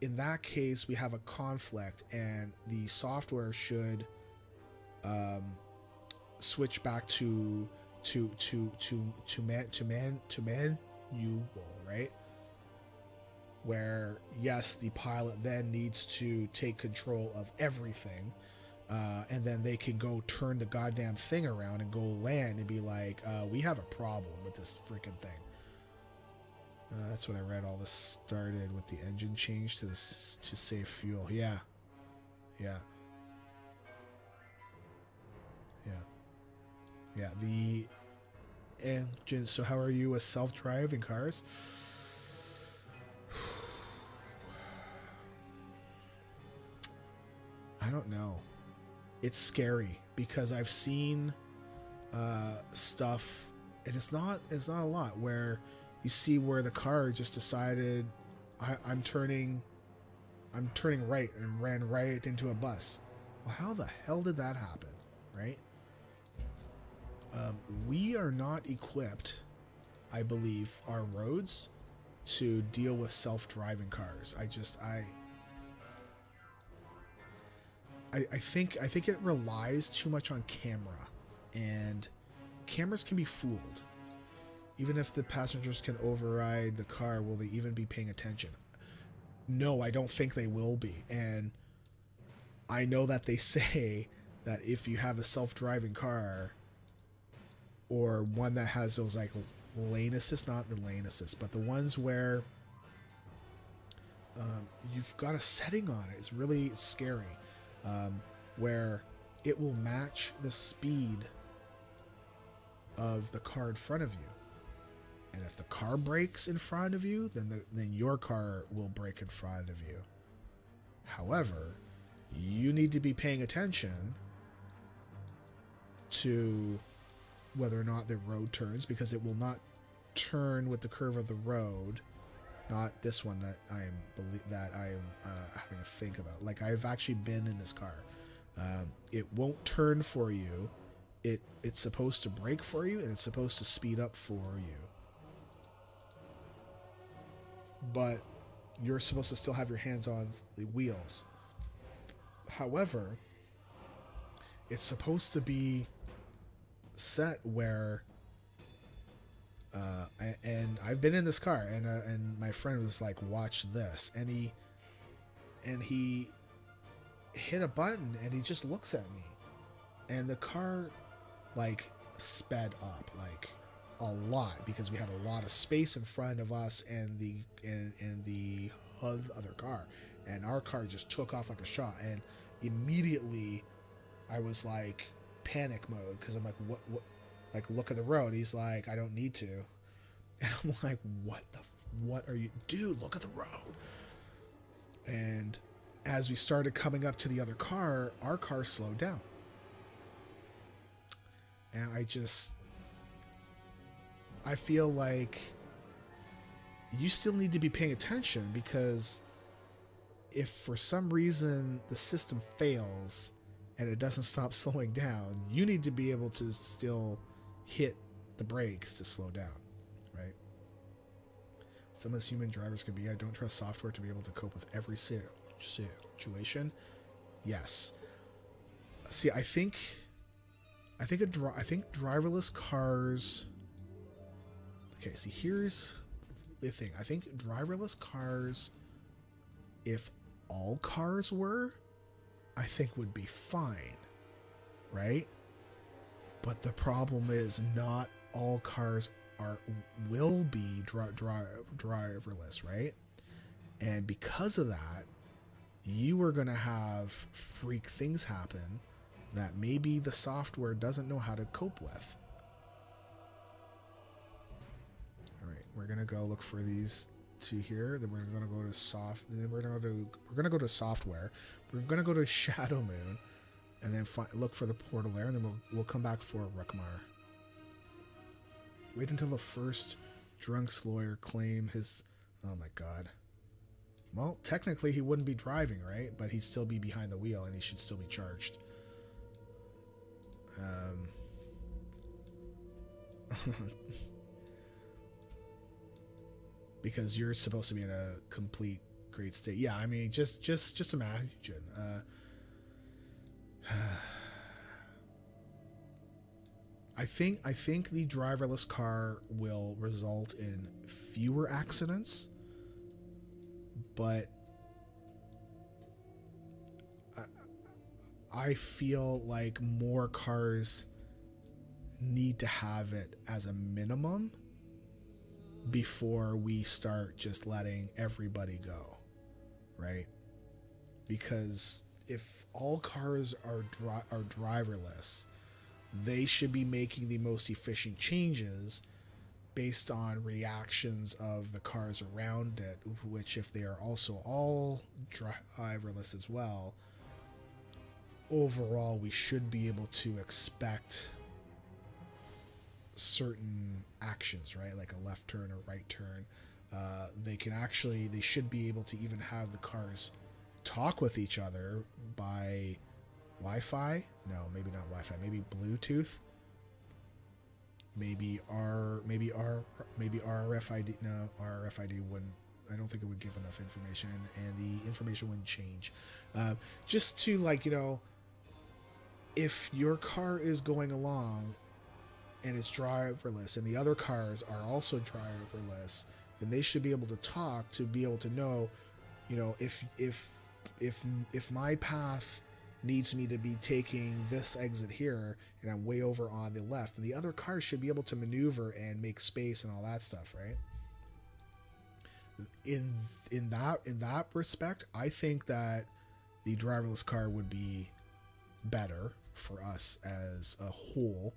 In that case, we have a conflict, and the software should switch back to manual, right? Where yes, the pilot then needs to take control of everything, and then they can go turn the goddamn thing around and go land and be like, we have a problem with this freaking thing. That's when I read all this started with the engine change to save fuel. Yeah. The engine. So how are you with self-driving cars? I don't know. It's scary because I've seen stuff, and it's not a lot, where you see where the car just decided I'm turning right and ran right into a bus. Well, how the hell did that happen, right? We are not equipped, I believe, our roads to deal with self-driving cars. I think it relies too much on camera, and cameras can be fooled. Even if the passengers can override the car, will they even be paying attention? No, I don't think they will be. And I know that they say that if you have a self-driving car, or one that has those like lane assist, not the lane assist, but the ones where you've got a setting on it, it's really scary, where it will match the speed of the car in front of you. And if the car brakes in front of you, then your car will brake in front of you. However, you need to be paying attention to whether or not the road turns, because it will not turn with the curve of the road. Not this one that I'm having to think about. Like, I've actually been in this car. It won't turn for you. It's supposed to brake for you, and it's supposed to speed up for you. But you're supposed to still have your hands on the wheels. However, it's supposed to be set where and I've been in this car, and my friend was like, watch this, and he hit a button, and he just looks at me, and the car like sped up, like a lot because we had a lot of space in front of us and the other car, and our car just took off like a shot. And immediately I was like panic mode because I'm like, what, like, look at the road. He's like, I don't need to. And I'm like, what are you, dude, look at the road. And as we started coming up to the other car, our car slowed down. And I feel like you still need to be paying attention, because if for some reason the system fails and it doesn't stop slowing down, you need to be able to still hit the brakes to slow down, right? Some as human drivers can be. I don't trust software to be able to cope with every situation. Yes. See, I think driverless cars. Okay, see, here's the thing. I think driverless cars, if all cars were, I think would be fine, right? But the problem is not all cars will be driverless, right? And because of that, you are going to have freak things happen that maybe the software doesn't know how to cope with. All right, we're going to go look for these two here. Then we're going to go to we're going to go to software. We're going to go to Shadow Moon, and then look for the portal there, and then we'll come back for Rukmar. Wait until the first drunk's lawyer claim his... Oh my god. Well, technically he wouldn't be driving, right? But he'd still be behind the wheel, and he should still be charged. Because you're supposed to be in a complete great state. Yeah, I mean, just imagine. I think the driverless car will result in fewer accidents, but I feel like more cars need to have it as a minimum before we start just letting everybody go, right? Because if all cars are driverless, they should be making the most efficient changes based on reactions of the cars around it, which if they are also all driverless as well, overall we should be able to expect certain actions, right? Like a left turn or right turn. They should be able to even have the cars talk with each other by Wi-Fi. No, maybe not Wi-Fi. Maybe Bluetooth. Maybe RFID. No, RFID wouldn't. I don't think it would give enough information, and the information wouldn't change. Just to, like, you know, if your car is going along and it's driverless, and the other cars are also driverless, then they should be able to talk to be able to know, you know, if my path needs me to be taking this exit here and I'm way over on the left, and the other cars should be able to maneuver and make space and all that stuff, right? In that respect, I think that the driverless car would be better for us as a whole.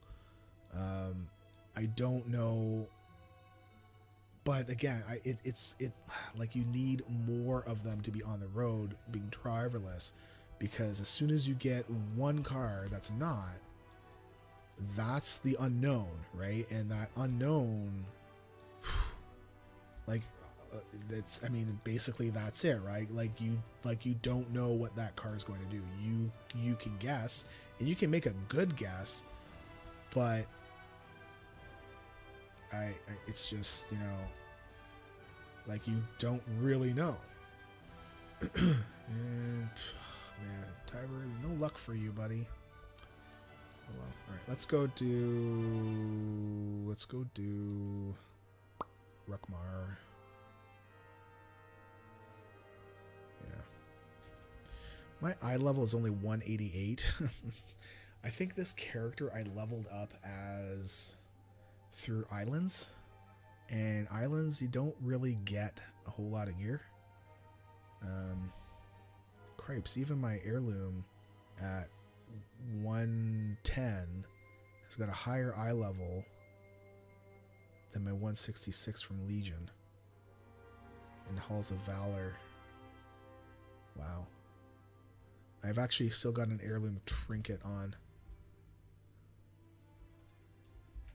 I don't know, but again, it's like you need more of them to be on the road being driverless, because as soon as you get one car that's not, that's the unknown, right? And that unknown, like, I mean, basically that's it, right? Like you don't know what that car is going to do. You can guess, and you can make a good guess, but it's just, you know, like, you don't really know. And man, Tiber, no luck for you, buddy. Oh well. All right, let's go do Rukmar. Yeah. My eye level is only 188. I think this character I leveled up as through islands, and islands you don't really get a whole lot of gear. Cripes, even my heirloom at 110 has got a higher eye level than my 166 from Legion. And Halls of Valor. Wow. I've actually still got an heirloom trinket on.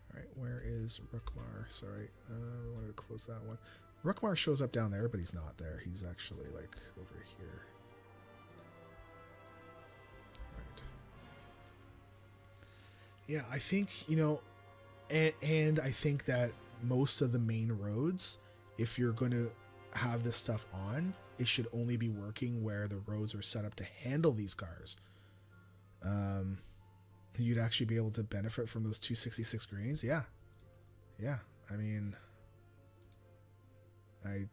Alright, where is Rukmar? Sorry, I wanted to close that one. Rukmar shows up down there, but he's not there. He's actually like over here. Right. Yeah, I think, and I think that most of the main roads, if you're going to have this stuff on, it should only be working where the roads are set up to handle these cars. You'd actually be able to benefit from those 266 greens. Yeah. I mean, I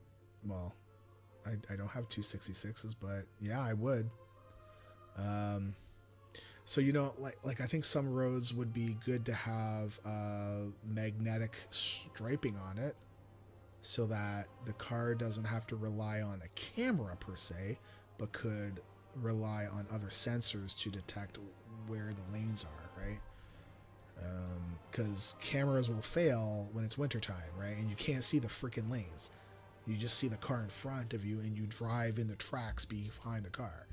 don't have 266s, but yeah, I would. So like I think some roads would be good to have magnetic striping on it, so that the car doesn't have to rely on a camera per se, but could rely on other sensors to detect where the lanes are, right? Because cameras will fail when it's wintertime, right? And you can't see the freaking lanes. You just see the car in front of you, and you drive in the tracks behind the car.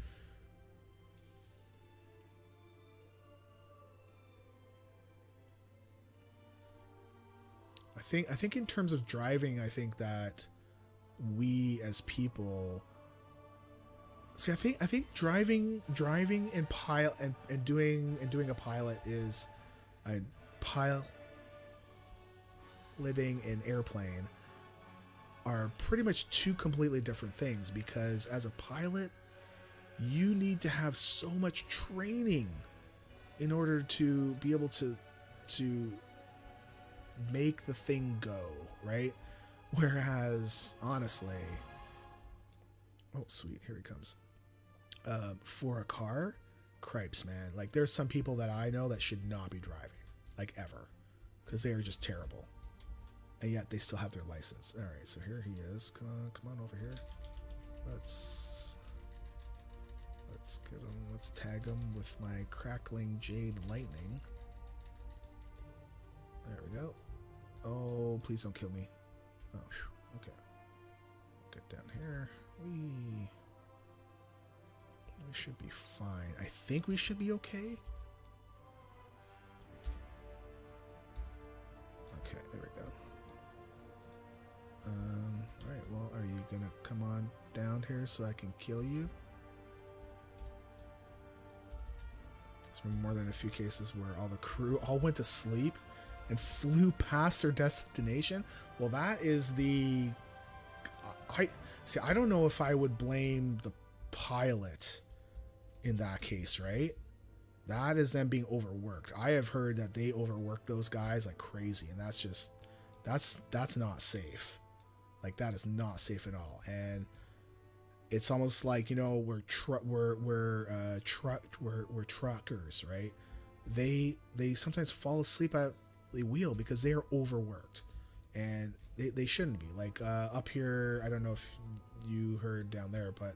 I think in terms of driving, I think that we as people see. I think driving and and doing a pilot is a piloting an airplane are pretty much two completely different things, because as a pilot you need to have so much training in order to be able to make the thing go, right? Whereas honestly, oh sweet, here he comes. For a car, cripes, man, like there's some people that I know that should not be driving, like ever, because they are just terrible, and yet they still have their license. All right, so here he is. Come on over here. Let's get him. Let's tag him with my crackling jade lightning. There we go. Oh, please don't kill me. Oh, whew. Okay. Get down here. We should be fine. I think we should be okay. Okay, there we go. Alright, well, are you gonna come on down here so I can kill you? There's been more than a few cases where all the crew all went to sleep and flew past their destination. Well, that is I don't know if I would blame the pilot in that case, right? That is them being overworked. I have heard that they overwork those guys like crazy, and that's not safe. Like, that is not safe at all. And it's almost like, we're truckers, right? They sometimes fall asleep at the wheel because they are overworked, and they shouldn't be. Like up here, I don't know if you heard down there, but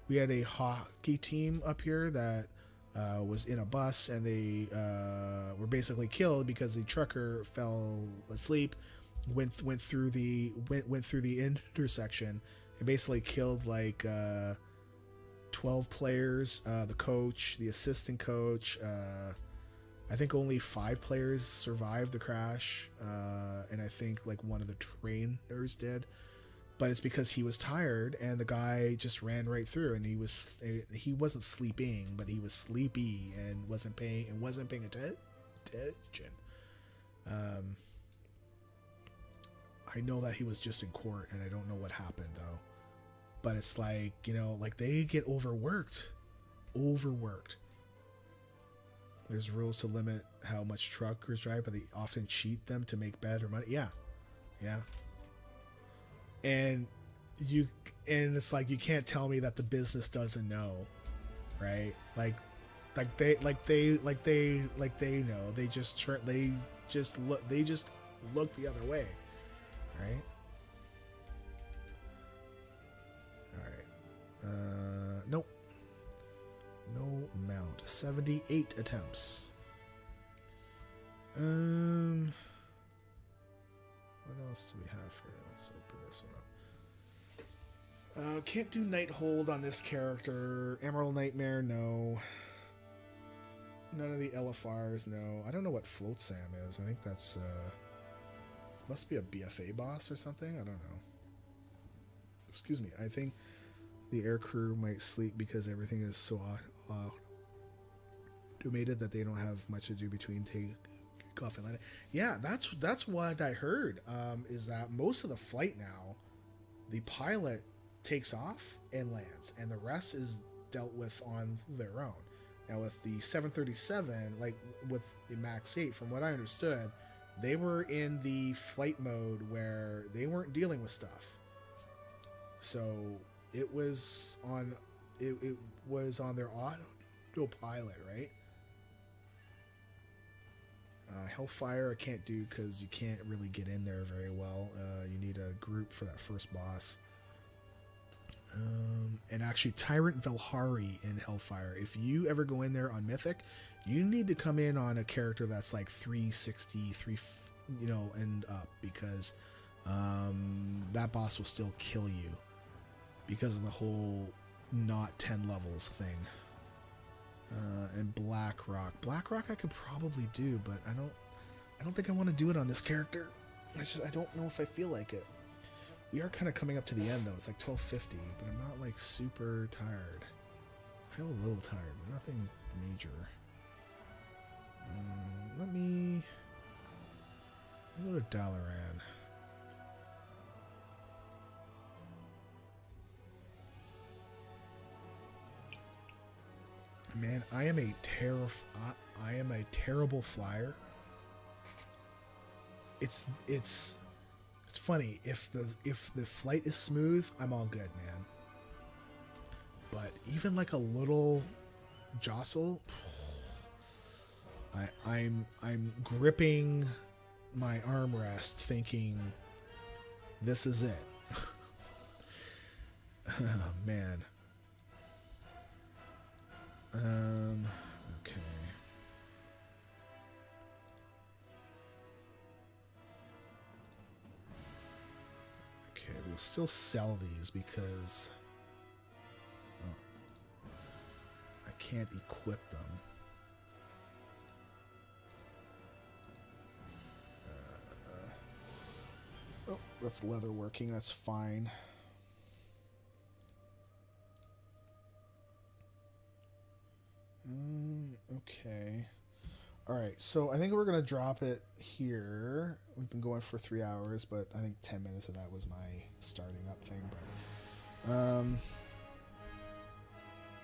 we had a hockey team up here that was in a bus, and they were basically killed because the trucker fell asleep, went through the intersection, and basically killed like 12 players, the coach, the assistant coach. I think only 5 players survived the crash, and I think like one of the trainers did. But it's because he was tired, and the guy just ran right through, and he wasn't sleeping, but he was sleepy and wasn't paying attention. I know that he was just in court, and I don't know what happened though. But it's like, like they get overworked. There's rules to limit how much truckers drive, but they often cheat them to make better money. Yeah. And it's like, you can't tell me that the business doesn't know, right? Like they know. They just look the other way, right? All right. Nope. No mount. 78 attempts. What else do we have here? Let's open this one up. Can't do Night Hold on this character. Emerald Nightmare, no. None of the LFRs, no. I don't know what Float Sam is. I think that's, it must be a BFA boss or something. I don't know. Excuse me. I think the air crew might sleep because everything is so automated that they don't have much to do between take off and landing. Yeah, that's what I heard. Is that most of the flight now, the pilot takes off and lands, and the rest is dealt with on their own. Now with the 737, like with the MAX 8, from what I understood, they were in the flight mode where they weren't dealing with stuff. So it was on their autopilot, right? Hellfire I can't do because you can't really get in there very well. You need a group for that first boss. And actually Tyrant Velhari in Hellfire, if you ever go in there on Mythic, you need to come in on a character that's like 363, and up, because that boss will still kill you because of the whole not 10 levels thing. And Blackrock I could probably do, but I don't think I want to do it on this character. I don't know if I feel like it. We are kind of coming up to the end though. It's like 12:50, but I'm not like super tired. I feel a little tired, but nothing major. Let me go to Dalaran. Man, I am a terrible flyer. It's funny, if the flight is smooth, I'm all good, man. But even like a little jostle, I'm gripping my armrest thinking this is it. Oh man. Okay. Okay, we'll still sell these because I can't equip them. Oh, that's leather working, that's fine. Okay. Alright, so I think we're going to drop it here. We've been going for 3 hours, but I think 10 minutes of that was my starting up thing. But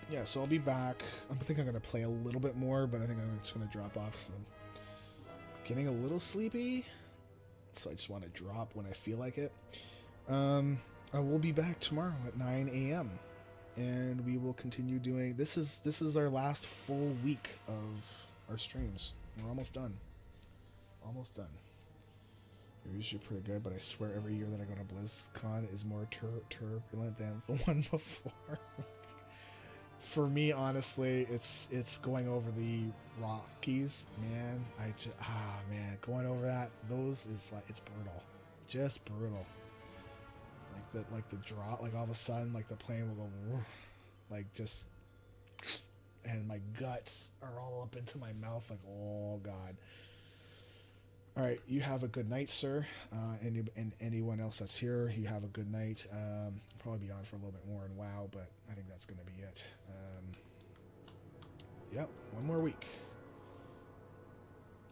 yeah, so I'll be back. I think I'm going to play a little bit more, but I think I'm just going to drop off because I'm getting a little sleepy. So I just want to drop when I feel like it. I will be back tomorrow at 9 a.m. and we will continue doing this is our last full week of our streams. We're almost done. They're usually pretty good, but I swear every year that I go to BlizzCon is more turbulent than the one before. For me, honestly, it's going over the Rockies, man. Going over that, those is like, it's brutal, just brutal. Like the drop, like all of a sudden, like the plane will go, like just, and my guts are all up into my mouth, like, oh god. All right, you have a good night, sir. And anyone else that's here, you have a good night. Probably be on for a little bit more in WoW, but I think that's gonna be it. Yep, one more week.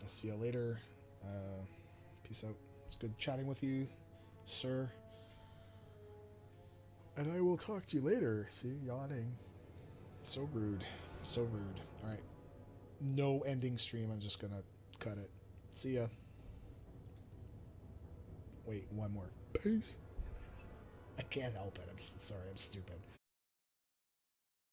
I'll see you later. Peace out. It's good chatting with you, sir. And I will talk to you later. See, yawning. So rude. So rude. All right. No ending stream. I'm just gonna cut it. See ya. Wait, one more. Peace. I can't help it. I'm sorry. I'm stupid.